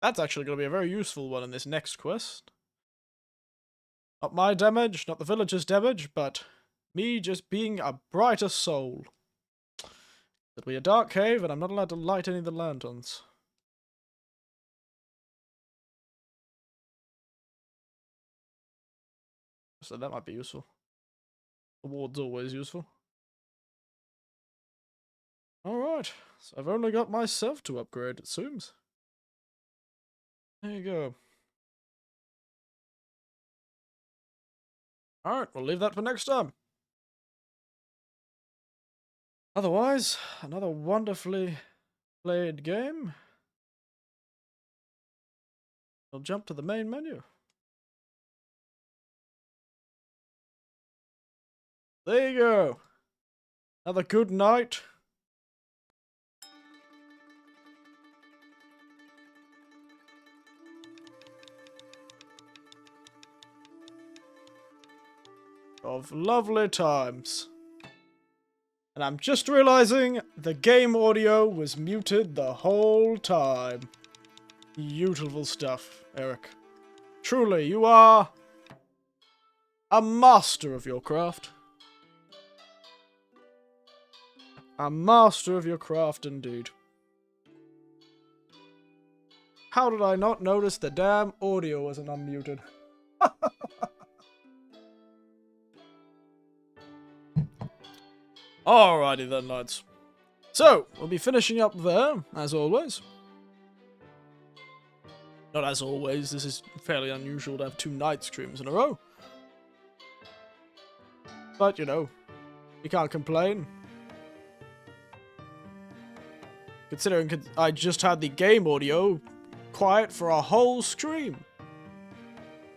That's actually going to be a very useful one in this next quest. Not my damage, not the villager's damage, but me just being a brighter soul. It'll be a dark cave, and I'm not allowed to light any of the lanterns. So that might be useful. The ward's always useful. Alright, so I've only got myself to upgrade, it seems. There you go. Alright, we'll leave that for next time. Otherwise, another wonderfully played game. We'll jump to the main menu. There you go. Another good night. Of lovely times. And I'm just realizing the game audio was muted the whole time. Beautiful stuff, Eric. Truly, you are a master of your craft. A master of your craft indeed. How did I not notice the damn audio wasn't unmuted? Alrighty then, lads. So, we'll be finishing up there, as always. Not as always, this is fairly unusual to have 2 night streams in a row. But, you know, you can't complain. Considering I just had the game audio quiet for a whole stream.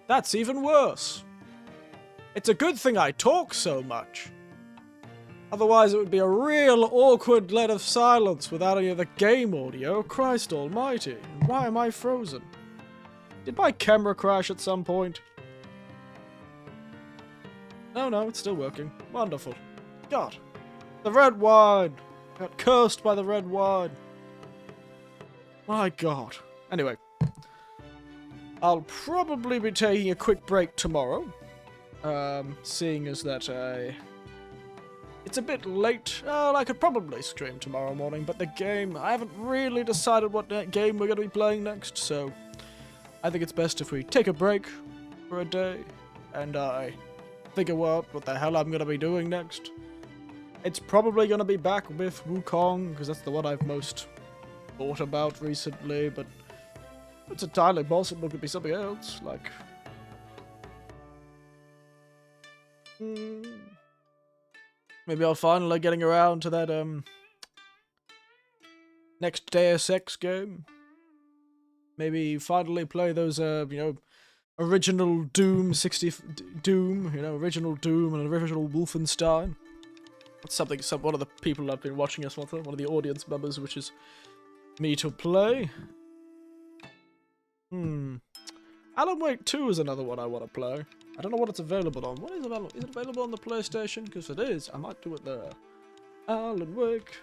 That's even worse. It's a good thing I talk so much. Otherwise it would be a real awkward lead of silence without any of the game audio. Christ almighty. Why am I frozen? Did my camera crash at some point? No, it's still working. Wonderful. God. The red wine. I got cursed by the red wine. My God. Anyway. I'll probably be taking a quick break tomorrow. Seeing as that it's a bit late. I could probably stream tomorrow morning, but the game, I haven't really decided what game we're going to be playing next, so I think it's best if we take a break for a day, and I figure out what the hell I'm going to be doing next. It's probably going to be back with Wukong, because that's the one I've most thought about recently, but it's entirely possible it could be something else, like... Maybe I'll finally getting around to that, next Deus Ex game. Maybe finally play those, you know, original Doom, original Doom and original Wolfenstein. That's something one of the people I've been watching us, one of the audience members, which is me to play. Alan Wake 2 is another one I want to play. I don't know what it's available on. What is available? Is it available on the PlayStation? Because if it is, I might do it there. Alan Wake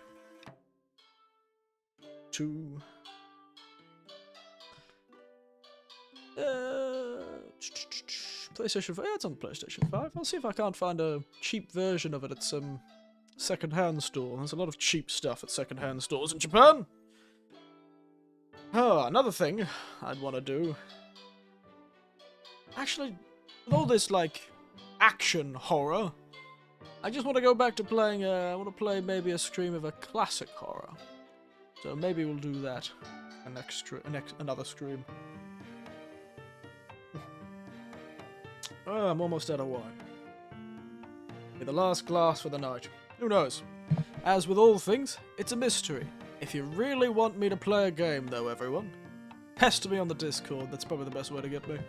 2. PlayStation 5. Yeah, it's on PlayStation 5. I'll see if I can't find a cheap version of it at some second-hand store. There's a lot of cheap stuff at second-hand stores in Japan. Oh, another thing I'd want to do. Actually, with all this, like, action horror, I just want to go back to playing, I want to play maybe a stream of a classic horror. So maybe we'll do that. Another stream. Oh, I'm almost out of wine. Be the last glass for the night. Who knows? As with all things, it's a mystery. If you really want me to play a game, though, everyone, pester me on the Discord. That's probably the best way to get me.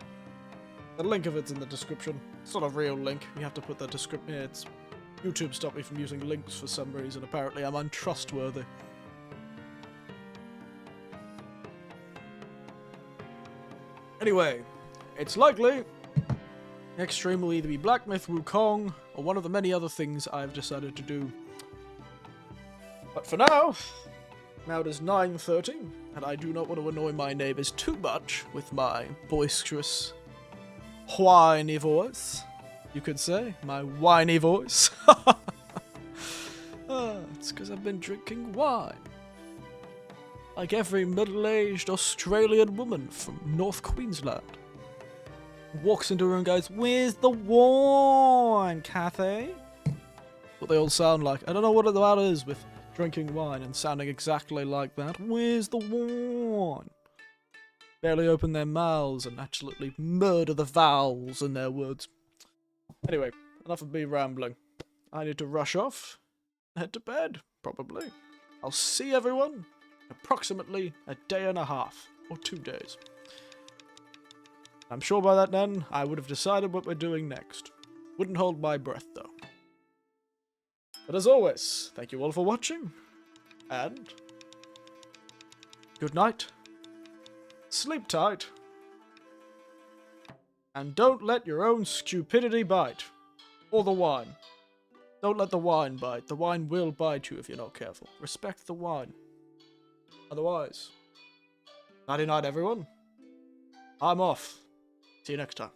The link of it's in the description. It's not a real link. You have to put the description. Yeah, it's YouTube stopped me from using links for some reason. Apparently, I'm untrustworthy. Anyway, it's likely next stream will either be Black Myth Wukong or one of the many other things I've decided to do. But for now it is 9:30, and I do not want to annoy my neighbours too much with my boisterous, whiny voice. You could say, my whiny voice. It's because I've been drinking wine. Like every middle-aged Australian woman from North Queensland. Walks into her and goes, "Where's the wine, Kathy?" What they all sound like. I don't know what that is with drinking wine and sounding exactly like that. Where's the wine? Barely open their mouths and absolutely murder the vowels in their words. Anyway, enough of me rambling. I need to rush off. Head to bed, probably. I'll see everyone in approximately a day and a half, or 2 days. I'm sure by that then, I would have decided what we're doing next. Wouldn't hold my breath, though. But as always, thank you all for watching, and good night, sleep tight, and don't let your own stupidity bite. Or the wine. Don't let the wine bite. The wine will bite you if you're not careful. Respect the wine. Otherwise, nighty night everyone. I'm off. See you next time.